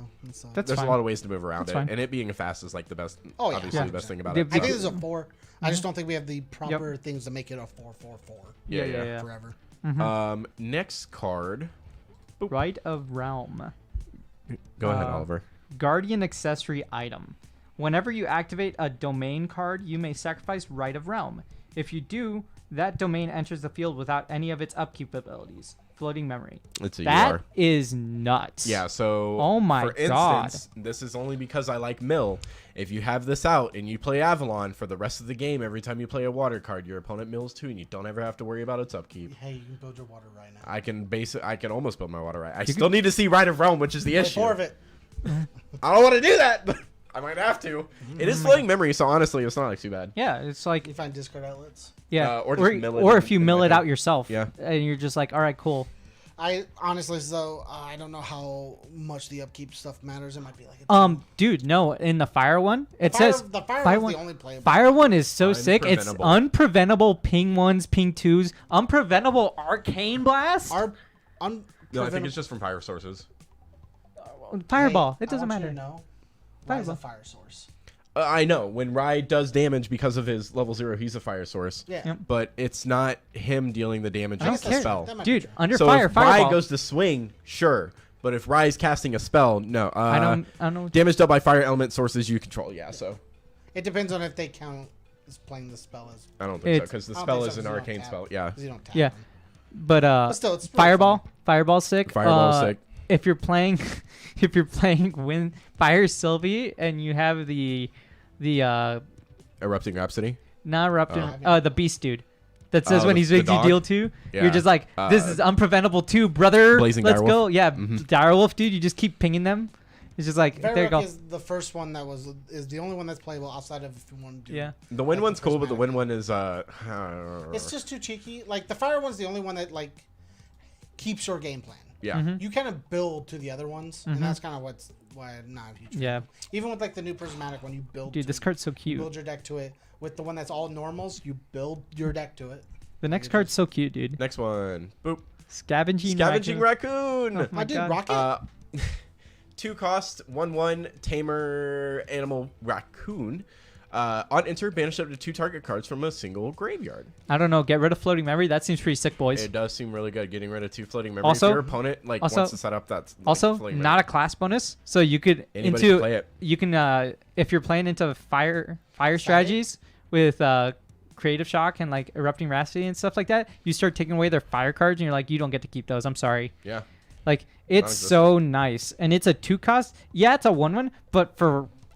That's There's fine. a lot of ways to move around That's it, fine. and it being fast is like the best. Oh, yeah. Obviously, Yeah. the best thing about The- it. I think this is a 4. I just don't think we have the Mm-hmm. proper things to make it a 4/4/4 Yeah. forever. Next card. Right of Realm. Go ahead, Uh, Oliver. Guardian accessory item. Whenever you activate a domain card, you may sacrifice Right of Realm. If you do, that domain enters the field without any of its upkeep abilities. Floating memory. It's a That UR. is nuts. Yeah, so Oh my for God. instance, this is only because I like mill. If you have this out and you play Avalon for the rest of the game, every time you play a water card, your opponent mills too, and you don't ever have to worry about its upkeep. Hey, you can build your water right now. I can almost build my water right. I still need to see Rite of Realm, which is the Play issue. 4 of it. I don't want to do that, but I might have to. It is floating memory, so honestly, it's not like too bad. Yeah, it's like You find discard outlets. yeah, or just mill it or in- if you in mill my it thing. out yourself. Yeah. and you're just like, all right, cool. I honestly, though, I don't know how much the upkeep stuff matters. It might be like a Dude, no, in the fire one, it says the fire fire one's one. the only playable. Fire one is so sick. It's Unpreventable. unpreventable ping 1s, ping 2s, unpreventable arcane blast, Our No, I think it's just from fire sources. fireball. It doesn't matter. No, why is a Fireball. fire source? I know when Rai does damage because of his level 0, he's a fire source. Yeah. Yep. But it's not him dealing the damage I don't of the care. spell. That might be Dude, true. under So fire, if Rai fireball. goes to swing, sure. But if Rai's casting a spell, no. I don't know. Damage dealt by fire element sources you control. Yeah, so It depends on if they count as playing the spell as. I don't think so It's- because the I don't spell think is so, an 'cause you don't arcane tap. spell. Yeah. 'Cause you don't tap Yeah. them. But still, it's really fireball, fireball's sick. Fireball's sick. If you're playing, if you're playing Fire Sylvie and you have the Erupting Rhapsody. not erupting, Oh. the beast dude. That says Oh, when the- he's the making you dog? deal 2, Yeah. you're just like, this is unpreventable too, brother. Blazing Let's Direwolf? go. Yeah, Mhm. Direwolf, dude. You just keep pinging them. It's just like, there you go. Varrock is the first one that is the only one that's playable outside of if you want to do. Yeah. The wind Like one's the cool, but the prismatic. wind one is It's just too cheeky. Like the fire one's the only one that like keeps your game plan. yeah. Mm-hmm. You kind of build to the other ones, and that's kind of why I'm not a huge fan. Yeah. Even with like the new prismatic one, you build. Dude, to this card's so you cute. build your deck to it. With the one that's all normals, you build your deck to it. The next card's so cute, dude. Next one. Boop. Scavenging Raccoon. Oh my I did God. Rocket. 2 cost, 1/1 tamer animal raccoon. On enter, banish up to 2 target cards from a single graveyard. I don't know. Get rid of floating memory. That seems pretty sick, boys. It does seem really good getting rid of 2 floating memory. Also- if your opponent also- wants to set up that. Also, floating not a memory. class bonus, so you could Anybody can play it. You can if you're playing into fire strategies with creative shock and like erupting rhapsody and stuff like that, you start taking away their fire cards and you're like, you don't get to keep those. I'm sorry. Yeah. Like it's so nice, and it's a 2 cost. Yeah, it's a 1/1, but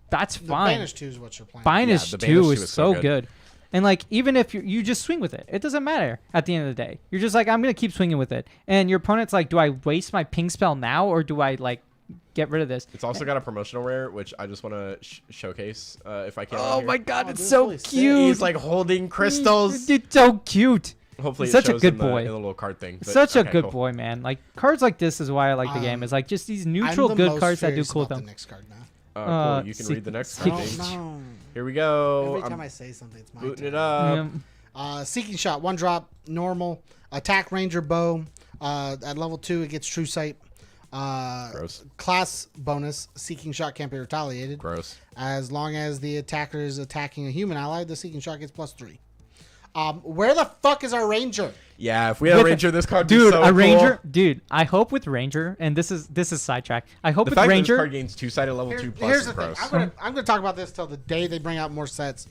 that's The fine. Banish 2 is what you're playing. Banish the 2 Banish 2 is is so so good. And like even if you just swing with it, it doesn't matter at the end of the day. You're just like, I'm gonna keep swinging with it, and your opponent's like, do I waste my ping spell now or do I like get rid of this? It's also got a promotional rare, which I just want to showcase if I can. Oh on my here. god, Oh, it's dude, so really sick. cute. He's like holding crystals. It's so cute. Hopefully, Such it a shows good in the, boy. in the little card thing. but- Such a okay, good cool. boy, man. Like cards like this is why I like the game. It's like just these neutral I'm the good most cards that do furious cool about things. the next card now. Cool. You can see- read the next see- card. Oh, no. Here we go. Every time I'm I say something, it's my booting turn. it up. Seeking Shot, 1 drop, normal. Attack Ranger Bow. At level 2, it gets True Sight. Gross. Class bonus, Seeking Shot can't be retaliated. Gross. As long as the attacker is attacking a human ally, the Seeking Shot gets +3. Where the fuck is our Ranger? Yeah, if we had a With- ranger, this card Dude, so a cool. ranger, dude. I hope with ranger, and this is sidetrack. I hope The with fact that this ranger. card gains 2-sided level 2 plus Here's is the thing. gross. I'm gonna talk about this till the day they bring out more sets.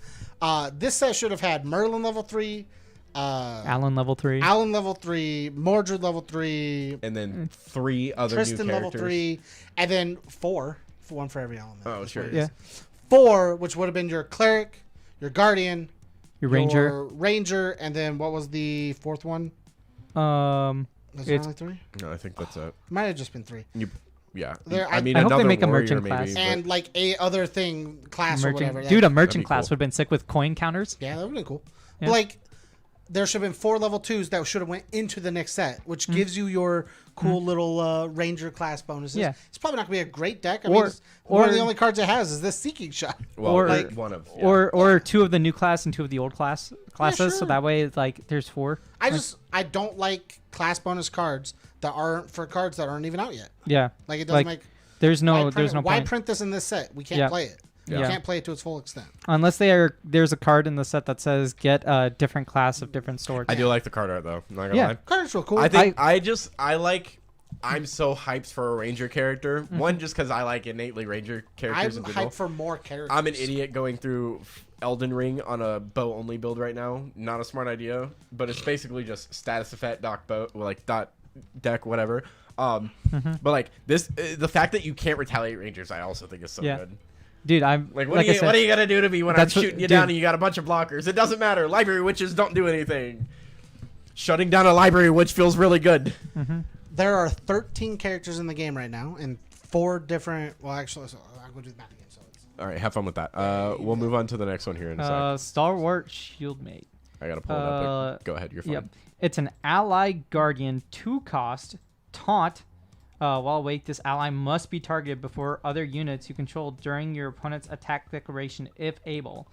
This set should have had Merlin level 3, Alan level 3. Alan level 3, Mordred level 3, And then 3 other Tristan new level characters. 3, and then 4. One for every element. Oh, That's sure. what it Yeah. is. 4, which would have been your cleric, your guardian, Your ranger. your ranger, and then what was the 4th one? Um, Was there It's- only 3? No, I think that's it. Might have just been 3. Yeah. There- I mean, I hope they another make a warrior merchant maybe, class. but- And like a other thing, class or whatever. merchant, dude, a That'd merchant be class cool. would have been sick with coin counters. Yeah, that would have been cool. Yeah. But like, there should have been 4 level 2s that should have went into the next set, which gives you your cool little ranger class bonuses. Yeah. It's probably not going to be a great deck. I Or- mean, one of the or- only cards it has is this Seeking Shot. Well, or- like one of. Yeah. Or 2 of the new class and 2 of the old classes. So sure. that way, it's like there's 4. I don't like class bonus cards that aren't for cards that aren't even out yet. Yeah. Like it doesn't Like, make. There's why no print, there's no why point. print this in this set? We can't Yeah. play it. Yeah. We can't play it to its full extent. Unless there's a card in the set that says get a different class of different swords. I do like the card art though. I'm not gonna Yeah. lie. Cards real cool. I think I'm so hyped for a ranger character. Mm-hmm. One, just because I like innately ranger characters I'm in general. hyped for more characters. I'm an idiot going through Elden Ring on a bow only build right now. Not a smart idea, but it's basically just status effect dot bow, like dot deck whatever. Mm-hmm. But like this, the fact that you can't retaliate rangers, I also think is so Yeah. good. Dude, I'm Like, like I said, what are you gonna do to me when I'm That's what- shooting you dude. down and you got a bunch of blockers? It doesn't matter. Library witches don't do anything. Shutting down a library witch feels really good. There are 13 characters in the game right now, and 4 different. Well, actually, so I'm going to do the math again. So it's All right, have fun with that. We'll move on to the next one here in a sec. Stalwart Shieldmate. I gotta pull it up. But go ahead, you're fine. Yep. It's an ally guardian 2 cost taunt. While awake, this ally must be targeted before other units you control during your opponent's attack declaration if able.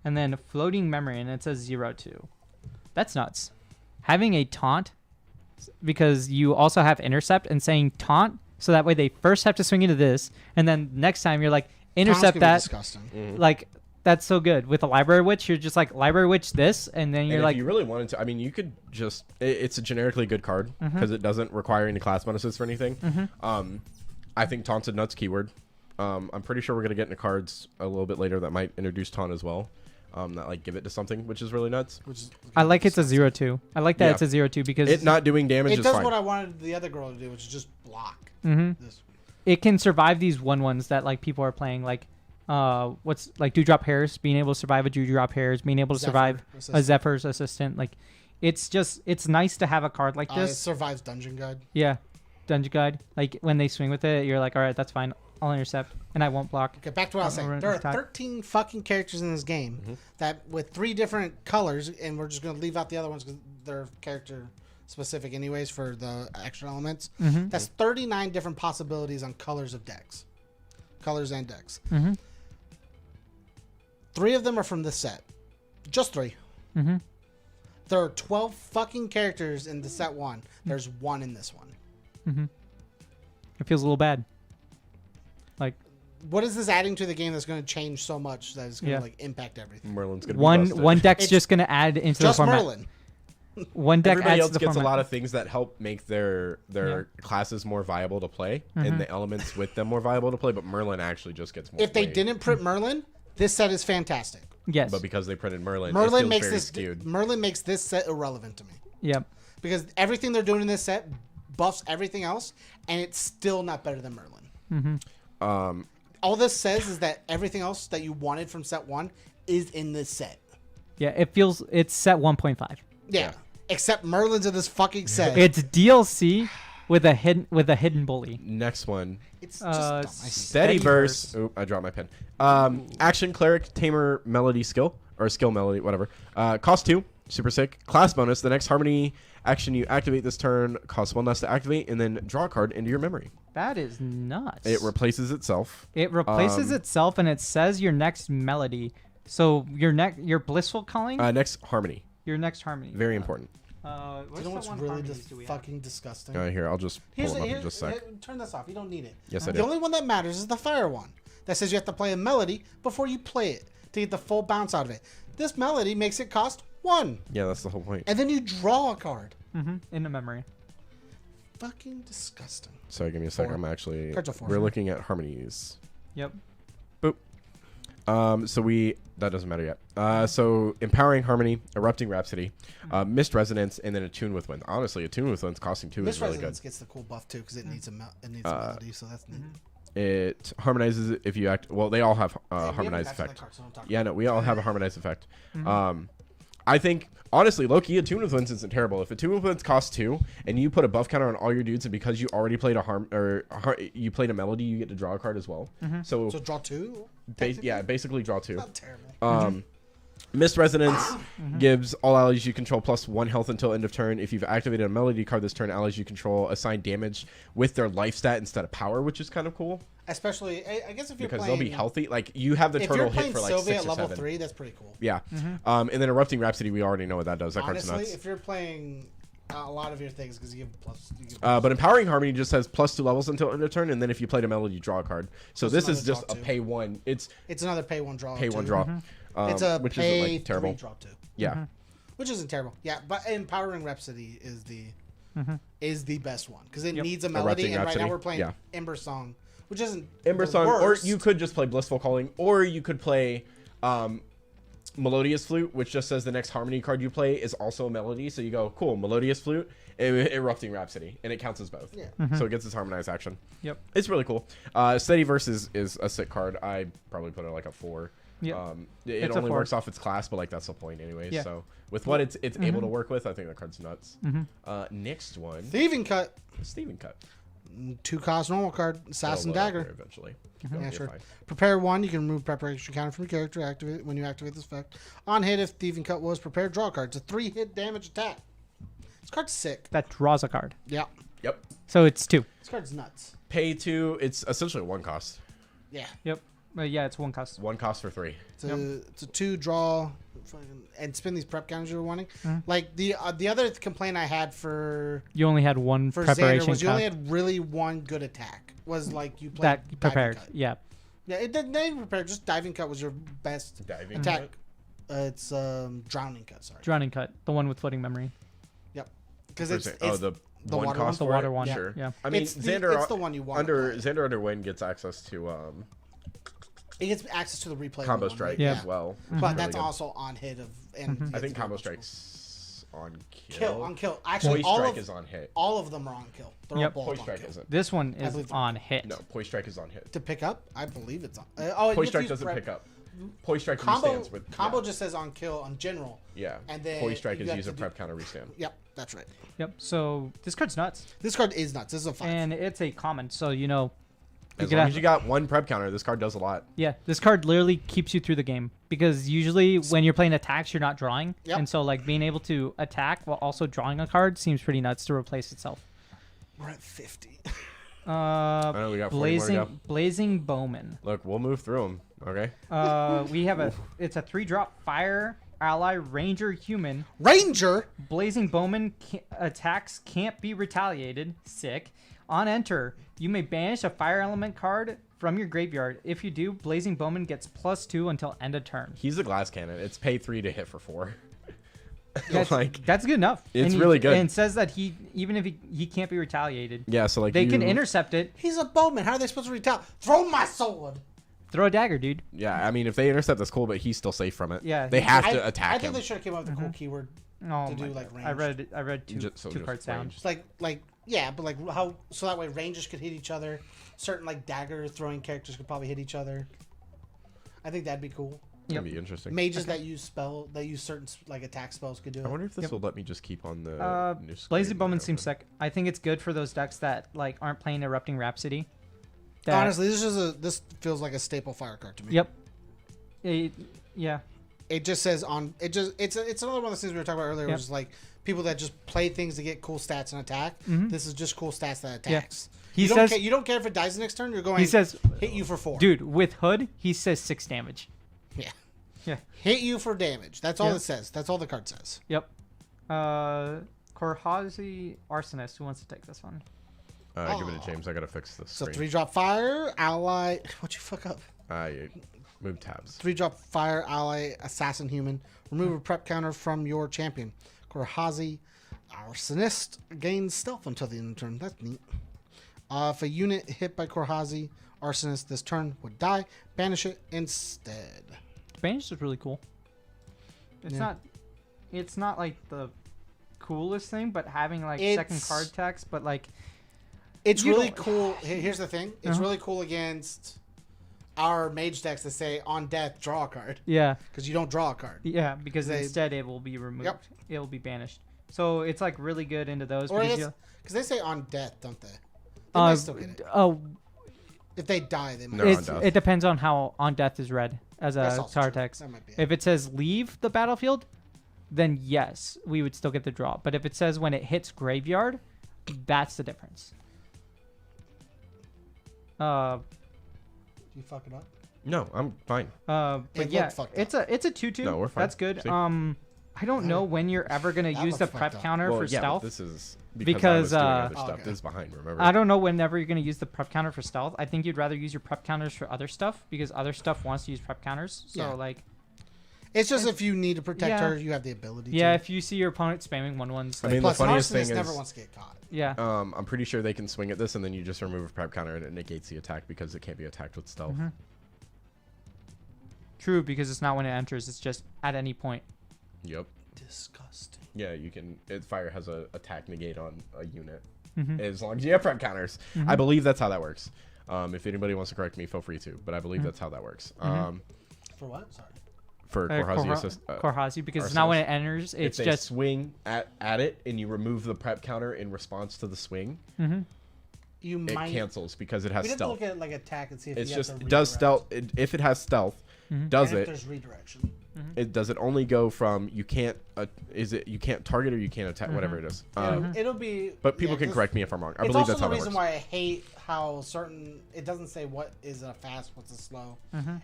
And then floating memory, and it's a 0/2. That's nuts. Having a taunt, because you also have intercept and saying taunt, so that way they first have to swing into this, and then next time you're like Taunts intercept can be that. disgusting. Mm-hmm. Like That's so good. With a Library Witch, you're just like, Library Witch this, and then you're And like, if you really wanted to, I mean, you could just. It's a generically good card because it doesn't require any class bonuses for anything. I think Taunt's a nuts keyword. I'm pretty sure we're gonna get into cards a little bit later that might introduce Taunt as well. That like give it to something, which is really nuts. I like it's a 0/2. I like that Yeah. it's a 0/2 because It not doing damage It is does fine. what I wanted the other girl to do, which is just block. This. it can survive these 1/1s that like people are playing, like what's like Dewdrop Hairs, being able to survive a Dewdrop Hairs, being able to Zephyr survive a Assistant. Zephyr's Assistant. Like it's nice to have a card like It this. survives Dungeon Guide. Yeah, Dungeon Guide. Like when they swing with it, you're like, all right, that's fine. I'll intercept and I won't block. Okay, back to what I was saying. Alright, There are attack. 13 fucking characters in this game that with 3 different colors, and we're just going to leave out the other ones because they're character specific anyways for the extra elements. That's 39 different possibilities on colors of decks. Colors and decks. 3 of them are from this set. Just 3. There are 12 fucking characters in the set 1. There's 1 in this one. It feels a little bad. Like What is this adding to the game that's going to change so much that it's going to Yeah. like impact everything? Merlin's gonna be one busted. deck's It's just gonna add into the Just format. Merlin. One deck Everybody adds else to the gets format. a lot of things that help make their classes more viable to play, and the elements with them more viable to play. But Merlin actually just gets more. If they played. didn't print Merlin, this set is fantastic. Yes. but because they printed Merlin, it Merlin feels makes very this skewed. Merlin makes this set irrelevant to me Yep. because everything they're doing in this set buffs everything else, and it's still not better than Merlin. All this says is that everything else that you wanted from set 1 is in this set. Yeah. It's set 1.5. Yeah. Except Merlin's in this fucking set. It's DLC with a hidden bully. Next one, It's just dumb. I hate it. Steadyverse. Oop, I dropped my pen. Action Cleric Tamer Melody skill or skill melody, whatever. Cost 2, super sick. Class bonus: the next Harmony action you activate this turn costs 1 less to activate, and then draw a card into your memory. That is nuts. It replaces itself. It replaces itself, and it says your next melody. So your blissful calling, Next Harmony, your next harmony. very important. You know what's really just fucking disgusting? Here, I'll just pull them up in just a sec. Turn this off. You don't need it. Yes, I The do. only one that matters is the fire one. That says you have to play a melody before you play it to get the full bounce out of it. This melody makes it cost 1, Yeah, that's the whole point. and then you draw a card. in the memory. Fucking disgusting. So give me a sec. 4. I'm actually. Cards are 4. We're looking at harmonies. Yep. Boop. That doesn't matter yet. So Empowering Harmony, Erupting Rhapsody, Mist Resonance, and then Attune with Wind. Honestly, Attune with Wind's costing 2 This is really Resonance good. gets the cool buff too because it needs a melody, so that's neat. It harmonizes it if you act. Well, they all have Hey, we haven't harmonized got to that effect. card, so don't talk Yeah, no, we all have a harmonized effect. Mm-hmm. I think honestly, low-key, Attune with Winds isn't terrible. If Attune with Winds costs 2, and you put a buff counter on all your dudes, and because you already played you played a melody, you get to draw a card as well. So, So draw 2. basically draw 2. Not terrible. Mist Resonance gives all allies you control plus 1 health until end of turn. If you've activated a melody card this turn, allies you control assign damage with their life stat instead of power, which is kind of cool Especially, I guess if you're because playing, they'll be healthy. Like you have the If turtle you're hit playing for like Sylvia 6 at or level 7. 3, that's pretty cool. Yeah. And then Erupting Rhapsody, we already know what that does. That card's Honestly, nuts. if you're playing a lot of your things because you give plus. But Empowering Harmony just has plus 2 levels until end of turn, and then if you played a melody, you draw a card. So it's this is another just draw a 2. pay 1. It's It's another pay 1 draw. pay 1 too. draw. It's a which pay isn't like terrible. 3 draw 2. Yeah. Which isn't terrible. Yeah, but Empowering Rhapsody is the best one because it needs a melody, Erupting and right Rhapsody, now we're playing yeah. Ember Song, which isn't Ember the Song, or worst. you could just play Blissful Calling, or you could play Melodious Flute, which just says the next Harmony card you play is also a melody. So you go, cool, Melodious Flute, Erupting Rhapsody, and it counts as both. Yeah. So it gets its harmonized action. Yep. It's really cool. Steadyverse is a sick card. I probably put it like a 4. Yep. It It's a only 4. works off its class, but like that's the point anyways. Yeah. So with what it's able to work with, I think that card's nuts. Next one, Thieving Cut, Steven Cut. 2 cost normal card, Assassin It'll load up Dagger. here eventually. Yeah, You're sure. fine. Prepare 1. You can remove preparation counter from your character. Activate when you activate this effect. On hit, if Thieving Cut was prepared, draw a card. It's a 3-hit damage attack. This card's sick. That draws a card. Yeah, Yep. So it's 2. this card's nuts. Pay 2. It's essentially 1 cost. Yeah, Yep. Yeah, it's 1 cost. 1 cost for 3. it's a 2 draw, and spin these prep counters you were wanting. Like the other complaint I had for You only had 1 Xander preparation was you only count. had really 1 good attack. Was like you played That Dagger prepared. Cut. Yeah. Yeah, it didn't name repair. Just diving cut was your best Diving attack. cut? It's drowning cut. Sorry. Drowning cut, the one with floating memory. Yep. Because First it's thing- the one water cost The for water it? one. Sure. Yeah. I mean, it's Xander it's the one you want. Xander under Wind gets access to It gets access to the replay. combo one, right? strike Yeah. as well. But Really that's good. also on hit of. And I think it's combo very much strikes on kill. kill on kill. Actually, Poise all strike of is on hit. all of them are on kill. They're Yep. all both Poise on strike kill. isn't. This one is believe- on hit. No, Poise strike is on hit. To pick up, I believe it's on. you Poise have to strike use doesn't prep. pick up. Poise strike Combo restands with combo yeah. just says on kill on general. Yeah. and then Poise strike you is have use a to prep counter restand. Yep, that's right. Yep. So this card's nuts, This card is nuts. This is a 5. and it's a common. So you know, As could long have- as you got one prep counter, this card does a lot. yeah, this card literally keeps you through the game because usually when you're playing attacks, you're not drawing, Yep. and so like being able to attack while also drawing a card seems pretty nuts to replace itself. We're at 50. I know we got 40 more to go. Blazing Bowman. Look, we'll move through them. Okay. We have it's a 3-drop fire ally ranger human. Ranger. Blazing Bowman attacks can't be retaliated. Sick. On enter, you may banish a fire element card from your graveyard. If you do, Blazing Bowman gets +2 until end of turn. He's a glass cannon. It's pay 3 to hit for 4. That's, like that's good enough. it's And really good. And it says that even if he can't be retaliated, yeah, so like they you, can intercept it. He's a bowman. How are they supposed to retaliate? Throw my sword. Throw a dagger, dude. Yeah, I mean if they intercept, that's cool, but he's still safe from it. Yeah, they have to I attack think him. they should have came up with a cool keyword. Oh To do, my like, God. I read two Just cards down. range. It's like yeah, but like how so that way rangers could hit each other. Certain like dagger throwing characters could probably hit each other. I think that'd be cool. That'd be interesting. Mages that use certain like attack spells could do I it. wonder if this will let me just keep on the new Blazing screen Bowman open. seems sick. I think it's good for those decks that like aren't playing Erupting Rhapsody. That- Honestly, this feels like a staple fire card to me. Yep. Yeah. It just says on it just it's another one of those things we were talking about earlier. Yep. Which is like people that just play things to get cool stats and attack. This is just cool stats that Yeah. attacks. He you says- you don't care if it dies the next turn. You're going. He says, hit you for 4. dude, with Hood, he says 6 damage. Yeah. Yeah. Hit you for damage. That's all Yeah. it says. That's all the card says. Yep. Korhazi Arsonist. Who wants to take this one? Give it to James. I gotta fix this. So screen. 3-drop fire ally. What'd you fuck up? I move tabs. 3-drop fire ally assassin human. Remove a prep counter from your champion. Korhazi Arsonist gains stealth until the end of the turn. That's neat. If a unit hit by Korhazi Arsonist this turn would die, banish it instead. Banish is really cool. It's Yeah. not. It's not like the coolest thing, but having like It's- second card text, but like It's You really don't- cool. Here's the thing. It's really cool against our mage decks that say on death draw a card yeah, because you don't draw a card. yeah, because They- instead it will be removed. Yep. It will be banished. So it's like really good into those. Or because because they say on death, don't they? They you- might still get it. If they die, they might. They're on death. it depends on how on death is read as That's a also card true. text. That might be it. If it says leave the battlefield, then yes, we would still get the draw. But if it says when it hits graveyard, that's the difference. You fuck it up. No, I'm fine. But It yeah, looked fucked it's a 2/2. No, we're fine. That's good. See? I don't know when you're ever gonna That use the looked prep fucked up. counter Well, for yeah, but stealth. this is Because, I was doing other Oh, stuff. okay. This is behind. Remember? I don't know whenever you're gonna use the prep counter for stealth. I think you'd rather use your prep counters for other stuff because other stuff wants to use prep counters. So Yeah. like, It's just if you need to protect Yeah. her, you have the ability. yeah, to. if you see your opponent spamming 1/1s, I like, mean, Plus, the funniest Arsonist thing never is, wants to get caught. yeah, I'm pretty sure they can swing at this, and then you just remove a prep counter, and it negates the attack because it can't be attacked with stealth. Mm-hmm. True, because it's not when it enters; it's just at any point. Yep. Disgusting. Yeah, you can. Fire has a attack negate on a unit Mm-hmm. as long as you have prep counters. I believe that's how that works. If anybody wants to correct me, feel free to. But I believe Mm-hmm. that's how that works. For what? Sorry. For Korhazi assist. Korhazi, because it's not when it enters; If it's they just swing at it and you remove the prep counter in response to the swing, You it might. cancels because it has We'd have to stealth. look at like attack and see if It's you have just to it does redirect. stealth. If it has stealth, does And if it? there's redirection. Does it only go from you can't? Is it you can't target or you can't attack? Whatever it is. It'll be. But people yeah, can 'cause correct me if I'm wrong. I It's believe also that's how the that reason works. why I hate how certain. It doesn't say what is a fast, what's a slow,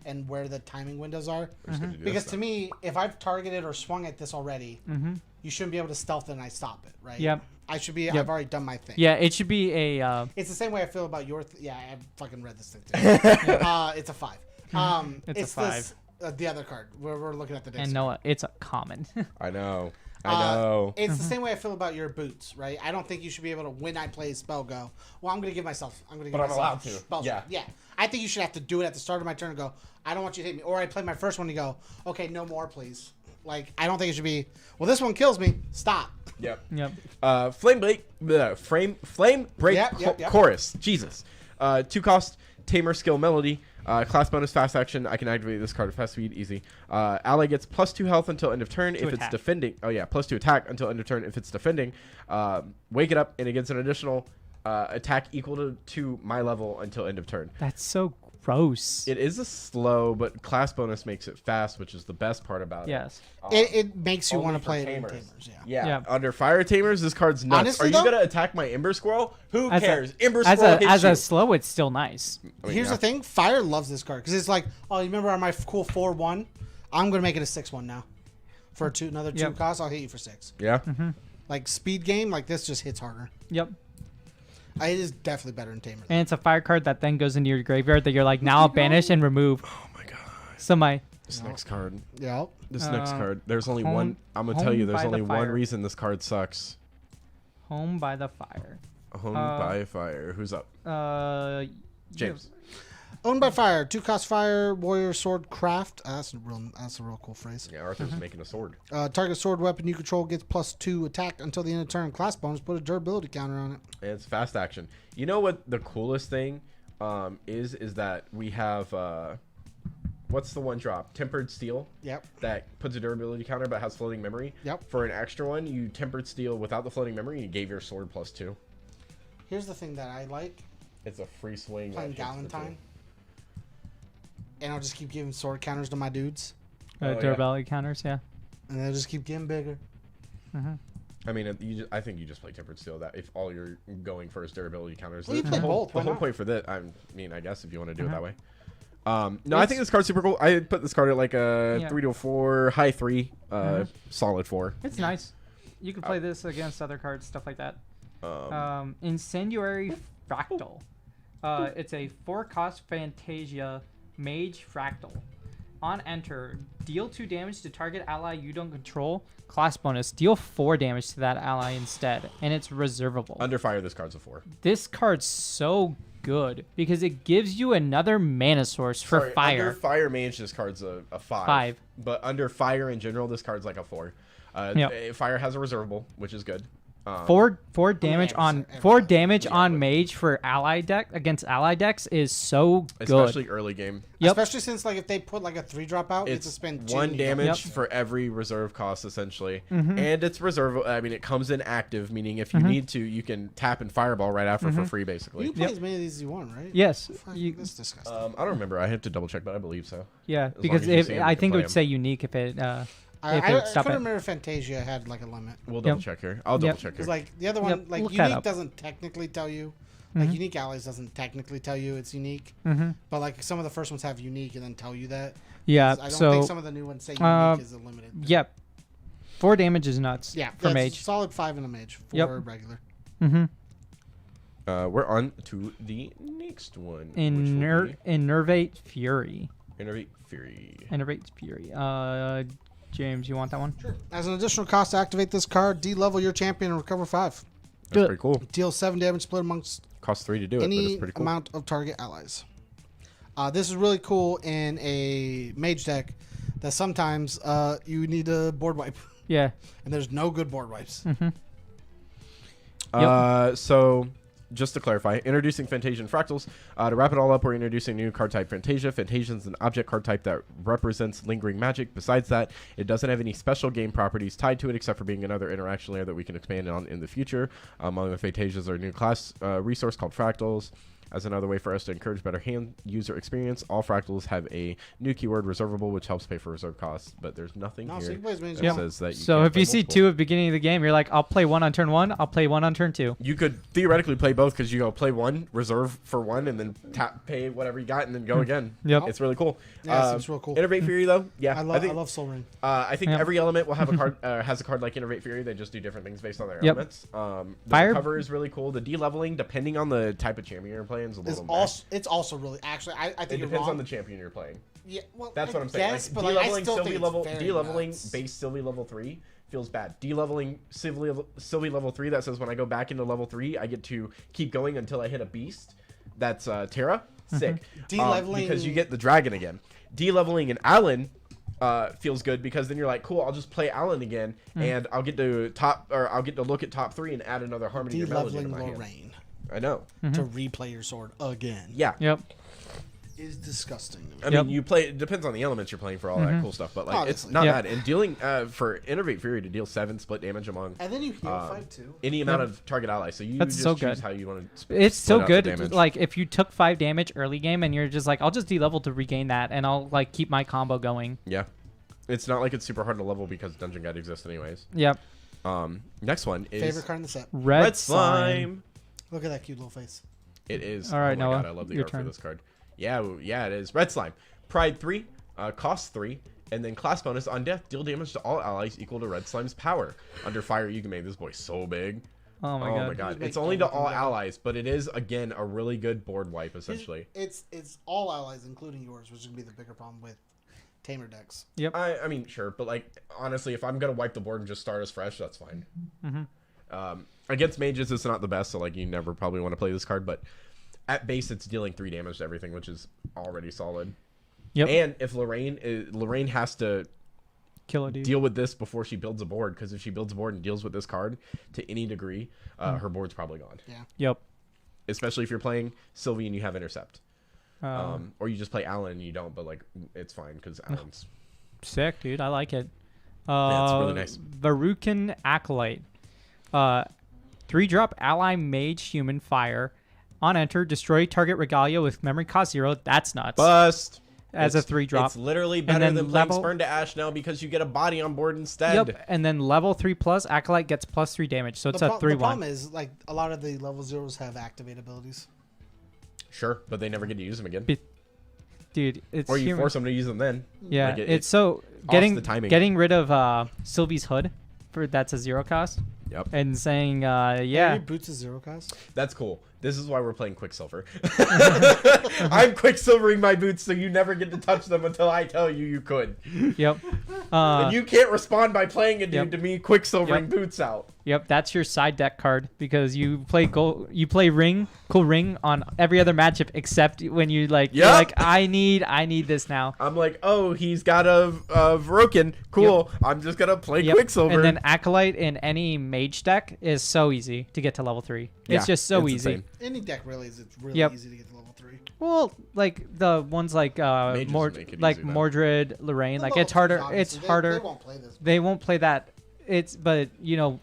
and where the timing windows are. We're just gonna do Because this to then. me, if I've targeted or swung at this already, you shouldn't be able to stealth it and I stop it, right? Yep. I should be. Yep. I've already done my thing. Yeah, it should be a. It's the same way I feel about your. Yeah, I fucking read this thing too. It's a 5. It's a 5. This, the other card. We're looking at the And Noah, it's a common. I know. I know. It's the same way I feel about your boots, right? I don't think you should be able to, when I play a spell, go, well, I'm going to give myself. But I'm allowed to. Spell Yeah. yeah. I think you should have to do it at the start of my turn and go, I don't want you to hit me. Or I play my first one and go, okay, no more, please. Like, I don't think it should be, well, this one kills me. Stop. Yep. Yep. Flame break Yep. chorus. Jesus. 2 cost tamer skill melody. Class bonus fast action. I can activate this card at fast speed. Easy. Ally gets +2 health until end of turn if attack. it's defending. Oh yeah, +2 attack until end of turn if it's defending. Wake it up and it gets an additional attack equal to my level until end of turn. That's so gross. It is a slow, but class bonus makes it fast, which is the best part about it. Yes. It makes you Only want to for play it in tamers. Tamers. Yeah. Yeah. Under Fire Tamers, this card's nuts. Honestly, Are you though- gonna attack my Ember Squirrel? Who As a- cares? Ember As Squirrel a hits as you. a slow, it's still nice. I mean, Here's yeah. the thing. Fire loves this card because it's like, oh, you remember on my cool 4/1? I'm going to make it a 6/1 now. For another 2 Yep. cost, I'll hit you for 6. Yeah. Like, speed game, like this just hits harder. Yep. It is definitely better in Tamer. And it's a fire card that then goes into your graveyard that you're like, now I'll banish and remove. Oh my god. So my This next card. Yep. This next card. There's only Home- one. I'm gonna tell you. Home There's by the only one Fire. reason this card sucks. home by the fire. Home by fire. Who's up? James. Owned by fire. 2 cost fire, warrior, sword, craft. That's a real cool phrase. Yeah, Arthur's making a sword. Target sword weapon you control gets +2 attack until the end of turn. Class bonus, put a durability counter on it. And it's fast action. You know what the coolest thing is that we have what's the one drop? Tempered Steel. Yep. That puts a durability counter but has floating memory. Yep. For an extra one, you tempered steel without the floating memory and you gave your sword +2. Here's the thing that I like. It's a free swing. Playing that hits the Galentine. And I'll just keep giving sword counters to my dudes. Oh, yeah. durability counters, yeah. And they'll just keep getting bigger. I mean, I think you just play tempered steel. That if all you're going for is durability counters, Well, you the play whole, both, the why whole not? point for that. I mean, I guess if you want to do it that way. No, I think this card's super cool. I put this card at like a Yeah. 3 to 4, high 3, solid 4. It's nice. You can play this against other cards, stuff like that. Incendiary Fractal. It's a 4 cost Fantasia Mage Fractal. On enter, deal 2 damage to target ally you don't control. Class bonus, deal 4 damage to that ally instead, and it's reservable. Under fire, this card's a 4. This card's so good because it gives you another mana source for Sorry, fire. Under fire mage, this card's a 5. 5. But under fire in general, this card's like a 4. Yep. Fire has a reservable, which is good. Four damage on every 4 time. damage on mage for ally deck against ally decks is so good. Especially early game. Yep. Especially since like if they put like a 3-drop out, you have to It's spend 2. 1 damage Yep. for every reserve cost, essentially. Mm-hmm. And it's reserve. I mean, it comes in active, meaning if you need to, you can tap and fireball right after for free, basically. You can play as many of these as you want, right? Yes. Fuck, You- that's disgusting. I don't remember. I have to double check, but I believe so. yeah, long because as you if, see 'em, I you can think it play would 'em. say unique if it I if it would stop couldn't it. remember Fantasia had like a limit. We'll double check here. I'll double check here. Because like the other one, Yep, like look that unique up. doesn't technically tell you. Like unique allies doesn't technically tell you it's unique. Mhm. But like some of the first ones have unique and then tell you that. Yeah, I don't so think some of the new ones say unique is a limited. thing. yep. 4 damage is nuts Yeah, for that's mage. solid 5 in a mage for Yep. regular. Mhm. We're on to the next one. which will be Innervate Fury. Innervate Fury. Innervate Fury. James, you want that one? Sure. As an additional cost to activate this card, de-level your champion and recover 5. That's pretty cool. Deal 7 damage split amongst Costs 3 to do it, but any it's pretty cool. amount of target allies. This is really cool in a mage deck that sometimes you need a board wipe, Yeah. and there's no good board wipes. So, just to clarify, introducing Fantasia and Fractals. To wrap it all up, we're introducing a new card type, Fantasia. Fantasia is an object card type that represents lingering magic. Besides that, it doesn't have any special game properties tied to it, except for being another interaction layer that we can expand on in the future. Among the Fantasias are a new class resource called Fractals. As another way for us to encourage better hand user experience, all fractals have a new keyword reservable, which helps pay for reserve costs. But there's nothing No, so here you play as many as that you want. says that you So can't if play you see multiple. 2 at the beginning of the game, you're like, I'll play 1 on turn 1, I'll play 1 on turn 2. You could theoretically play both because you go play 1, reserve for 1, and then pay whatever you got, and then go again. Yep. It's really cool. Yeah, it seems real cool. Innervate Fury though, yeah, I love Soul Ring. I think Yep. every element will have a card has a card like Innervate Fury. They just do different things based on their Yep. elements. The Fire- recover is really cool. The de-leveling, depending on the type of champion you're playing, is a little It's also really actually. I It think you're depends wrong. on the champion you're playing. Yeah, well, That's I what I'm saying. guess, Like, but like, I de-leveling still think Sylvie it's level, very de-leveling nuts. base Sylvie level 3 feels bad. De-leveling Sylvie level 3 that says when I go back into level 3, I get to keep going until I hit a beast. That's Terra. Sick. De-leveling- because you get the dragon again. De-leveling an Alan feels good because then you're like, cool, I'll just play Alan again, and I'll get to look at top 3 and add another harmony or melody to De-leveling my hand. Lorraine I know. to replay your sword again Yeah. Yep. is disgusting. I Yep. mean, you play. It depends on the elements you're playing for all that cool stuff, but like it's Obviously. not Yep. bad. And dealing for Innervate Fury to deal 7 split damage among And then you heal fight too. any amount of target allies. So you That's just so choose good. how you want to. It's so the good. damage. Like if you took 5 damage early game and you're just like, I'll just de-level to regain that, and I'll like keep my combo going. Yeah, it's not like it's super hard to level because Dungeon Guide exists anyways. Yep. Next one is Favorite card in the set. Red, Slime. Look at that cute little face. It is. All right, oh my Noah, God, I love the your art turn. for this card. Yeah, yeah, it is. Red Slime. Pride 3, cost 3, and then class bonus on death. Deal damage to all allies equal to Red Slime's power. Under fire, you can make this boy so big. Oh my god. It's only to all allies, but it is again a really good board wipe essentially. It's all allies, including yours, which is gonna be the bigger problem with Tamer decks. Yep. I mean, sure, but like honestly, if I'm gonna wipe the board and just start as fresh, that's fine. Against mages, it's not the best, so like you never probably want to play this card. But at base, it's dealing 3 damage to everything, which is already solid. Yep. And if Lorraine has to Kill a dude. deal with this before she builds a board, because if she builds a board and deals with this card to any degree, her board's probably gone. Yeah. Yep. Especially if you're playing Sylvie and you have intercept. Oh. Or you just play Alan and you don't, but like it's fine because Alan's Sick, dude. I like it. Yeah, it's really nice. Varukan Acolyte. 3-drop ally mage human fire. On enter, destroy target regalia with memory cost 0. That's nuts. bust As a It's- 3-drop. It's literally better then than playing level- Spurn to Ash now because you get a body on board instead. Yep. And then level 3+ acolyte gets +3 damage. So it's a The 3/1. problem is like a lot of the level zeros have activate abilities. Sure, but they never get to use them again. Dude, it's Or you human. force them to use them then. Yeah, Like, it's so the timing. getting rid of Sylvie's hood for that's a 0 cost, Yep. and saying Maybe yeah, boots is 0 cost. That's cool. This is why we're playing Quicksilver. I'm Quicksilvering my boots so you never get to touch them until I tell you you could. yep, And you can't respond by playing a dude Yep. to me Quicksilvering Yep. boots out. yep. That's your side deck card because you play cool ring on every other matchup except when you like you're Yep. like I need this now. I'm like, oh, he's got a Vroken. Cool. I'm just going to play Yep. Quicksilver. And then acolyte in any mage deck is so easy to get to level 3. It's Yeah, just so it's easy. insane. Any deck really is. It's really Yep. easy to get to level 3. Well, like the ones like Mages make it easy, though. Mordred, Lorraine, like The it's level harder. 2s, It's obviously, harder. They won't play this. They won't play that. But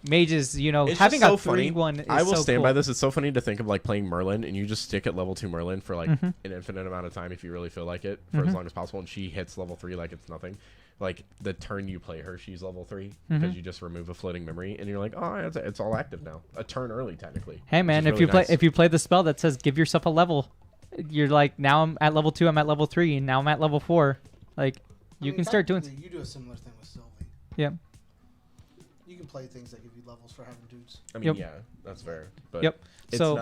mages, It's having just so a 3/1 is I will so stand cool. by this. It's so funny to think of like playing Merlin and you just stick at level 2 Merlin for like Mm-hmm. an infinite amount of time if you really feel like it for as long as possible, and she hits level 3 like it's nothing. Like the turn you play her, she's level 3 Mm-hmm. because you just remove a floating memory and you're like, oh, it's all active now. A turn early technically. Hey which man, is if you really nice. if you play the spell that says give yourself a level, you're like now I'm at level 2, I'm at level 3, and now I'm at level 4. Like you can start doing. You do a similar thing with Sylvie. Yeah. You can play things that give you levels for having dudes. I mean, Yep. yeah, that's fair. But Yep. it's So-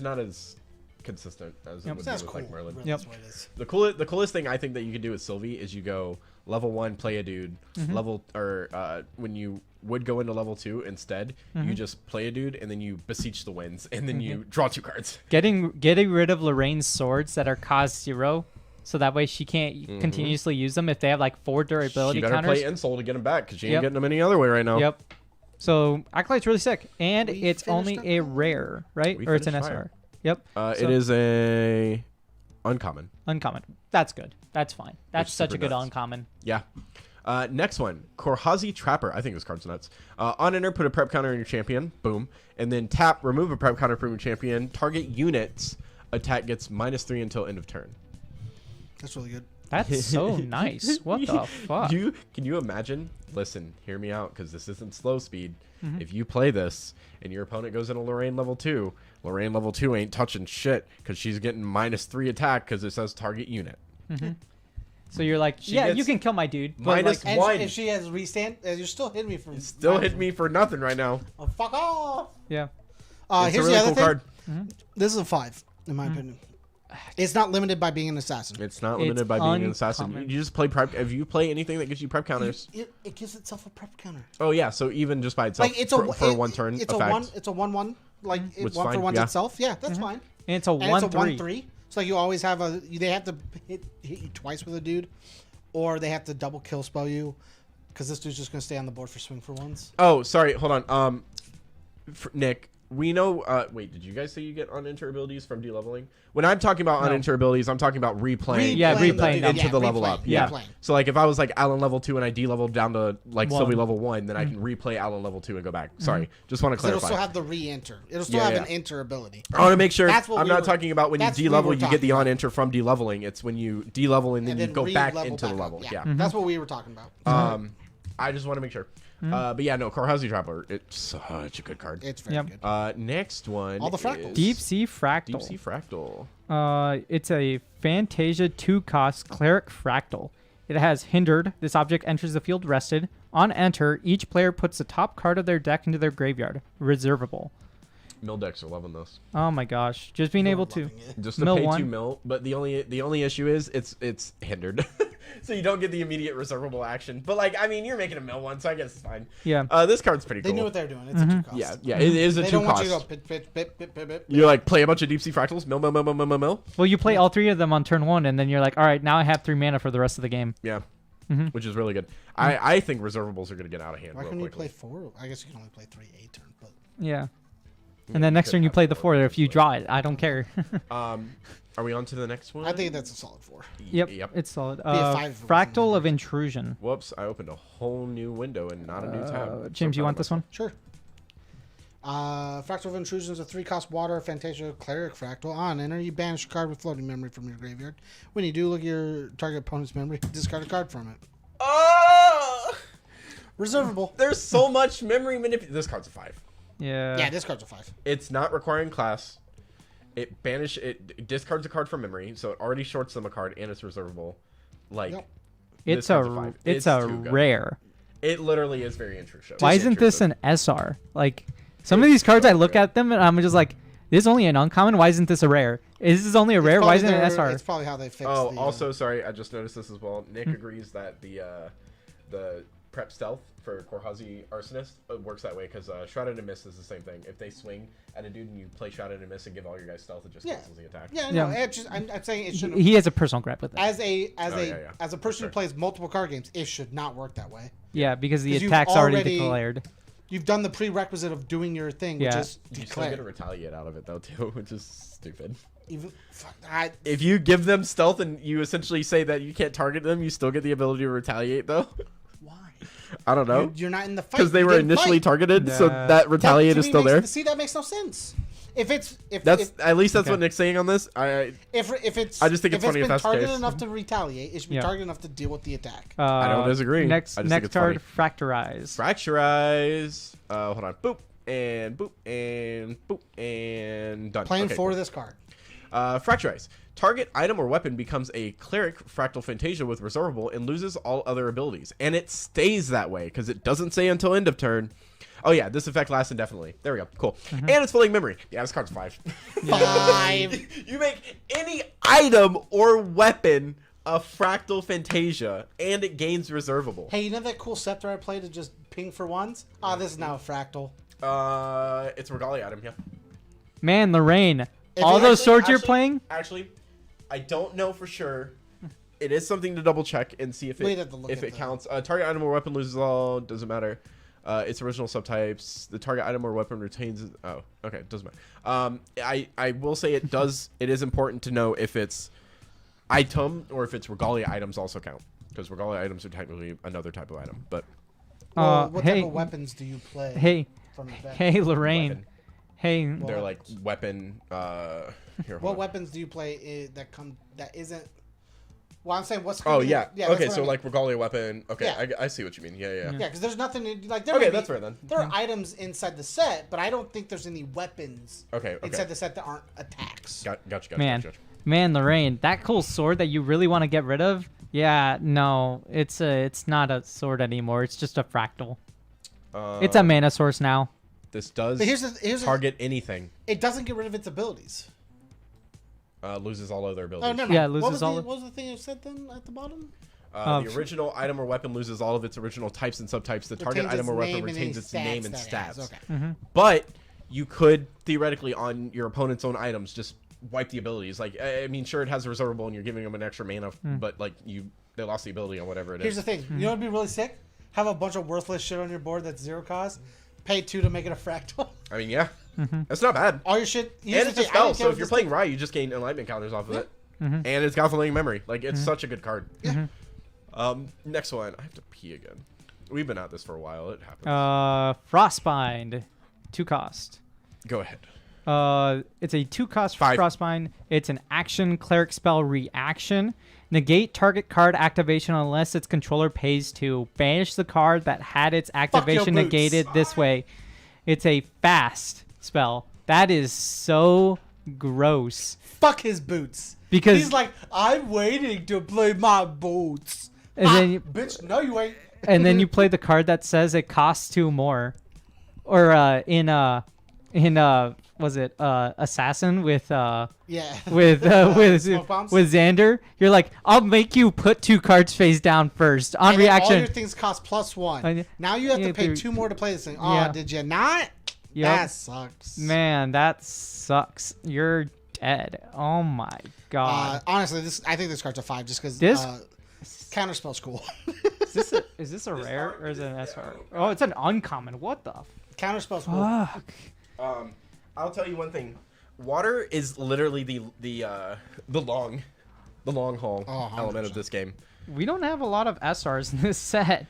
not as consistent as it Yep. would That's be with cool. like Merlin. Really, Yep. that's what it is. The coolest thing I think that you could do with Sylvie is you go level 1, play a dude, when you would go into level 2 instead, you just play a dude and then you beseech the winds and then you draw 2 cards. Getting rid of Lorraine's swords that are cost 0, so that way she can't continuously use them if they have like 4 durability She better counters. play Insol to get him back because she Yep. ain't getting them any other way right now. Yep. So Acolyte's really sick, and We it's finished only up a the- rare, right? We Or it's an finished SR. fire. Yep. It So- is a uncommon. Uncommon. That's good. That's fine. That's Which is such a super good nuts. uncommon. Yeah. Next one, Korhazi Trapper. I think this card's nuts. On enter, put a prep counter on your champion. Boom. And then tap, remove a prep counter from your champion. Target units. Attack gets -3 until end of turn. That's really good. That's so nice. What the fuck? Can you imagine? Listen, hear me out, because this isn't slow speed. If you play this and your opponent goes into Lorraine level 2, Lorraine level 2 ain't touching shit because she's getting -3 attack because it says target unit. So you're like, She yeah, gets you can kill my dude. But minus like, And one. if she has restand, you're still hitting me from. Still hit me for nothing right now. Oh, fuck off. yeah. It's Here's a really the other cool thing. card. This is a 5, in my opinion. It's not limited by being an assassin. It's not limited by being an assassin. uncommon. You just play prep. If you play anything that gives you prep counters. It gives itself a prep counter. Oh yeah, so even just by itself, Like it's for a 1 turn It's effect. a 1/1. Like Which one fine, for one yeah. itself. Yeah, that's fine. And it's a And 1-3. it's a 1/3. So you always have they have to hit you twice with a dude, or they have to double kill spell you, because this dude's just gonna stay on the board for swing for ones. Oh, sorry. Hold on. Nick, we know. Wait, did you guys say you get on-enter abilities from de-leveling? When I'm talking about No. on-enter abilities, I'm talking about replaying. Yeah, replaying dude. them. into the level up. Yeah. replaying. So like if I was like Alan level 2 and I de-leveled down to like One. Sylvie level 1, then I can replay Alan level 2 and go back. Sorry, just want to So it'll clarify. still have the re-enter. It'll still Yeah, have yeah. an enter ability. I want to make sure That's what I'm we not were- talking about when you that's what we de-level, were you get the talking on-enter from de-leveling. It's when you de-level and then you go back re-level into the back level. up. Yeah. That's what we were talking about. I just want to make sure. But yeah, no, Korhazi Trapper. It's such a good card. It's very Yep. good. Next one. All the fractals. is Deep Sea Fractal. Deep Sea Fractal. It's a Fantasia 2-cost Cleric Fractal. It has Hindered. This object enters the field rested. On enter, each player puts the top card of their deck into their graveyard. Reservable. Mill decks are loving this. Oh my gosh. Just being able to... Loving it. Just to Mill pay 2 1. mil, but the only issue is it's hindered, so you don't get the immediate reservable action. But like, I mean, you're making a mill 1, so I guess it's fine. Yeah. This card's pretty They cool. knew what they were doing. It's a 2-cost. Yeah, it is a They 2 don't want cost. you to go pit, pit, pit, pit, pit, pit. You like play a bunch of Deep Sea Fractals, mill. Well, you play all 3 of them on turn 1, and then you're like, all right, now I have 3 mana for the rest of the game. Yeah, which is really good. I think reservables are gonna get out of hand. Why real couldn't you quickly. play 4? I guess you can only play 3 a turn, but Yeah. And then next could turn you have play the 4 4 if you easily. draw it. I don't care. Are we on to the next one? I think that's a solid 4. Yep. Yep. It's solid. a 5 if it wasn't Fractal of Intrusion. Whoops! I opened a whole new window and not a new tab. James, So you want proud of this one? Sure. Fractal of Intrusion is a 3-cost water Fantasia Cleric Fractal. On enter, you banish a card with floating memory from your graveyard. When you do, look at your target opponent's memory. Discard a card from it. Oh! Reservable. There's so much memory manipulation. This card's a 5. Yeah. Yeah, this card's a 5. It's not requiring class. It discards a card from memory, so it already shorts them a card and it's reservable. Like Yep. this It's card's a 5. it's It's a too good. rare. It literally is very intrusive. Why isn't this an SR? Like some of these cards, so I look good. at them and I'm just like, this is only an uncommon. Why isn't this a rare? Is this only a rare? Why isn't it an SR? It's probably how they fix Oh, the... also sorry, I just noticed this as well. Nick agrees that the prep stealth for Korhazi Arsonist works that way because Shrouded and Miss is the same thing. If they swing at a dude and you play Shrouded and Miss and give all your guys stealth, it just Yeah. cancels the attack. Yeah, no, Yeah. I'm saying it should... He has a personal grip with it. As a yeah. person Sure. who plays multiple card games, it should not work that way. Yeah, because the 'Cause you've attack's already already- declared. You've done the prerequisite of doing your thing, which Yeah. is You still get declare. to retaliate out of it though too, which is stupid. Even fuck, If you give them stealth and you essentially say that you can't target them, you still get the ability to retaliate though. why? I don't know. You're not in the fight Because they You were didn't initially fight. targeted, so Nah. that retaliate to is me still makes- there. See, that makes no sense. If it's That's at least that's Okay. what Nick's saying on this. if it's I just think it's funny if been that's the targeted case. enough to retaliate, it should be Yeah. targeted enough to deal with the attack. I don't disagree. Next I just think next it's card, Fracturize. Fracturize. Hold on. Boop and boop and boop and done. Playing Okay, for cool. this card. Fracturize. Target item or weapon becomes a cleric fractal fantasia with reservable and loses all other abilities. And it stays that way because it doesn't say until end of turn. Oh yeah, this effect lasts indefinitely. There we go. Cool. And it's floating memory. Yeah, this card's 5. 5. You make any item or weapon a fractal fantasia and it gains reservable. Hey, you know that cool scepter I played to just ping for ones? Ah, this is now a fractal. It's a Regalia item, yeah. Man, Lorraine. If All you those actually- swords you're playing? Actually, I don't know for sure. It is something to double check and see if We'd have to look it at that. counts. Target item or weapon loses all. Doesn't matter. Its original subtypes. The target item or weapon retains. Oh, okay. Doesn't matter. I will say it does. It is important to know if it's item or if it's Regalia items also count. because Regalia items are technically another type of item. But Well, what hey, type of weapons do you play? hey, from the deck? hey, Lorraine. weapon. Hey, They're like weapon. Here, What hold on. weapons do you play that isn't? Well, I'm saying what's. Oh yeah. that's Okay, what I so mean. like Regalia weapon. Okay, Yeah. I see what you mean. Yeah. Yeah, because there's nothing like there. Okay, may be- that's fair then. There are items inside the set, but I don't think there's any weapons Okay. inside the set that aren't attacks. Gotcha. man, Lorraine, that cool sword that you really want to get rid of? Yeah, no, it's not a sword anymore. It's just a fractal. It's a mana source now. This does But here's target anything. it doesn't get rid of its abilities. Loses all other Oh, abilities. never Yeah, mind. loses what was all the, of- what was the thing you said then at the bottom? The original item or weapon loses all of its original types and subtypes. The target Retains item or its weapon name and retains any its name and stats that it has. stats. Okay. But you could theoretically, on your opponent's own items, just wipe the abilities. Like, I mean, sure, it has a reservable and you're giving them an extra mana, but like they lost the ability on whatever it is. Here's the thing. You know what'd be really sick? Have a bunch of worthless shit on your board that's 0 cost. Pay 2 to make it a fractal. I mean, yeah, that's not bad. All your shit. And it's a spell, so if you're playing Rai, you just gain enlightenment counters off of it. And it's got Fleeting Memory. Like, it's such a good card. Yeah. Next one. I have to pee again. We've been at this for a while. It happens. Frostbind, 2 cost. Go ahead. It's a 2 cost 5. Frostbind. It's an action cleric spell reaction. Negate target card activation unless its controller pays 2. Banish the card that had its activation boots. negated this way. It's a fast spell. That is so gross. Fuck his boots. Because- he's like, I'm waiting to play my boots. And then you- bitch, no, you ain't. And then you play the card that says it costs 2 more. Or was it Assassin with Yeah. with Smoke bombs? Xander, you're like, I'll make you put 2 cards face down first on And then all reaction. your things cost +1. I- Now you have yeah, to pay dude. 2 more to play this thing. Oh, Yeah. did you not? Yep. That sucks. Man, that sucks. You're dead. Oh my god. Honestly, I think this card's a 5 just because This- counterspell's cool. Is this a rare or is it an SR? Oh, it's an uncommon. What the Counterspell's cool. fuck? I'll tell you one thing. Water is literally the long haul Oh, element of 100%. this game. We don't have a lot of SRs in this set.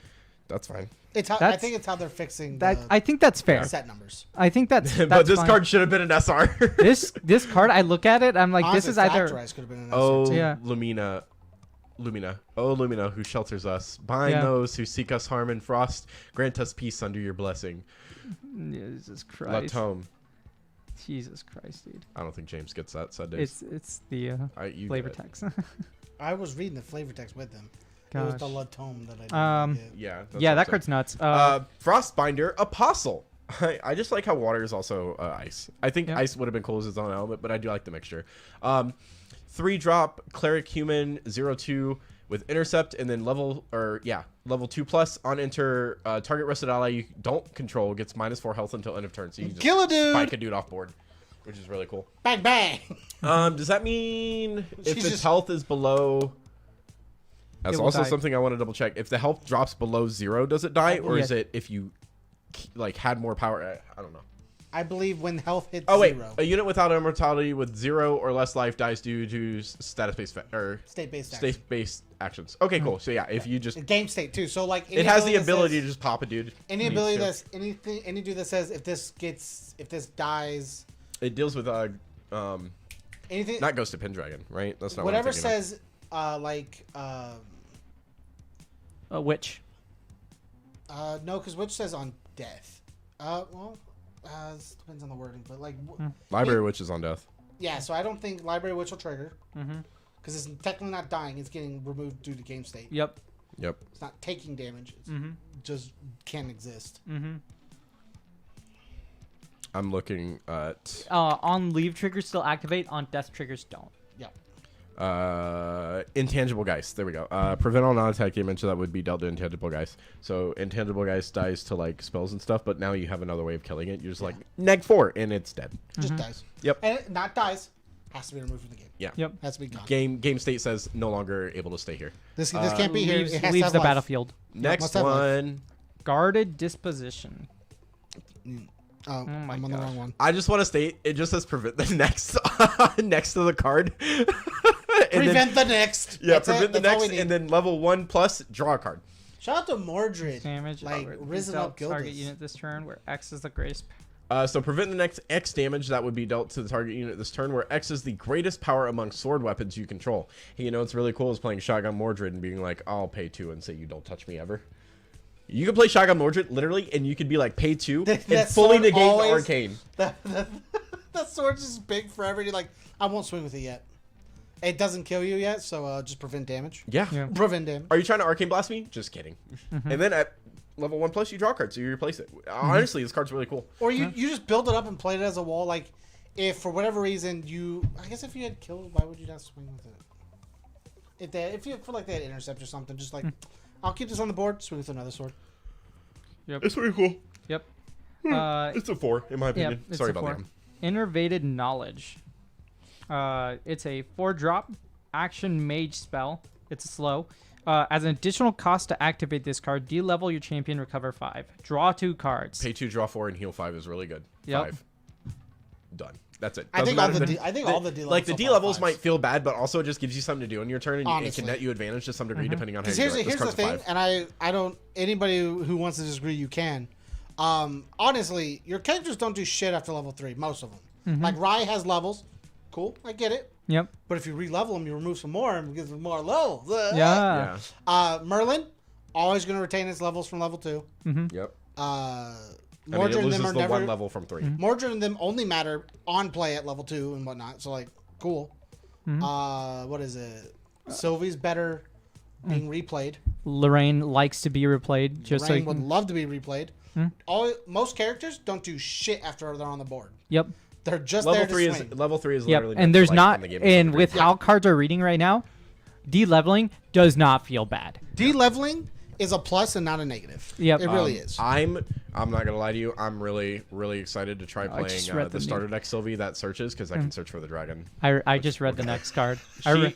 That's fine. It's how, I That's- think it's how they're fixing That the I think that's fair. set numbers. I think that's but this fine. card should have been an SR. This card, I look at it, I'm like, Honestly, this is either. Factorize could have been an Oh, answer, too. Yeah. Lumina. Oh, Lumina, who shelters us. Bind Yeah. those who seek us harm and frost. Grant us peace under your blessing. Jesus Christ. Latome. Jesus Christ, dude. I don't think James gets that. Sad days. It's the You flavor get it. text. I was reading the flavor text with them. It was the Gosh. Latome that I didn't get. Yeah. that's Yeah, what that I'm card's nuts. saying. Frostbinder Apostle. I just like how water is also ice. I think Yeah. ice would have been cool as its own element, but I do like the mixture. 3-drop Cleric Human 0/2 with intercept, and then level 2+ on enter. Target rested ally you don't control gets -4 health until end of turn. So you can just Kill a dude. spike a dude off board, which is really cool. Bang, bang. Does that mean if She's its just- health is below? That's It will also die. something I want to double check. If the health drops below 0, does it die, or Yeah. is it if you like had more power? I don't know. I believe when health hits Oh wait, 0. a unit without immortality with 0 or less life dies due to status-based or State-based action. state-based actions. Okay, cool. So yeah, if you just Game state too. So like it has the ability to just pop a dude. any Needs ability to. that's any dude that says if this dies It deals with anything not Ghost of Pendragon, right? That's not whatever what I'm thinking of. says a witch. no, because which says on death. This depends on the wording, but like Library Witch is on death. yeah. So I don't think Library Witch will trigger Mm-hmm. because it's technically not dying. It's getting removed due to game state. Yep. Yep. It's not taking damage. It's Mm-hmm. just can't exist. Mm-hmm. I'm looking at On leave triggers still activate. On death triggers don't. Yeah. Intangible Geist. There we go. Prevent all non-attack damage, so that would be dealt to Intangible Geist. So Intangible Geist dies to like spells and stuff, but now you have another way of killing it. You're just like neg 4 and it's dead. Just dies. Yep. And it not dies. Has to be removed from the game. Yeah. Yep. Has to be gone. Game state says no longer able to stay here. This can't be here. Leaves, It has to leaves have the life. battlefield. Next must have life. one. Guarded disposition. Oh, my I'm on the gosh. wrong one. I just want to state it just says prevent the next next to the card. Prevent the next. Yeah, That's prevent the That's all next, we need. and then level 1 plus draw a card. Shout out to Mordred. Damage. Like risen up target Gildas. unit this turn, where X is the greatest. So prevent the next X damage that would be dealt to the target unit this turn, where X is the greatest power among sword weapons you control. Hey, you know what's really cool is playing Shotgun Mordred and being like, I'll pay 2 and say you don't touch me ever. You can play Shotgun Mordred literally, and you could be like pay 2 and That fully sword negate the always- arcane. That sword's just big forever. You're like, I won't swing with it yet. It doesn't kill you yet, so just prevent damage. Yeah. Yeah. Prevent damage. Are you trying to arcane blast me? Just kidding. And then at level 1 plus, you draw a card, so you replace it. Honestly, this card's really cool. Or you just build it up and play it as a wall. Like, if for whatever reason I guess if you had killed, why would you not swing with it? If you feel like they had intercept or something, just like, I'll keep this on the board, swing with another sword. It's pretty cool. Yep. It's a 4, in my opinion. it's Sorry a about 4. that. Innervated Knowledge. It's a 4-drop action mage spell. It's slow. As an additional cost to activate this card, de-level your champion, recover 5. Draw 2 cards. Pay 2, draw 4, and heal 5 is really good. Yep. 5. Done. That's it. I think Doesn't all matter. all the D levels. Like the so D far are levels fives. might feel bad, but also it just gives you something to do on your turn, and it Honestly. can net you advantage to some degree depending on how you Because do it. This here's the card's a thing, 5. and I don't. Anybody who wants to disagree, you can. Honestly, your characters don't do shit after level 3. Most of them. Like Rai has levels. Cool, I get it. Yep. But if you re-level them, you remove some more and gives them more levels. Yeah. Merlin, always going to retain its levels from level 2. Yep. Mordred it and loses them are the never. 1 level from 3. Mordred and them only matter on play at level 2 and whatnot. So like, cool. What is it? Sylvie's better being replayed. Lorraine likes to be replayed. Just Rain so would love to be replayed. Most characters don't do shit after they're on the board. Yep. They're just Level there to 3 swing. is level 3 is Yep. literally. And there's like not, when the game is and over. with how cards are reading right now, de-leveling does not feel bad. De-leveling is a plus and not a negative. Yep. It really is. I'm not gonna lie to you. I'm really excited to try I just playing read the the starter deck Sylvie that searches because I can search for the dragon. I just read the next card.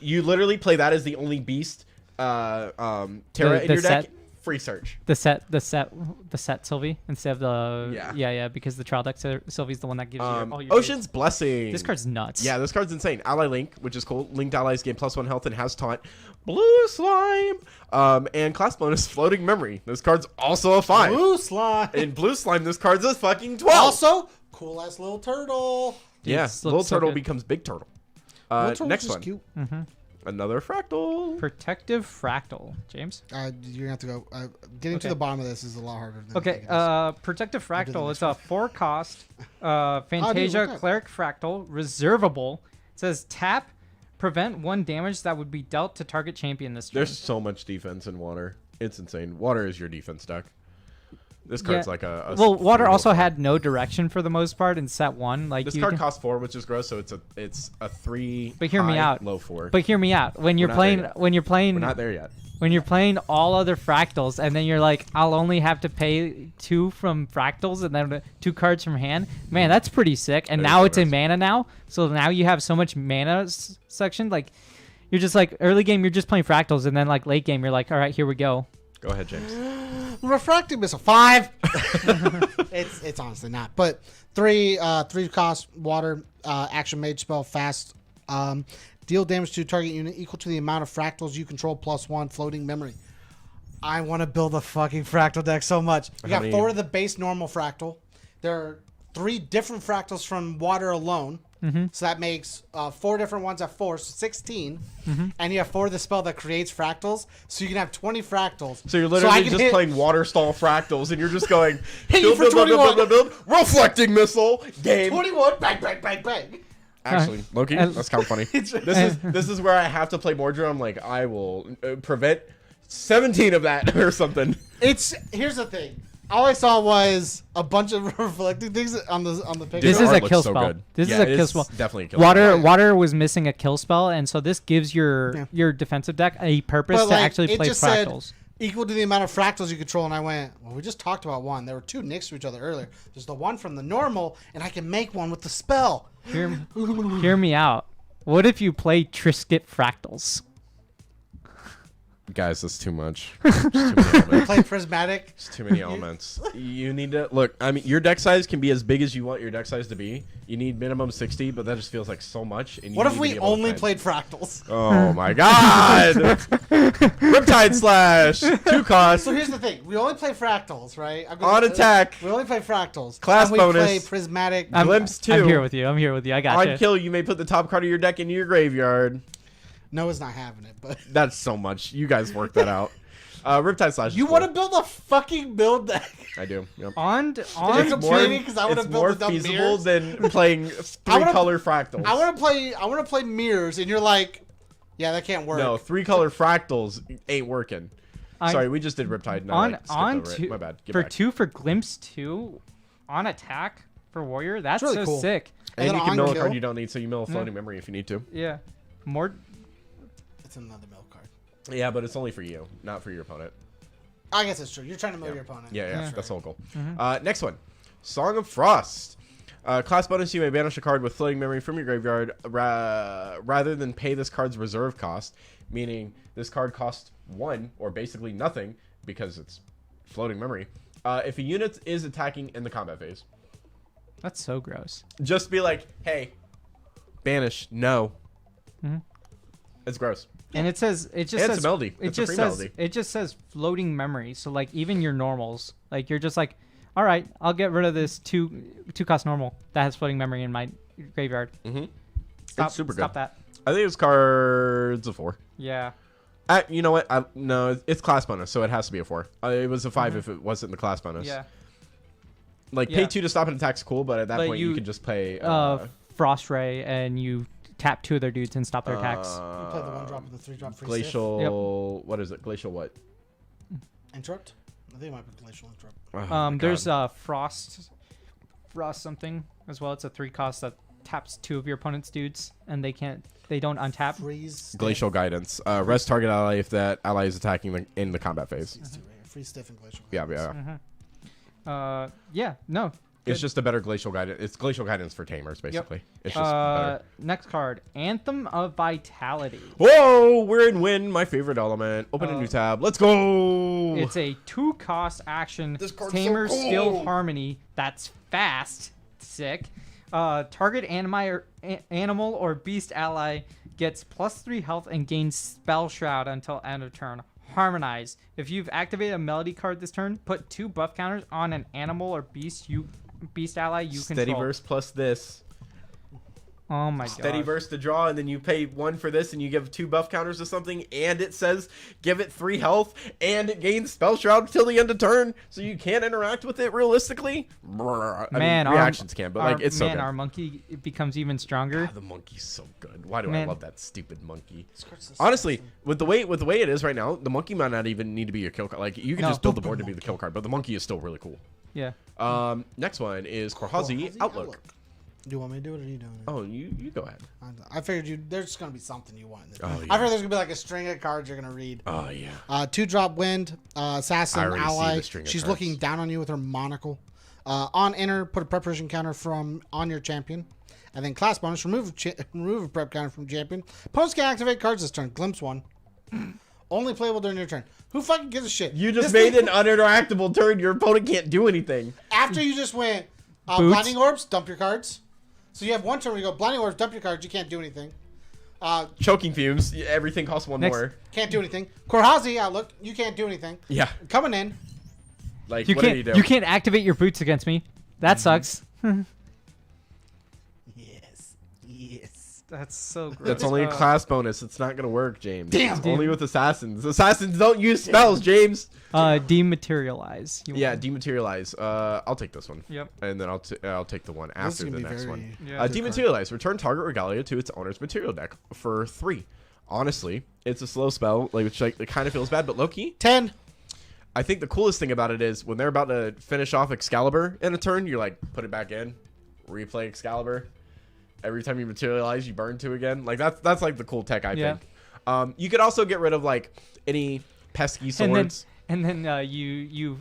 You literally play that as the only beast Terra The- in the your deck. set- Free search. The set Sylvie instead of the Yeah. because the trial deck Sylvie's the one that gives you all your Ocean's Blessing. This card's nuts. Yeah, this card's insane. Ally Link, which is cool. Linked allies gain +1 health and has taunt. Blue Slime. And class bonus Floating Memory. This card's also a 5. Blue slime. In Blue Slime, this card's a fucking 12. Also, cool ass little turtle. yeah, this Little looks so Turtle good. becomes Big Turtle. Little turtle's Next just one. Cute. Another Fractal. Protective Fractal, James. You're gonna have to go. Getting to Okay. the bottom of this is a lot harder. Than Okay, I think it is. Protective do the Fractal. next It's a 4-cost Fantasia what's up? Cleric Fractal, reservable. It says tap, prevent 1 damage that would be dealt to target champion this turn. There's so much defense in Water. It's insane. Water is your defense deck. This card's like a well, Water frugal also card. had no direction for the most part in set 1. Like This you card can- costs 4, which is gross, so it's a 3. But hear me high, out. Low 4. But hear me out. When you're not there playing, yet. when you're playing, We're not there yet. when you're playing all other fractals, and then you're like, I'll only have to pay 2 from fractals and then 2 cards from hand. Man, that's pretty sick. And That is now so it's in nice. mana now, so now you have so much mana section. Like, you're just like early game, you're just playing fractals, and then like late game, you're like, all right, here we go. Go ahead, James. Refracting Missile 5. It's honestly not. But 3 cost water action mage spell fast. Deal damage to target unit equal to the amount of fractals you control +1 floating memory. I want to build a fucking fractal deck so much. We got many- 4 of the base normal fractal. There are 3 different fractals from water alone. So that makes 4 different ones at 4, so 16. And you have 4 of the spell that creates fractals, so you can have 20 fractals. So you're I literally can just hit- playing water stall fractals, and you're just going Hit you for 21. reflecting missile game. 21, bang, bang, bang, bang. Actually, Loki, And- that's kind of funny. This is where I have to play Mordred. I'm like, I will prevent 17 of that or something. Here's the thing. All I saw was a bunch of reflecting things on the picture. This The is art a looks kill so spell. good. This Yeah, is a it kill is spell. definitely a kill spell. Water was missing a kill spell, and so this gives your defensive deck a purpose to actually it play just fractals. said equal to the amount of fractals you control, and I went, well, we just talked about one. There were 2 next to each other earlier. There's the one from the normal, and I can make one with the spell. Hear me out. What if you play Trisket Fractals? Guys, that's too much. Just too many elements. Play Prismatic. It's too many elements. You need to look. I mean, your deck size can be as big as you want your deck size to be. You need minimum 60, but that just feels like so much. And you What need if to we be able to only find- played Fractals? Oh my god! Riptide Slash, 2 cost, So here's the thing: we only play Fractals, right? on attack, We only play Fractals. Class and we bonus. play Prismatic. Glimpse 2. I'm here with you. I'm here with you. I got On you. kill, you may put the top card of your deck into your graveyard. Noah's not having it, but That's so much. You guys work that out. Riptide Slash. you want to build a fucking build deck? I do. Yep. On It's on complaining because I would It's have more built the dumb feasible mirrors. than playing I wanna- 3-color fractals. I want to play mirrors, and you're like, yeah, that can't work. No, 3-color fractals ain't working. I- Sorry, we just did Riptide. No, on I skipped on over it. two My bad. Get for back. 2 for Glimpse 2 on attack for Warrior. That's really so cool. sick. And And you then can on mill a kill- card you don't need, so you mill a floating memory if you need to. Yeah, more. It's another mill card. Yeah, but it's only for you, not for your opponent. I guess it's true. You're trying to mill your opponent. Yeah, Yeah. that's the whole goal. Mm-hmm. Next one, Song of Frost. Class bonus: you may banish a card with floating memory from your graveyard rather than pay this card's reserve cost. Meaning this card costs 1 or basically nothing because it's floating memory. If a unit is attacking in the combat phase, That's so gross. just be like, "Hey, banish." No, Mhm. it's gross. And it says And it's says a melody. It It's a just free says melody. it just says floating memory. So like even your normals, like you're just like, all right, I'll get rid of this two cost normal that has floating memory in my graveyard. Mm-hmm. Stop, It's super stop good. that. I think it's cards of 4. Yeah. You know what? No, it's class bonus, so it has to be a 4. It was a 5 if it wasn't the class bonus. Yeah. Like, pay Yeah. 2 to stop an attack's cool, but at that But point, you you- can just play... Frost Ray, and you tap 2 of their dudes and stop their attacks. You play the 1-drop with the 3-drop free Glacial... What is it? Glacial what? Interrupt? I think it might be Glacial Interrupt. Oh my There's God. Frost something as well. It's a 3 cost that taps 2 of your opponent's dudes, and they don't untap. Freeze. Glacial Guidance. Rest target ally if that ally is attacking in the combat phase. Freeze stiff and Glacial. Yeah. Yeah, no. It's just a better Glacial Guidance. It's Glacial Guidance for Tamers, basically. It's just better. Next card, Anthem of Vitality. Whoa! We're in Wind, my favorite element. Open a new tab. Let's go! It's a 2 cost action. This card's Tamer so cool. Skill Harmony. That's fast. Sick. Target animal or beast ally gets +3 health and gains Spell Shroud until end of turn. Harmonize. If you've activated a melody card this turn, put 2 buff counters on an animal or beast ally you Steady control. verse plus this. Oh my god. Steady verse to draw, and then you pay 1 for this, and you give 2 buff counters to something, and it says give it 3 health, and it gains Spell Shroud till the end of turn, so you can't interact with it realistically. I Man, mean, reactions can, but like it's so good. our monkey becomes even stronger. The monkey's so good. Why do I Man. love that stupid monkey? This card's so Honestly, awesome. with the way it is right now, the monkey might not even need to be your kill card. Like you can No. just build the board to be the kill card, but the monkey is still really cool. Yeah. Next one is Korhazi Outlook. Do you want me to do it, or are you doing it? Oh, you go ahead. I figured there's gonna be something you want. Oh, I yeah. figured there's gonna be like a string of cards you're gonna read. Oh yeah. 2-drop wind, assassin I already see ally. the string of She's cards. looking down on you with her monocle. On enter, put a preparation counter from on your champion, and then class bonus, remove a prep counter from champion. Opponents can activate cards this turn. Glimpse 1. Only playable during your turn. Who fucking gives a shit? You just This made thing- an uninteractable turn. Your opponent can't do anything. after you just went Boots. blinding orbs, dump your cards. So you have one turn where you go blinding orbs, dump your cards. You can't do anything. Choking fumes. Everything costs 1 Next. more. Can't do anything. Korhazi outlook. You can't do anything. Yeah. Coming in. Like You what do can't you do? you can't activate your boots against me. That sucks. Yes. Yes. That's so gross. That's only a class bonus. It's not gonna work, James. Damn. Only with assassins. Assassins don't use spells, James. Dematerialize. You Yeah, want- dematerialize. I'll take this one. Yep. And then I'll take the one This is after gonna the be next very- one. Yeah. Dematerialize. Return target regalia to its owner's material deck for 3. Honestly, it's a slow spell, which it kind of feels bad, but low key. 10. I think the coolest thing about it is when they're about to finish off Excalibur in a turn, you're like, put it back in, replay Excalibur. Every time you materialize, you burn 2 again. Like that's like the cool tech, I Yeah. think. You could also get rid of like any pesky swords. And then you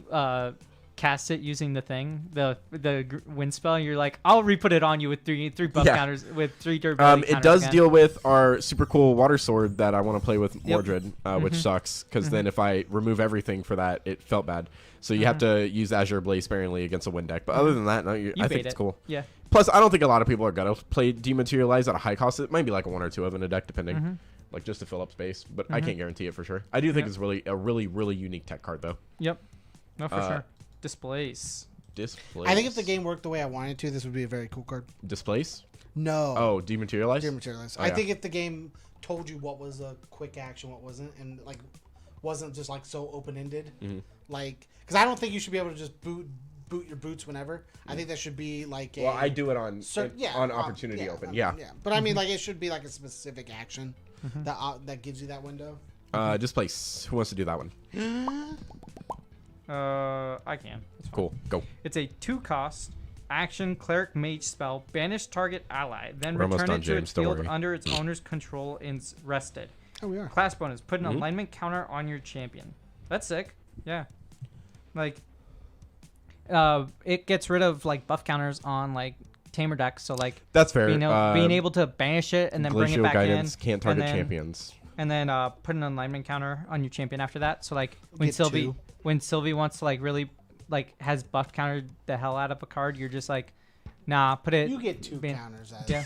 cast it using the thing, the wind spell. You're like, I'll re-put it on you with three buff counters with 3 durability. It does deal with our super cool water sword that I want to play with Mordred, which sucks because then if I remove everything for that, it felt bad. So you have to use Azure Blaze sparingly against a wind deck. But other than that, no, I think it's cool. Yeah. Plus, I don't think a lot of people are gonna play Dematerialize at a high cost. It might be like a 1 or 2 of in a deck, depending, like just to fill up space. But I can't guarantee it for sure. I do think it's really a really unique tech card though. Yep. No, for sure. Displace. I think if the game worked the way I wanted to, this would be a very cool card. Displace? No. Oh, Dematerialize? Dematerialize. I think if the game told you what was a quick action, what wasn't, and like wasn't just like so open ended, like because I don't think you should be able to just boot your boots whenever. I think that should be like a. Well, I do it on on opportunity open. Yeah. But I mean, like it should be like a specific action that gives you that window. Displace. Who wants to do that one? I can. Cool. Go. It's a 2-cost action cleric mage spell. Banish target ally, then We're return done, it to James, its don't field worry. under its owner's control and rested. Oh, we are. Class bonus: put an alignment counter on your champion. That's sick. Yeah. Like, it gets rid of like buff counters on like tamer decks. So like That's fair. being able to banish it and then bring it Glacial back Guidance in. can't target and then, champions. And then put an alignment counter on your champion after that. So like Get 2. when Sylvie wants to like really like has buff countered the hell out of a card, you're just like, nah, put it. You get 2 counters. As Yeah.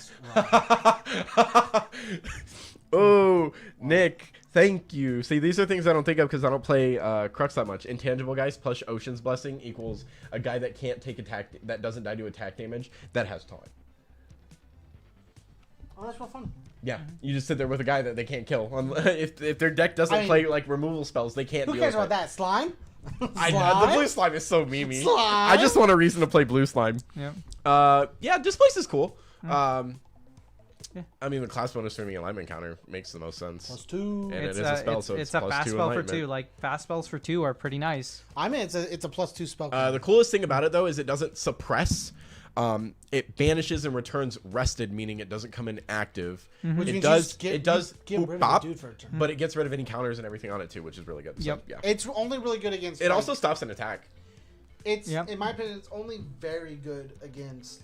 Oh, Nick, thank you. See, these are things I don't think of because I don't play Crux that much. Intangible guys plus Ocean's Blessing equals a guy that can't take attack, that doesn't die to attack damage, that has taunt. Oh, that's real fun. Yeah, you just sit there with a guy that they can't kill. If their deck doesn't play like removal spells, they can't Who deal cares with about it. that? Slime? The blue slime is so memey. Slime? I just want a reason to play blue slime. Yeah. Yeah, Displace is cool. I mean, the class bonus turning alignment counter makes the most sense. +2. And it is a spell, so it's a plus fast 2 spell for enlightenment. 2. Like fast spells for 2 are pretty nice. I mean, it's a +2 spell. The coolest thing about it though is it doesn't suppress. It banishes and returns rested, meaning it doesn't come in active. Which It means does. you It does. get rid of the bop, dude for a turn. but it gets rid of any counters and everything on it too, which is really good. So, Yep. Yeah. It's only really good against. It like, also stops an attack. It's Yep. in my opinion, it's only very good against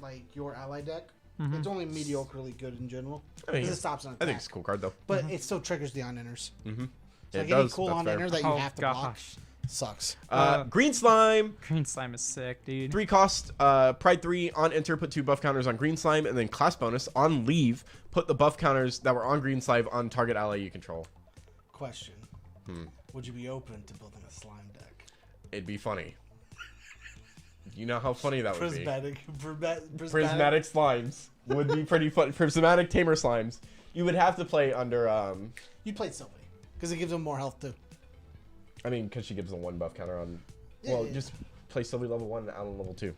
like your ally deck. It's only mediocrely good in general. I mean, Because it stops an attack. I think it's a cool card though. But it still triggers the on-inners. Mm-hmm. So It like does. any cool That's fair. on-inner that you Oh, have to block gosh. sucks. Green slime. Green slime is sick, dude. 3 cost, Pride 3 on enter, put 2 buff counters on green slime, and then class bonus on leave, put the buff counters that were on green slime on target ally you control. Question: would you be open to building a slime deck? It'd be funny. You know how funny that would be. Prismatic. Slimes would be pretty fun. Prismatic tamer slimes. You would have to play under. You played Sylvie because it gives them more health too. I mean, because she gives them 1 buff counter on. Yeah, Well, yeah. just play Sylvie level 1 and Alan level 2. And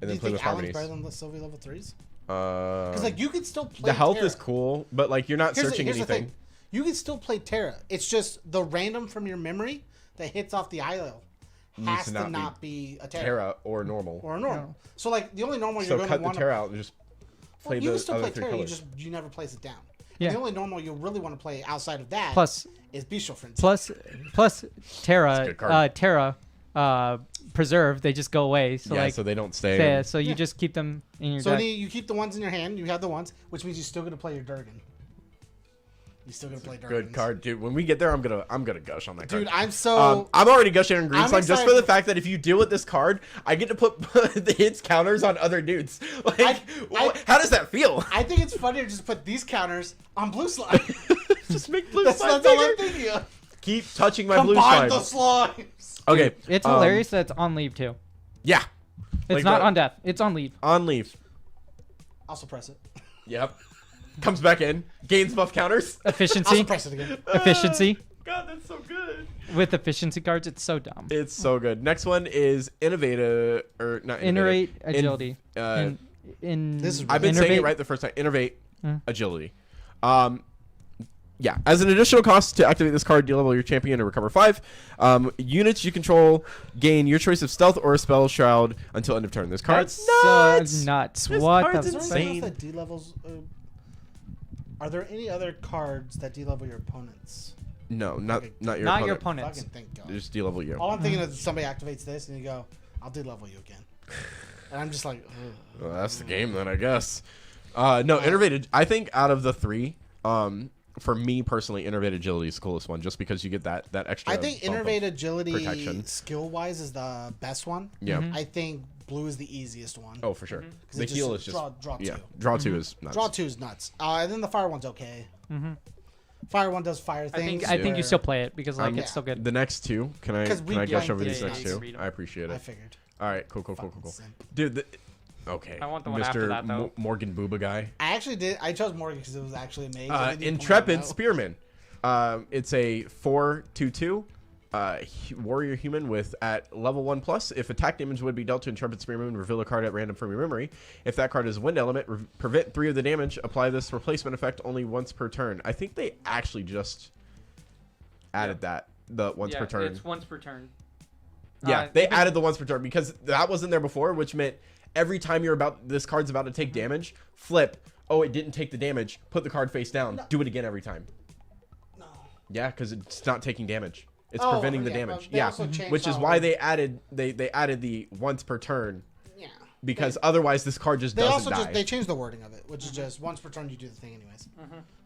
Do then you play think with Alan's harmonies. better than the Sylvie level 3s? Because Because like you could still play. the health Terra. is cool, but like you're not Here's searching the anything. thing. You can still play Terra. It's just the random from your memory that hits off the IO has to to not not be a Terra. Terra or normal. Or a normal. So like the only normal So you're going cut to the want to Terra out and just well, play you can the still other play 3 Terra. colors. You never place it down. Yeah. And the only normal you really want to play outside of that Plus is Bestial Frenzy. plus That's a Terra good card. preserve, they just go away. So Yeah, like so they don't stay. yeah, so you Yeah. just keep them in your So deck. you keep the ones in your hand. You have the ones, which means you're still going to play your Durgan. You're still going to play Durgan. Good card, dude. When we get there, I'm gonna gush on that card. Dude, I'm so. I'm already gushing on green I'm slime just for excited the for- fact that if you deal with this card, I get to put the hits counters on other dudes. Like, how does that feel? I think it's funnier to just put these counters on blue slime. Just make blue that's slime all I'm bigger. thinking of. Keep touching my blue Combine slime. the slimes. Okay, It's hilarious that it's on leave too. Yeah, It's Like not the- on death. It's on leave. on leave. I'll suppress it. Yep. Comes back in, gains buff counters. I'll Efficiency. suppress it again. Efficiency. God, that's so good. With efficiency cards, it's so dumb. It's so good. Next one is innovative or not Innervate innovative. agility. This is I've been saying it innervate- right the first time. Innovate agility. Yeah, as an additional cost to activate this card, de-level your champion and recover 5. Units you control gain your choice of stealth or a spell shroud until end of turn. This card's That's nuts. nuts. This What card's the Is fuck? there insane. anything else that D levels? Are there any other cards that D level your opponents? No, not your Not opponent. your opponents. Fucking thank God. Just de-level you. All I'm thinking is somebody activates this and you go, I'll de-level you again. And I'm just like, ugh. Well, that's the game then, I guess. No, innervated. I think out of the three, for me personally, innervated agility is the coolest one, just because you get that extra. I think bump of innervated agility protection. skill-wise is the best one. Yeah. I think blue is the easiest one. Oh, for sure. 'Cause The it heal is just draw yeah. two. Draw two is nuts. Draw 2 is nuts. And then the fire one's okay. Fire one does fire things. I think you where- still play it because like Yeah. it's still good. The next two, can I 'Cause we gush blanked over these these next nights. two? I appreciate I it. figured. All right, cool. Fucking simp. Dude, okay. I want the one after that, though. Morgan Booba guy. I actually did. I chose Morgan because it was actually amazing. I didn't even Intrepid know. Spearman. It's a 4/2/2 warrior human with at level 1+. If attack damage would be dealt to Intrepid Spearman, reveal a card at random from your memory. If that card is a wind element, prevent 3 of the damage. Apply this replacement effect only once per turn. I think they actually just added that the once per turn. It's once per turn. Yeah, they added the once per turn because that wasn't there before, which meant every time this card's about to take damage, flip. Oh, it didn't take the damage. Put the card face down. Do it again every time. No. Yeah, because it's not taking damage. It's Oh, preventing the yeah, damage. but they Yeah, also changed which is how- why they added the once per turn Yeah. because otherwise this card just They doesn't also die. they changed the wording of it, which is just once per turn you do the thing anyways.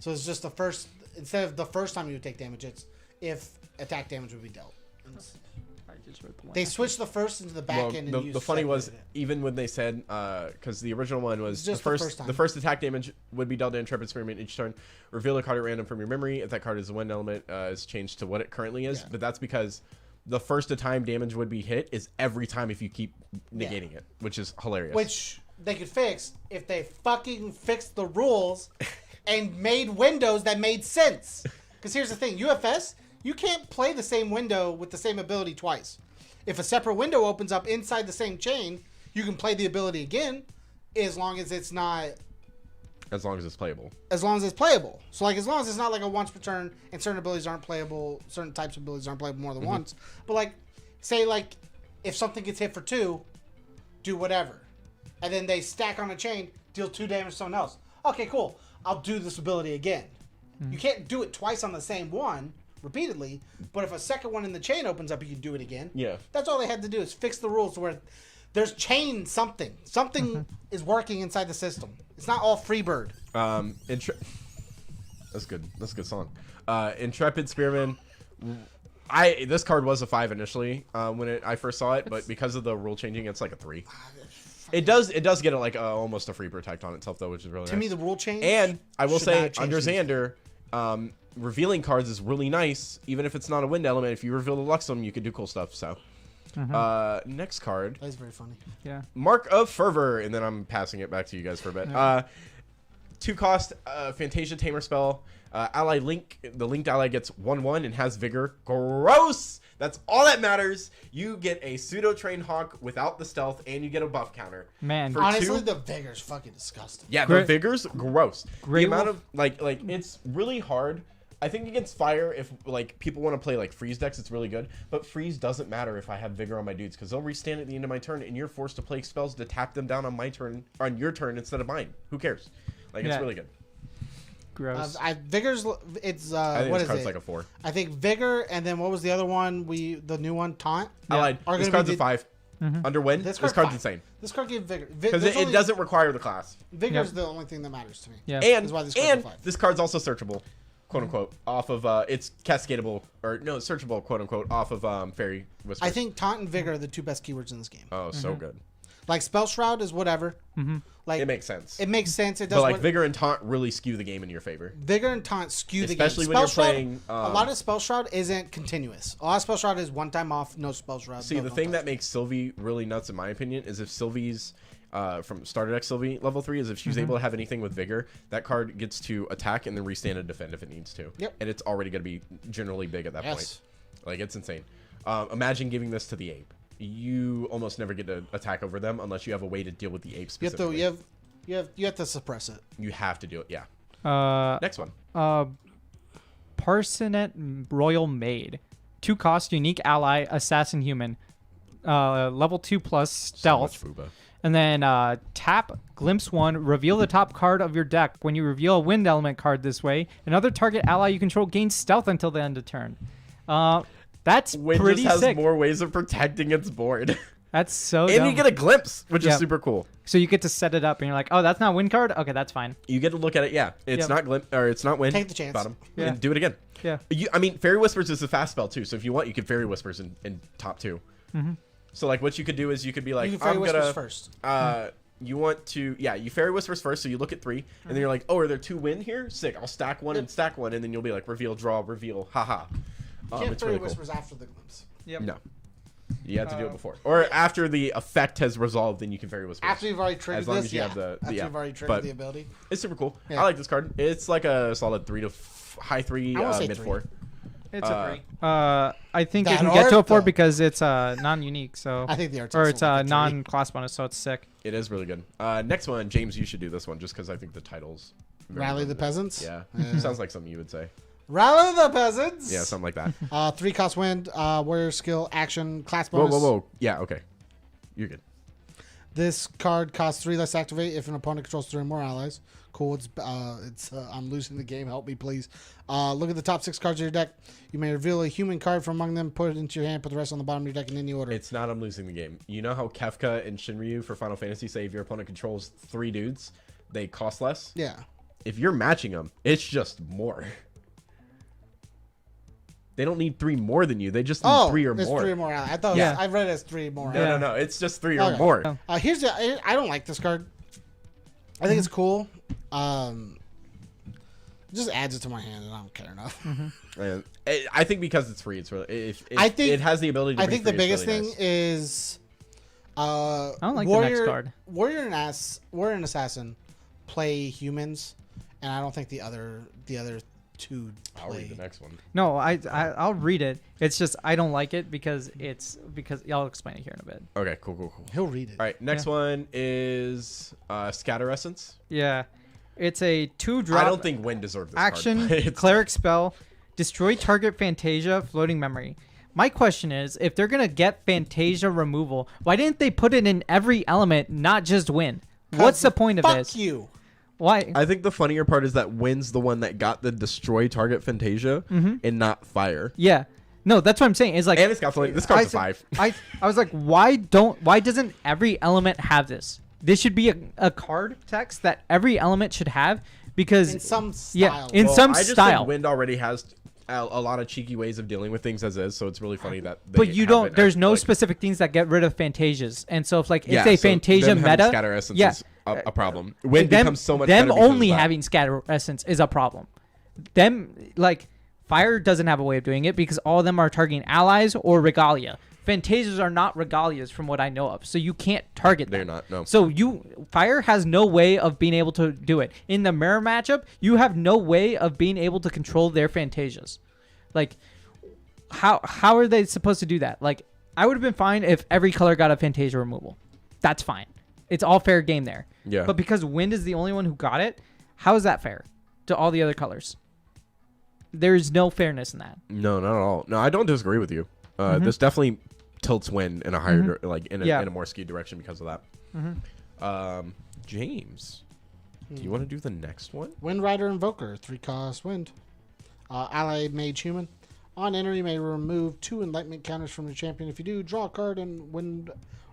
So it's just the first instead of the first time you would take damage, it's if attack damage would be dealt. I just wrote the one They after. switched the first into the back Well, end. And the used funny was separated it. even when they said because the original one was It's just the first attack damage would be dealt to Intrepid Spearman each turn. Reveal a card at random from your memory. If that card is a wind element, is changed to what it currently is. Yeah. But that's because the first time damage would be hit is every time if you keep negating it, which is hilarious. Which they could fix if they fucking fixed the rules and made windows that made sense. Because here's the thing, UFS, you can't play the same window with the same ability twice. If a separate window opens up inside the same chain, you can play the ability again as long as it's not... as long as it's playable. As long as it's playable. So, like, as long as it's not like a once per turn and certain abilities aren't playable, certain types of abilities aren't playable more than once. But, like, say, like, if something gets hit for 2, do whatever. And then they stack on a chain, deal 2 damage to someone else. Okay, cool. I'll do this ability again. You can't do it twice on the same one repeatedly, but if a second one in the chain opens up, you can do it again. Yeah. That's all they had to do is fix the rules to where there's chain something. Something is working inside the system. It's not all Freebird. That's good. That's a good song. Intrepid Spearman. This card was a 5 initially when I first saw it, but because of the rule changing, it's like a 3. It does get almost a free protect on itself though, which is really To nice. me, the rule change. And I will should say not change under things. Xander, revealing cards is really nice. Even if it's not a wind element, if you reveal the Luxem, you can do cool stuff. So, next card, That's very funny. Yeah. Mark of Fervor, and then I'm passing it back to you guys for a bit. 2 cost Fantasia Tamer spell. Ally Link, the linked ally gets 1/1 and has Vigor. Gross! That's all that matters. You get a pseudo train hawk without the stealth, and you get a buff counter. Man, For Honestly, 2, the Vigor's fucking disgusting. yeah, Great- the Vigor's gross. Grey The amount Wolf- of like it's really hard. I think against fire, if like people want to play like freeze decks, it's really good. But freeze doesn't matter if I have Vigor on my dudes because they'll restand at the end of my turn, and you're forced to play spells to tap them down on my turn, on your turn instead of mine. Who cares? Like Yeah. it's really good. gross. Vigor's. It's I think what this is card's it? like a 4. I think Vigor, and then what was the other one? The new one, Taunt. I lied. Are This gonna card's be a 5. Under win, This this card's card's fine. insane This card gave Vigor because it doesn't require the class. Vigor's Yep. the only thing that matters to me. yeah. And That's why this card's a 5. this card's also searchable, quote unquote, off of it's cascadable or no searchable, quote unquote, off of Fairy Whispers. I think Taunt and Vigor are the 2 best keywords in this game. Oh, so good. Like Spell Shroud is whatever. Like It makes sense. It makes sense. It does. But like what, Vigor and Taunt really skew the game in your favor. Vigor and Taunt skew the game. Especially when you're Spell Shroud- playing, a lot of Spell Shroud isn't continuous. A lot of Spell Shroud is one time off, no Spell Shroud. See, no the don't thing touch. that makes Sylvie really nuts, in my opinion, is if Sylvie's from starter deck Sylvie level 3 is if she's able to have anything with Vigor, that card gets to attack and then restand and defend if it needs to. Yep. And it's already going to be generally big at that Yes. point. Like it's insane. Imagine giving this to the ape. You almost never get to attack over them unless you have a way to deal with the ape you have specifically. to you have to suppress it. You have to do it. Yeah. Next Next one. Parsonet Royal Maid. 2 cost, unique ally, assassin human. Level 2 plus stealth. So much Fuba. And then tap Glimpse 1, reveal the top card of your deck. When you reveal a wind element card this way, another target ally you control gains stealth until the end of turn. That's Wind pretty just has sick. more ways of protecting its board. That's so And dumb. you get a glimpse, which Yeah. is super cool. So you get to set it up, and you're like, oh, that's not a wind card? Okay, that's fine. You get to look at it. Yeah, it's Yep. not glimpse or it's not wind. Take the chance. Bottom. Yeah. And do it again. Yeah. I mean, Fairy Whispers is a fast spell too. So if you want, you could Fairy Whispers in top 2. Mm-hmm. So like, what you could do is you could be like, You can Fairy I'm Whispers gonna first. You want to, you Fairy Whispers first, so you look at 3, and then you're like, oh, are there 2 wind here? Sick. I'll stack one and stack one, and then you'll be like, reveal, draw, reveal, haha. You can't It's Fairy really cool. Whispers after the glimpse. Yep. No. You have to do it before. Or after the effect has resolved, then you can Fairy Whispers. After you've already triggered As long this, as you have the after yeah. you've already triggered But the ability. it's super cool. Yeah. I like this card. It's like a solid 3 to high 3, I won't say mid 3. 4. It's Uh, a 3. I think it That can get to a art, 4 though. because it's non-unique, so... I think the art's Or also it's like a a 3. non-class bonus, so it's sick. It is really good. Next one, James, you should do this one just because I think the title's very Rally the good. Peasants? Yeah. Yeah. Sounds like something you would say. Rally the Peasants! Yeah, something like that. 3 cost wind, warrior skill, action, class Whoa, bonus. whoa, whoa. Yeah, okay. You're good. This card costs 3 less to activate if an opponent controls 3 or more allies. Cool. I'm losing the game. Help me, please. Look at the top 6 cards of your deck. You may reveal a human card from among them, put it into your hand, put the rest on the bottom of your deck in any order. It's not I'm losing the game. You know how Kefka and Shinryu for Final Fantasy say if your opponent controls 3 dudes, they cost less? Yeah. If you're matching them, it's just more. They don't need 3 more than you. They just need 3 or it's more. 3 or more allies. I thought Yeah. I read it as 3 more. No, allies. no. It's just 3 Okay. or more. I don't like this card. I think it's cool. It just adds it to my hand, and I don't care enough. And I think because it's free, it's really. If I think it has the ability to. I be think the free, it's biggest really thing nice. is. I don't like Warrior, the next card. Warrior and Assassin play humans, and I don't think the other 2 I'll play. read the next one. No, I'll read it. It's just I don't like it because I'll explain it here in a bit. Okay, cool. He'll read it. All right, next one is Scatter Essence. Yeah. It's a 2-drop I don't think Wind deserves this action card. but it's- cleric spell. Destroy target Fantasia floating memory. My question is, if they're going to get Fantasia removal, why didn't they put it in every element, not just Wind? What's the point of Fuck this? you. Why? I think the funnier part is that Wind's the one that got the destroy target Fantasia and not Fire. Yeah. No, that's what I'm saying. It's like And it's got floating. This card's a 5. I was like, why doesn't every element have this? This should be a card text that every element should have because In some style. yeah, in Well, some I just style. think Wind already has a lot of cheeky ways of dealing with things as is, so it's really funny that. They But you have don't. it There's as, no like- specific things that get rid of Fantasias, and so if like Yeah, it's a so Fantasia them having meta, Scatter Essence yeah, is a problem. Wind them, becomes so much them better because only of that. having Scatter Essence is a problem. Them like Fire doesn't have a way of doing it because all of them are targeting allies or Regalia. Fantasias are not Regalias from what I know of, so you can't target them. They're not, no. So Fire has no way of being able to do it. In the mirror matchup, you have no way of being able to control their Fantasias. Like, how are they supposed to do that? Like, I would have been fine if every color got a Fantasia removal. That's fine. It's all fair game there. Yeah. But because Wind is the only one who got it, how is that fair to all the other colors? There's no fairness in that. No, not at all. No, I don't disagree with you. This definitely tilts Wind in a higher, in a more skewed direction because of that. James, do you want to do the next one? Wind Rider Invoker, 3 cost wind. Ally Mage Human. On enter, you may remove 2 enlightenment counters from your champion. If you do, draw a card, and Wind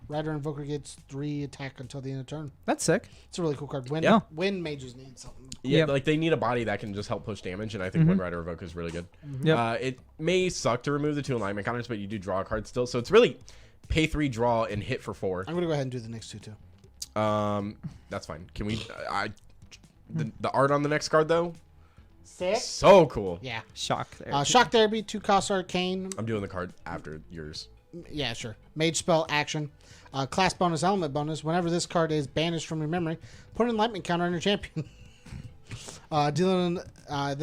Rider Invoker gets 3 attack until the end of turn. That's sick. It's a really cool card. Yeah. Wind mages need something. Yeah, Yep. like they need a body that can just help push damage, and I think Wind Rider Evoker is really good. Yep. It may suck to remove the 2 alignment counters, but you do draw a card still, so it's really pay 3, draw, and hit for 4. I'm going to go ahead and do the next 2 too. That's fine. Can we? The art on the next card though, Sick. so cool. Yeah. Shock there. Shock Therapy, 2 cost Arcane. I'm doing the card after yours. Yeah, sure. Mage Spell action. Class bonus, element bonus. Whenever this card is banished from your memory, put an enlightenment counter on your champion. Then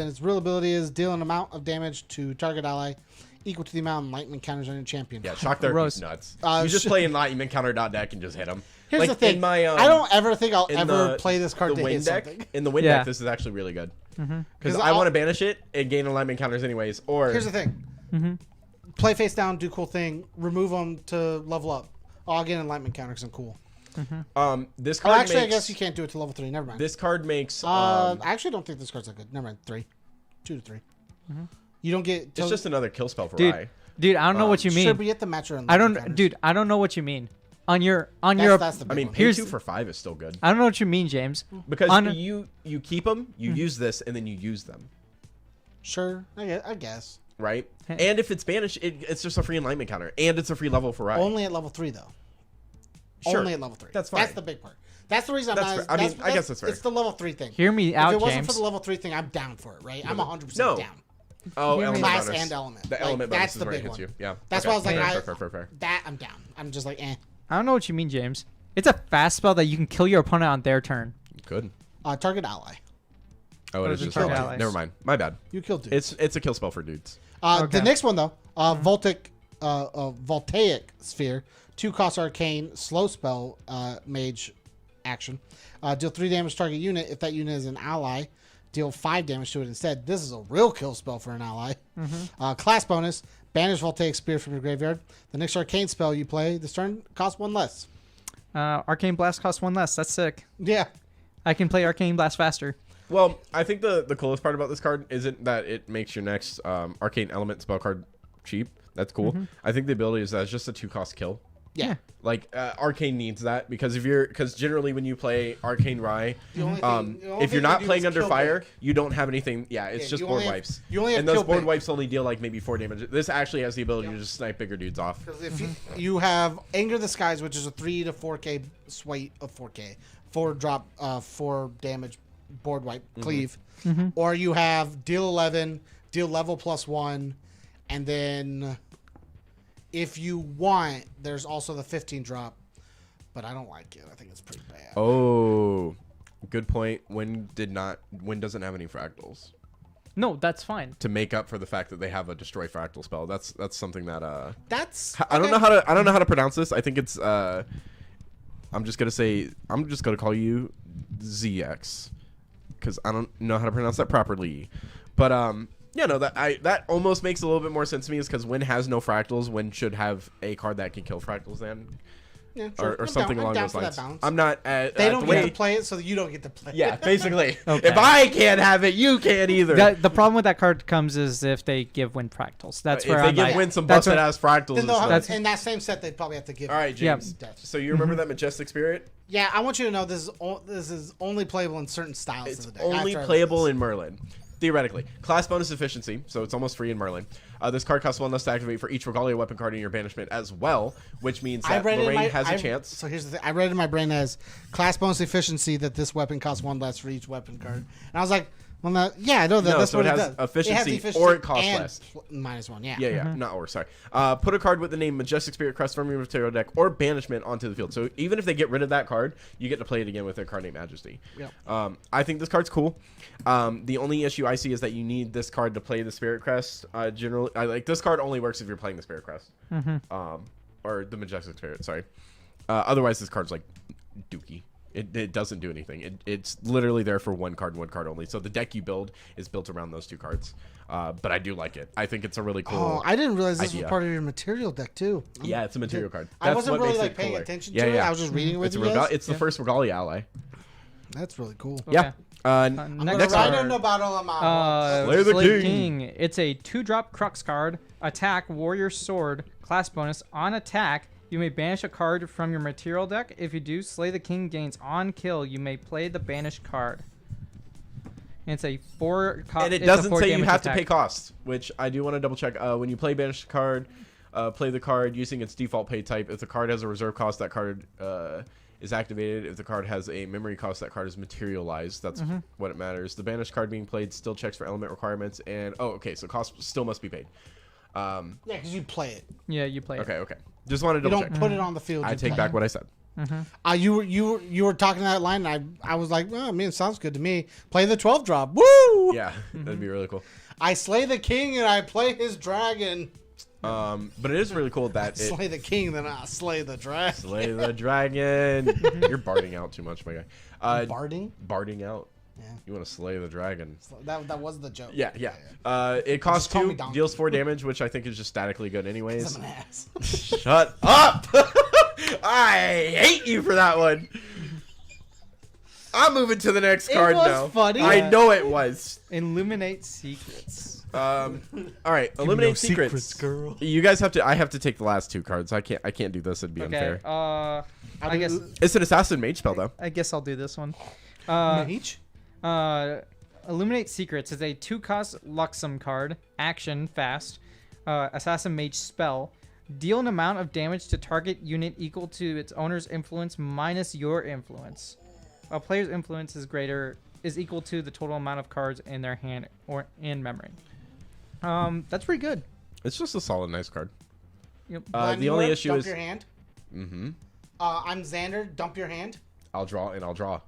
its real ability is deal an amount of damage to target ally equal to the amount of enlightenment counters on your champion. Yeah, shock therapy's Gross. nuts. Uh, You just play enlightenment counter dot deck and just hit them. Here's like the thing. In my, I don't ever think I'll in ever the- play this card the to wind hit deck. something. In the wind Yeah. deck, this is actually really good. Because Because I I'll- want to banish it and gain alignment counters anyways. Or Here's the thing. Play face down, do cool thing, remove them to level up. Oh, I'll get an enlightenment counter because I'm cool. This Oh, card actually, makes, I guess you can't do it to level 3. Never mind. This card makes. I actually don't think this card's that good. Never mind. 3. 2 to 3. You don't get. it's just another kill spell for Dude, Rai. dude, I don't know what you mean. Sure, but you have to match her. I don't, dude, I don't know what you mean. On your, That's the big I mean, one. pay Here's- 2 for 5 is still good I don't know what you mean, James. because on- you keep them, you use this, and then you use them, Sure, I guess. right? And if it's banished, it's just a free enlightenment counter, and it's a free level for Rai. Only at level 3, though. Sure. Only at level 3. That's fine. That's the big part. That's the reason I'm That's not. fair. I mean, I guess that's fair. It's the level 3 thing. Hear me If out, it wasn't James. for the level 3 thing, I'm down for it, right? I'm 100% No. down. Oh, Hear me element Class bonus. and element. The Like, element that's bonus is the where it big hits one. you. Yeah. That's Okay. why I was like, Fair. that I'm down. I'm just like, I don't know what you mean, James. It's a fast spell that you can kill your opponent on their turn. Good. Target ally. Oh, it is does it just target ally. allies? Never mind. My bad. You killed dude. It's a kill spell for dudes. Okay. The next one though, Voltaic Sphere, 2 cost arcane, slow spell, mage action. Deal 3 damage to target unit. If that unit is an ally, deal 5 damage to it instead. This is a real kill spell for an ally. Class bonus, banish Voltaic Spear from your graveyard. The next arcane spell you play this turn costs 1 less. Arcane Blast costs 1 less. That's sick. Yeah. I can play Arcane Blast faster. Well, I think the coolest part about this card isn't that it makes your next arcane element spell card cheap. That's cool. I think the ability is that it's just a 2-cost kill. Yeah. Like Arcane needs that because generally when you play Arcane Rai, The only thing if you're you not do playing is under kill fire, big. you don't have anything. Yeah, it's Yeah, just you board only have- wipes. you only have and those kill board big. wipes only deal like maybe 4 damage. This actually has the ability to just snipe bigger dudes off. Because if you have Anger the Skies, which is a 3 to 4K swite of 4K, 4 drop, 4 damage board wipe cleave, or you have deal 11, deal level +1, and then if you want, there's also the 15 drop, but I don't like it. I think it's pretty bad. Oh, good point. Win doesn't have any fractals No, that's fine. to make up for the fact that they have a destroy fractal spell. That's something that That's I don't okay. know how to pronounce this. I think it's I'm just gonna call you ZX because I don't know how to pronounce that properly. But that almost makes a little bit more sense to me is because Win has no fractals. Win should have a card that can kill fractals then. Yeah, sure. Or I'm something down- along I'm down those for that lines. balance. I'm not They don't the get way, to play it, so you don't get to play it. yeah, basically. Okay. If I can't have it, you can't either. The problem with that card comes is if they give Win Fractals. That's if where they I'm give like, Win some that's busted where- ass fractals, Then they'll have, That's- in that same set, they'd probably have to give. all right, Yeah. James. Death. So you remember that Majestic Spirit? Yeah, I want you to know this is only playable in certain styles It's of the deck. only After I playable learned in Merlin. Theoretically. Class bonus efficiency, so it's almost free in Merlin. This card costs 1 less to activate for each Regalia weapon card in your banishment as well, which means this. I that read it in Lorraine my, has a I- chance. So here's the thing. I read it in my brain as class bonus efficiency that this weapon costs 1 less for each weapon card. And I was like, well, yeah, I know that. No, That's so what it it has does. efficiency or it costs and less. -1, yeah. Yeah, not or, sorry. Put a card with the name Majestic Spirit Crest from your material deck or banishment onto the field. So even if they get rid of that card, you get to play it again with their card named Majesty. Yep. I think this card's cool. The only issue I see is that you need this card to play the Spirit Crest. Generally, this card only works if you're playing the Spirit Crest. Or the Majestic Spirit, sorry. Otherwise, this card's like dookie. It doesn't do anything. It's literally there for one card only. So the deck you build is built around those 2 cards. But I do like it. I think it's a really cool. Oh, I didn't realize this idea. was part of your material deck too. Yeah, it's a material card. I wasn't what really makes like it paying cooler. attention Yeah, to it. yeah. I was just reading it with It's you guys. It's the first Regalia ally. That's really cool. Okay. Yeah. I'm Next gonna write card. in about all of my. Slay the Slay King. It's a 2-drop Crux card. Attack, Warrior Sword, class bonus. On attack, you may banish a card from your material deck. If you do, Slay the King gains on kill. You may play the banished card. And it's a 4 And it doesn't say you have to pay costs, which I do want to double check. When you play banished card, play the card using its default pay type. If the card has a reserve cost, that card is activated. If the card has a memory cost, that card is materialized. That's what it matters. The banished card being played still checks for element requirements. And so cost still must be paid. Yeah, because you play it. Yeah, you play it. Okay. Just wanted to You double don't check. put it on the field. I you take play back it. what I said. You were talking that line, and I was like, well, I mean, it sounds good to me. Play the 12 drop. Woo! Yeah, that'd be really cool. I slay the king and I play his dragon. But it is really cool that it Slay the king, then I slay the dragon. slay the dragon. You're barding out too much, my guy. Barding? Barding out. Yeah. You want to slay the dragon. That was the joke. Yeah. It costs call 2, me Donkey. deals 4 damage, which I think is just statically good anyways. I'm an ass. Shut up! I hate you for that one. I'm moving to the next card was now. funny. I know it was. Illuminate secrets. All right, eliminate secrets. girl. You guys have to. I have to take the last 2 cards. I can't do this. It'd be Okay. unfair. I guess. It's an assassin mage spell though. I guess I'll do this one. Mage? Illuminate Secrets is a 2-cost Luxem card. Action, fast. Assassin Mage spell. Deal an amount of damage to target unit equal to its owner's influence minus your influence. A player's influence is equal to the total amount of cards in their hand or in memory. That's pretty good. It's just a solid, nice card. Yep. The only issue dump is. your hand. Mm-hmm. I'm Xander. Dump your hand. I'll draw and I'll draw.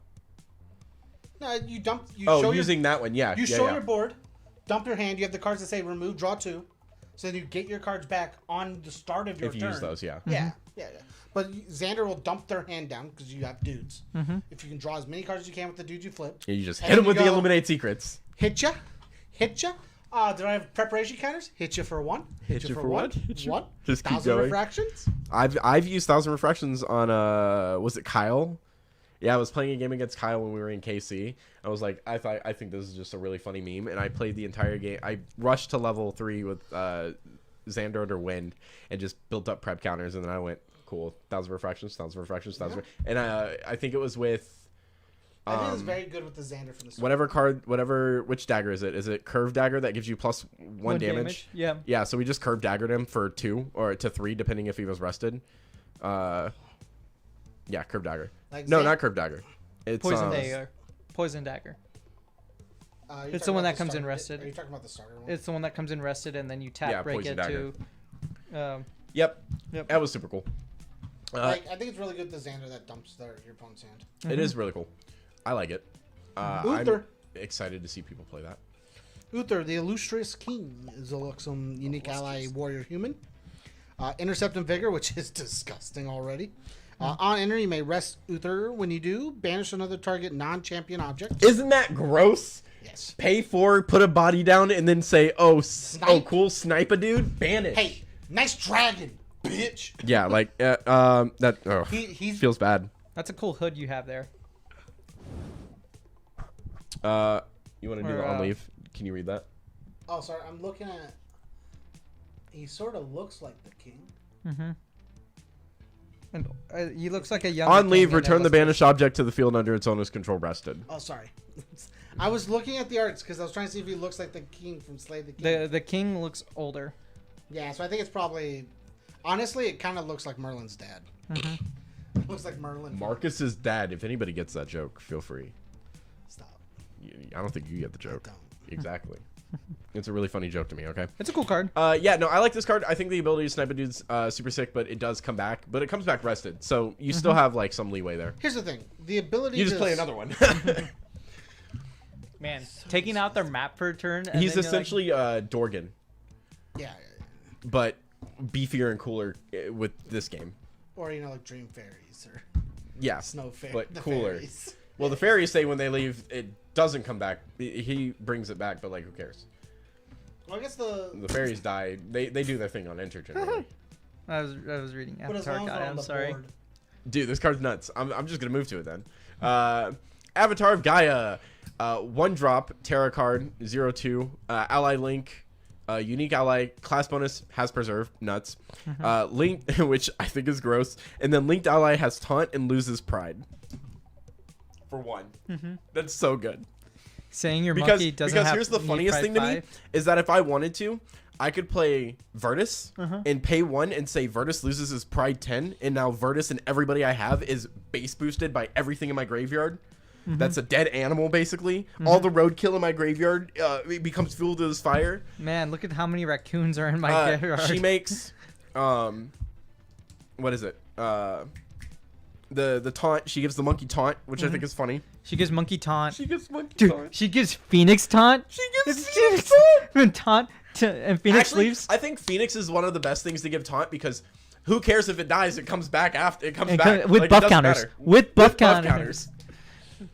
No, you dump. You Oh, show using that one, yeah. You yeah, show yeah. your board. Dump your hand. You have the cards that say remove, draw 2. So then you get your cards back on the start of your If you turn. use those, yeah. Yeah. But Xander will dump their hand down because you have dudes. Mm-hmm. If you can draw as many cards as you can with the dudes you flip. Yeah, you just And hit them then with you the go, eliminate secrets. Hit ya. Did I have preparation counters? Hit you for 1. Hit you for 1. Hit you- 1. Just keep 1,000 going. refractions. I've used 1,000 refractions on was it Kyle? Yeah, I was playing a game against Kyle when we were in KC. I was like, I think this is just a really funny meme, and I played the entire game. I rushed to level 3 with Xander under Wind and just built up prep counters, and then I went, cool, 1,000 refractions, 1,000 refractions, 1,000. And I think it was with I think it's very good with the Xander from the start. which dagger is it? Is it curve dagger that gives you plus 1 damage? Yeah. Yeah, so we just curve daggered him for 2 or to 3, depending if he was rested. Yeah, curve dagger. Like No, Xan- not curve dagger. It's Poison dagger. Poison dagger. You're It's talking the one about that comes in starter- rested. Are you talking about the starter one? It's the one that comes in rested, and then you tap Yeah, break poison it dagger. to. Yep. Yep. That was super cool. I think it's really good the Xander that dumps your opponent's hand. It is really cool. I like it. I'm Uther. excited to see people play that. Uther, the Illustrious King, is a Luxem unique ally warrior human. Intercept and Vigor, which is disgusting already. On enter, you may rest Uther. When you do, banish another target non-champion object. Isn't that gross? Yes. Pay 4, put a body down, and then say, "Oh, Snipe. cool, snipe a dude." Banish. Hey, nice dragon, bitch. Yeah, like that. He's Feels bad. That's a cool hood you have there. You want to do Or, on leave? Can you read that? Oh, sorry. I'm looking at. He sort of looks like the king. Mm-hmm. And he looks like a young. On leave, return the banished object to the field under its owner's control rested. Oh, sorry. I was looking at the arts because I was trying to see if he looks like the king from Slay the King. The king looks older. Yeah, so I think it's probably. Honestly, it kind of looks like Merlin's dad. Looks like Merlin. Marcus's dad. If anybody gets that joke, feel free. Stop. I don't think you get the joke. Don't. Exactly. It's a really funny joke to me. Okay. It's a cool card. Yeah, no, I like this card. I think the ability to snipe a dude's super sick, but it does come back. But it comes back rested, so you still have like some leeway there. Here's the thing: the ability. You just to play another one. Man, taking out their map for a turn. And He's then you're essentially Dorgan, Yeah. but beefier and cooler with this game. Or like Dream Fairies or Yeah, Snow Fairies. but cooler. Well, the fairies say when they leave, it doesn't come back. He brings it back, but like, who cares? Well, I guess the fairies die. They do their thing on Enter generally. I was reading but as Avatar long as Guy. they're on I'm the sorry. board. Dude, this card's nuts. I'm just gonna move to it then. Avatar of Gaia, 1-drop Terra card 0/2. Ally Link, unique ally, class bonus has preserve, nuts. Link, which I think is gross, and then linked ally has taunt and loses pride. For 1, that's so good. Saying your Because monkey doesn't have here's the need funniest Pride thing to me 5. is that if I wanted to, I could play Virtus and pay 1 and say Virtus loses his pride 10, and now Virtus and everybody I have is base boosted by everything in my graveyard. That's a dead animal, basically. All the roadkill in my graveyard it becomes fuel to this fire. Man, look at how many raccoons are in my graveyard. She makes, what is it? The taunt. She gives the monkey taunt, which I think is funny. She gives monkey taunt. She gives monkey Dude, taunt. she gives Phoenix taunt. She gives It's Phoenix just- and taunt and Phoenix Actually, leaves. I think Phoenix is one of the best things to give taunt because who cares if it dies? It comes back after. It comes It back with Like, it buff doesn't counters. matter. With buff counters.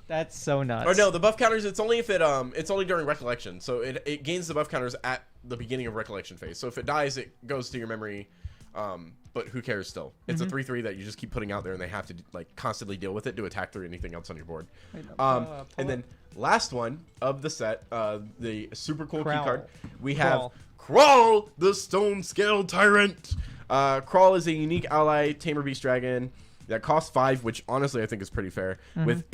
That's so nuts. Or no, the buff counters. It's only if it it's only during recollection. So it gains the buff counters at the beginning of recollection phase. So if it dies, it goes to your memory. But who cares still? It's a 3/3 that you just keep putting out there, and they have to like constantly deal with it to attack through anything else on your board. And then last one of the set, the super cool key card, we have Crawl, the Stone Scale Tyrant. Crawl is a unique ally Tamer Beast Dragon that costs 5, which honestly I think is pretty fair. With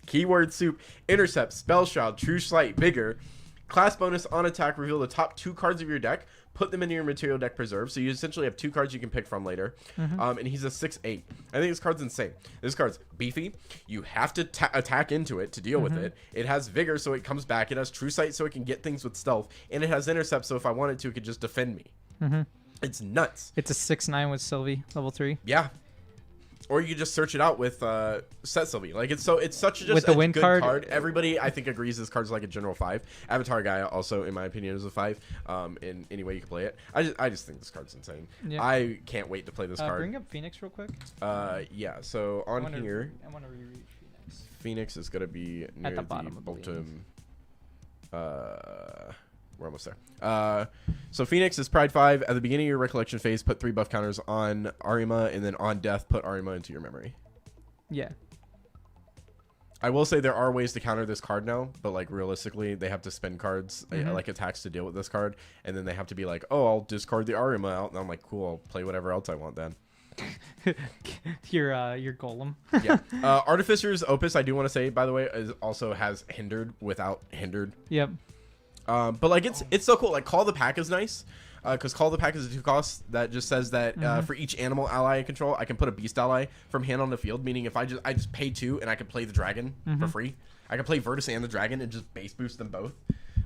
keyword soup, intercept, spell shroud, true sight, vigor, class bonus on attack, reveal the top 2 cards of your deck, put them into your material deck preserve. So you essentially have 2 cards you can pick from later. And he's a 6/8. I think this card's insane. This card's beefy. You have to attack into it to deal with it. It has vigor, so it comes back. It has true sight, so it can get things with stealth. And it has intercept, so if I wanted to, it could just defend me. It's nuts. It's a 6/9 with Sylvie, level 3. Yeah. Or you could just search it out with Set Sylvie. Like it's such just with the a win good card. Everybody I think agrees this card's like a general 5. Avatar Gaia also, in my opinion, is a 5. In any way you can play it. I just think this card's insane. Yeah. I can't wait to play this card. Bring up Phoenix real quick. Yeah. So on here, I want to reread Phoenix. Phoenix is gonna be near at the bottom. bottom. We're almost there. So Phoenix is Pride 5. At the beginning of your recollection phase, put 3 buff counters on Arima, and then on death, put Arima into your memory. Yeah. I will say there are ways to counter this card now, but like realistically, they have to spend cards like attacks to deal with this card, and then they have to be like, oh, I'll discard the Arima out, and I'm like, cool, I'll play whatever else I want then. your golem. Yeah. Artificer's Opus, I do want to say, by the way, also has hindered without hindered. Yep. But like it's so cool. Like Call the Pack is nice because Call the Pack is a 2 cost that just says that for each animal ally I control, I can put a beast ally from hand on the field. Meaning if I just pay 2 and I can play the dragon for free. I can play Virtus and the dragon and just base boost them both.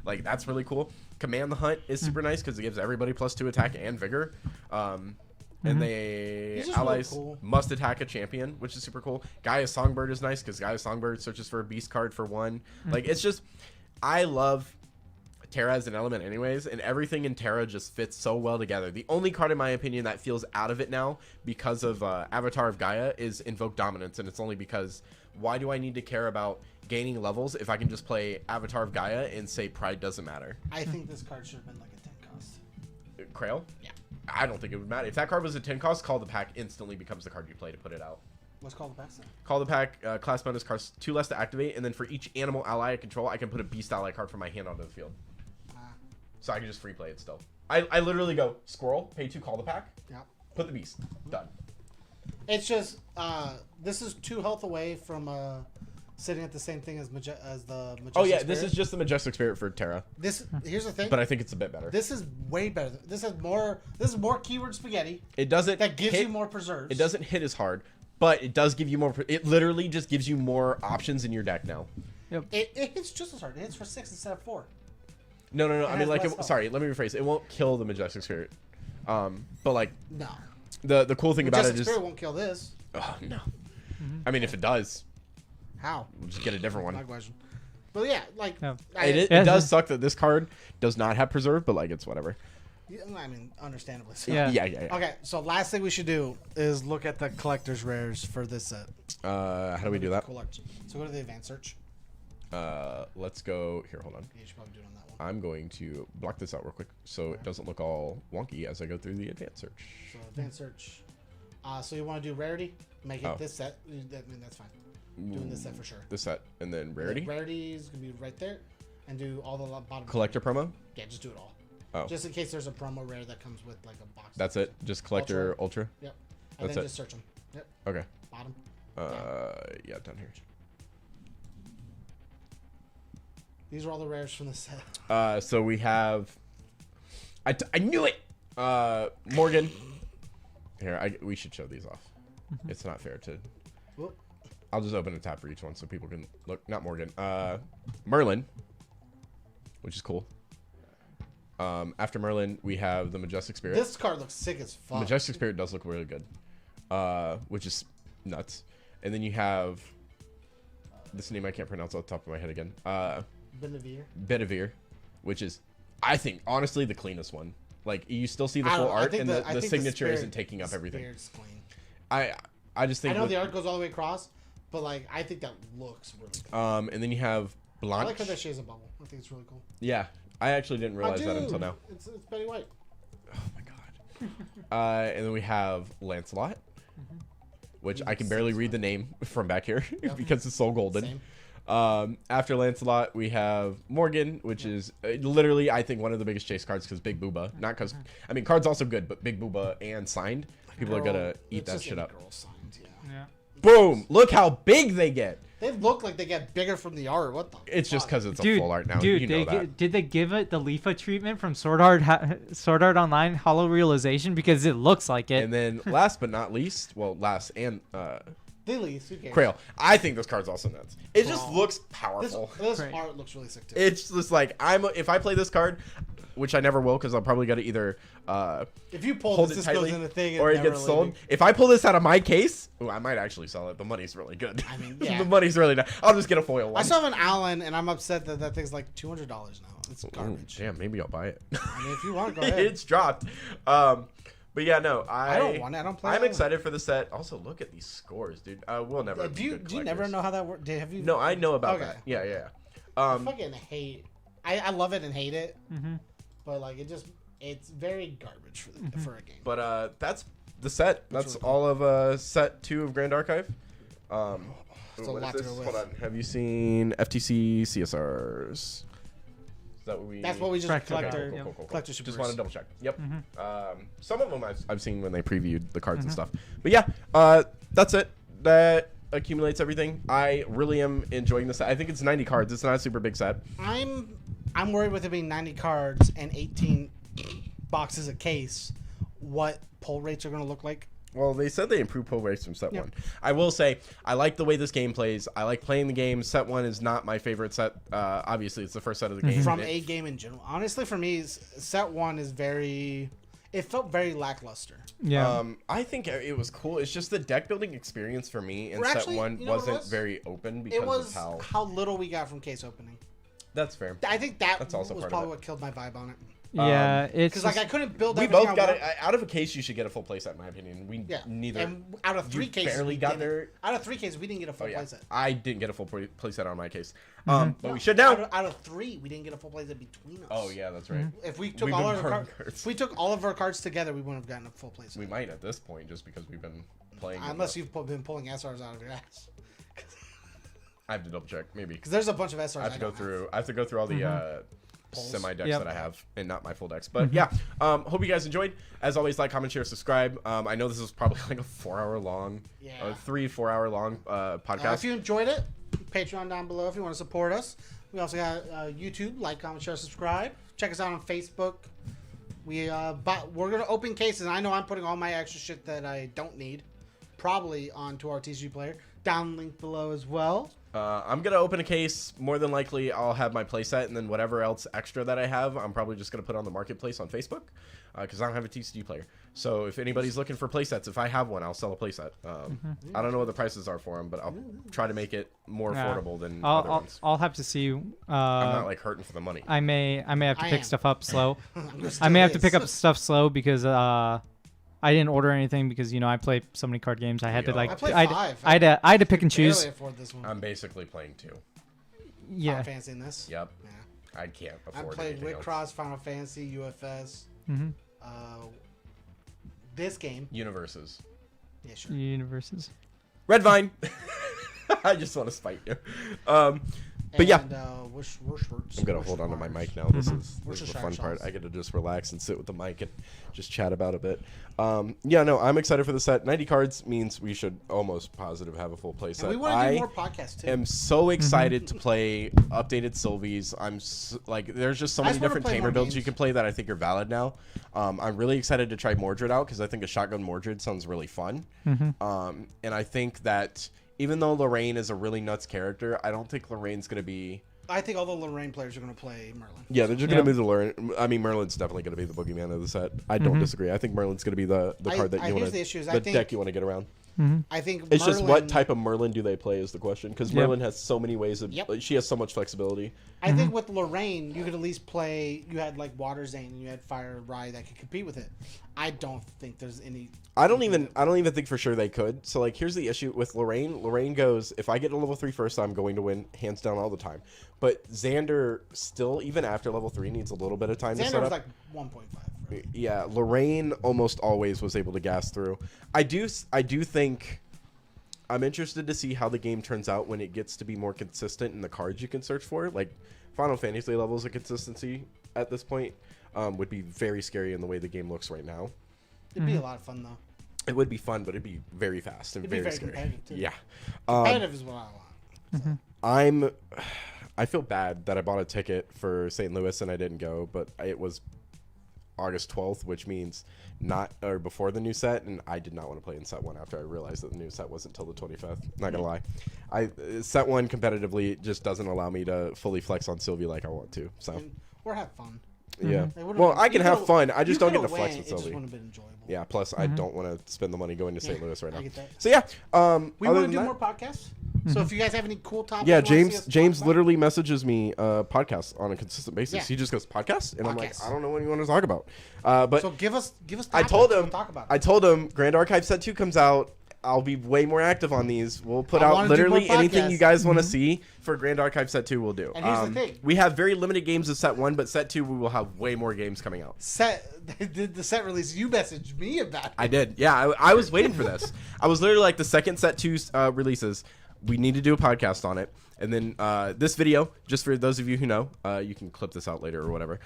Like that's really cool. Command the Hunt is super nice because it gives everybody +2 attack and vigor. And they allies really cool. Must attack a champion, which is super cool. Gaia's Songbird is nice because Gaia's Songbird searches for a beast card for 1. Like it's just, I love Terra as an element anyways, and everything in Terra just fits so well together. The only card in my opinion that feels out of it now because of Avatar of Gaia is Invoke Dominance, and it's only because why do I need to care about gaining levels if I can just play Avatar of Gaia and say Pride doesn't matter? I think this card should have been like a 10 cost. Krail? Yeah. I don't think it would matter. If that card was a 10 cost, Call the Pack instantly becomes the card you play to put it out. What's Call the Pack? Call the Pack, class bonus cards 2 less to activate, and then for each animal ally I control, I can put a beast ally card from my hand onto the field. So I can just free play it still. I literally go Squirrel, pay 2, Call the Pack, put the beast, done. It's just this is 2 health away from sitting at the same thing as the Majestic Oh yeah, Spirit. this is just the Majestic Spirit for Terra. Here's the thing. But I think it's a bit better. This is way better. This is more keyword spaghetti. It doesn't that gives you more preserves. It doesn't hit as hard, but it does give you more. It literally just gives you more options in your deck now. Yep. It hits just as hard. It hits for 6 instead of 4. No. I mean, like, sorry. Let me rephrase. It won't kill the Majestic Spirit. But like, no. The cool thing about it is Majestic Spirit won't kill this. Oh no. I mean, if it does, how? We'll just get a different one. My question. But yeah, like it does suck that this card does not have preserve, but like it's whatever. Yeah, I mean, understandably. So. Yeah. Okay, so last thing we should do is look at the collector's rares for this set. How do we do that? So go to the advanced search. Let's go here. Hold on. You should probably do it on that one. I'm going to block this out real quick so it doesn't look all wonky as I go through the advanced search. So advanced search. So you want to do rarity? Make it this set. I mean, that's fine. Doing this set for sure. This set and then rarity. Rarity is gonna be right there, and do all the bottom. Collector promo. Yeah, just do it all. Oh. Just in case there's a promo rare that comes with like a box. That's it. Just collector ultra. Yep. And then just search them. Yep. Okay. Bottom. Yeah, down here. These are all the rares from the set. So we have. I knew it. Morgan. Here, we should show these off. It's not fair to. Whoop. I'll just open a tab for each one so people can look. Not Morgan. Merlin, which is cool. After Merlin, we have the Majestic Spirit. This card looks sick as fuck. Majestic Spirit does look really good, which is nuts. And then you have this name I can't pronounce off the top of my head again. Bedivere, which is, I think, honestly, the cleanest one. Like, you still see the full art, and the signature isn't taking up everything. Clean. I just think... I know the art goes all the way across, but, like, I think that looks really good. And then you have Blanche. I like how that she has a bubble. I think it's really cool. Yeah. I actually didn't realize that until now. It's Betty White. Oh, my God. And then we have Lancelot, which I can barely read the name from back here because it's so golden. Same. After Lancelot, we have Morgan, which is literally, I think, one of the biggest chase cards because Big Booba. Not because, I mean, card's also good, but Big Booba and signed, people are going to eat that shit up. Yeah. Boom! Look how big they get. They look like they get bigger from the art. What the? It's just because it's a Dude, full art now. dude, You know that. did they give it the Leafa treatment from Sword Art Online Hollow Realization because it looks like it? And then last but not least, well, last and Who cares? Crail. I think this card's also nuts. It just Bro. looks This, powerful. this Great. art looks really sick too. It's just like if I play this card, which I never will because I'll probably got to either if you pull hold this, it this tightly goes in the thing, or it never gets sold. leaving. If I pull this out of my case, ooh, I might actually sell it. The money's really good. I mean, yeah. The money's really nice. I'll just get a foil one. I still have an Allen, and I'm upset that that thing's like $200 now. It's Ooh, garbage. damn, maybe I'll buy it. I mean, if you want, go ahead. It's dropped. But yeah, no, I don't want it. I don't play I'm Allen. excited for the set. Also, look at these scores, dude. We'll never. Do you never collectors. know how that works? Have you? No, I know about Okay. that. Yeah. I fucking hate. I love it and hate it, Mm-hmm. but like it's very garbage for for a game. But that's the set. That's really all of set 2 of Grand Archive. It's a What lot is to this? go Hold with. on. Have you seen FTC CSRs? Is that what we? That's what we just Correct. Okay, collector cool. collector Just supers. want to double check. Yep. Mm-hmm. Some of them I've seen when they previewed the cards and stuff. But yeah, that's it. That accumulates everything. I really am enjoying this. I think it's 90 cards. It's not a super big set. I'm worried with it being 90 cards and 18 boxes a case. What pull rates are going to look like? Well, they said they improved pull rates from set Yep. 1. I will say, I like the way this game plays. I like playing the game. Set 1 is not my favorite set. Obviously, it's the first set of the game. From and a game in general. Honestly, for me, set 1 is very. It felt very lackluster. Yeah. I think it was cool. It's just the deck building experience for me in Well, set actually, 1 you know what it wasn't was? very open because It was of how little we got from case opening. That's fair. I think that That's also was part of probably it. what killed my vibe on it. yeah. It's Because like I just- couldn't build. We everything both I got want. it. Out of a case, you should get a full playset, in my opinion. We Yeah. neither. And out of 3 you cases, barely we got didn't. there. Out of 3 cases, we didn't get a full Oh, yeah. playset. I didn't get a full playset on my case. Mm-hmm. But we should now. Out of 3, we didn't get a full playset between us. Oh yeah, that's right. If we took We've all been our borrowing cards, cards. if we took all of our cards together, we wouldn't have gotten a full playset. We might at this point, just because we've been playing. Unless you've been pulling SRs out of your ass. I have to double check, maybe. Because there's a bunch of SRs. I have to go don't through. I have to go through all the Polls. semi decks Yep. that I have, and not my full decks. But yeah, hope you guys enjoyed. As always, like, comment, share, subscribe. I know this is probably like a 4-hour long, Yeah. 3-4 hour long podcast. If you enjoyed it, Patreon down below if you want to support us. We also got YouTube, like, comment, share, subscribe. Check us out on Facebook. We're gonna open cases. And I know I'm putting all my extra shit that I don't need, probably onto our TCG player. Down link below as well. I'm gonna open a case. More than likely, I'll have my playset, and then whatever else extra that I have, I'm probably just gonna put on the marketplace on Facebook, because I don't have a TCG player. So if anybody's looking for playsets, if I have one, I'll sell a playset. I don't know what the prices are for them, but I'll try to make it more Yeah. affordable than other ones. I'll have to see. I'm not like hurting for the money. I may have to I pick am. stuff up slow. I'm just I may have to curious. pick up stuff slow because I didn't order anything because I play so many card games. I had We to like all- I played I 5. I had to pick and choose. Barely afford this one. I'm basically playing 2. Yeah. Final Fantasy in this. Yep. Yeah. I can't I afford played anything else. Witcross, Final Fantasy, UFS. Mm-hmm. This game. Universes. Yeah, sure. Universes. Red Vine. I just want to spite you. But yeah. And, I'm gonna hold on to my mic now. This is Where's the your fun shine part. shots? I get to just relax and sit with the mic and just chat about a bit. Yeah, no, I'm excited for the set. 90 cards means we should almost positive have a full play set. And we want to do more podcasts too. am so excited to play updated Sylvies. Like, there's just so I many just wanna different play tamer more builds you games. can play that I think are valid now. I'm really excited to try Mordred out because I think a shotgun Mordred sounds really fun. And I think that even though Lorraine is a really nuts character, I don't think Lorraine's going to be... I think all the Lorraine players are going to play Merlin. Yeah, they're just Yeah. going to move the Lorraine. I mean, Merlin's definitely going to be the boogeyman of the set. I don't disagree. I think Merlin's going to be the card that you here's want the issue is the I think- deck you want to get around. I think It's Merlin, just what type of Merlin do they play is the question. Because Yep. Merlin has so many ways of... Yep. Like, she has so much flexibility. I think with Lorraine, you could at least play. You had like Water Zane and you had Fire Rye that could compete with it. I don't think there's any. I don't even think for sure they could. So like, here's the issue with Lorraine. Lorraine goes, if I get to level 3 first, I'm going to win hands down all the time. But Xander still, even after level 3, needs a little bit of time to Xander set was up. like 1.5. Yeah, Lorraine almost always was able to gas through. I do think I'm interested to see how the game turns out when it gets to be more consistent in the cards you can search for. Like Final Fantasy levels of consistency at this point would be very scary in the way the game looks right now. It'd be a lot of fun though. It would be fun, but it'd be very fast and very scary. Competitive too. Yeah. Competitive is what I want. I feel bad that I bought a ticket for St. Louis and I didn't go, but it was August 12th, which means before the new set, and I did not want to play in set 1 after I realized that the new set wasn't until the 25th. Not gonna lie, set 1 competitively just doesn't allow me to fully flex on Sylvie like I want to. So or have fun. yeah, It would've well, been- I can you have could've- fun. I just you don't get to could've flex went, with it just Sylvie. wouldn't have been enjoyable. Yeah, plus I don't want to spend the money going to St. Louis right now. I get that. So yeah, We other want to than do that- more podcasts. So if you guys have any cool topics, Yeah, you wanna see James us James talk about, literally messages me podcasts on a consistent basis. Yeah. He just goes podcast, and I'm like, Podcasts. I don't know what you want to talk about. But So give us. I told him Talk about it. I told him Grand Archive Set 2 comes out. I'll be way more active on these. We'll put I out wanna do literally more anything podcasts. you guys want to see for Grand Archive Set 2. We'll do. And here's the thing. we have very limited games of Set 1, but Set 2 we will have way more games coming out. Did the set release? You messaged me about it. I did. Yeah, I was waiting for this. I was literally like the second Set 2 releases. We need to do a podcast on it. And then this video, just for those of you who know, you can clip this out later or whatever.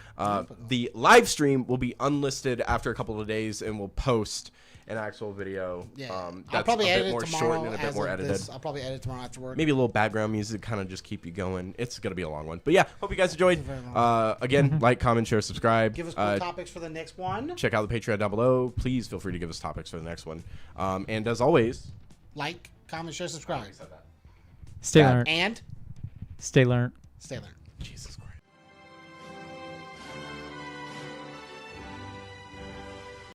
The live stream will be unlisted after a couple of days, and we'll post an actual video. Yeah, I'll I'll probably a bit edit more it tomorrow. shortened and a bit as more of edited. this. I'll probably edit tomorrow after work. Maybe a little background music, kind of just keep you going. It's gonna be a long one, but yeah, hope you guys enjoyed. very long Again, like, comment, share, subscribe. Give us cool topics for the next one. Check out the Patreon down below. Please feel free to give us topics for the next one. And as always, Like, comment, share, subscribe, Stay Bad. learned. and Stay learned. stay learned. Jesus Christ.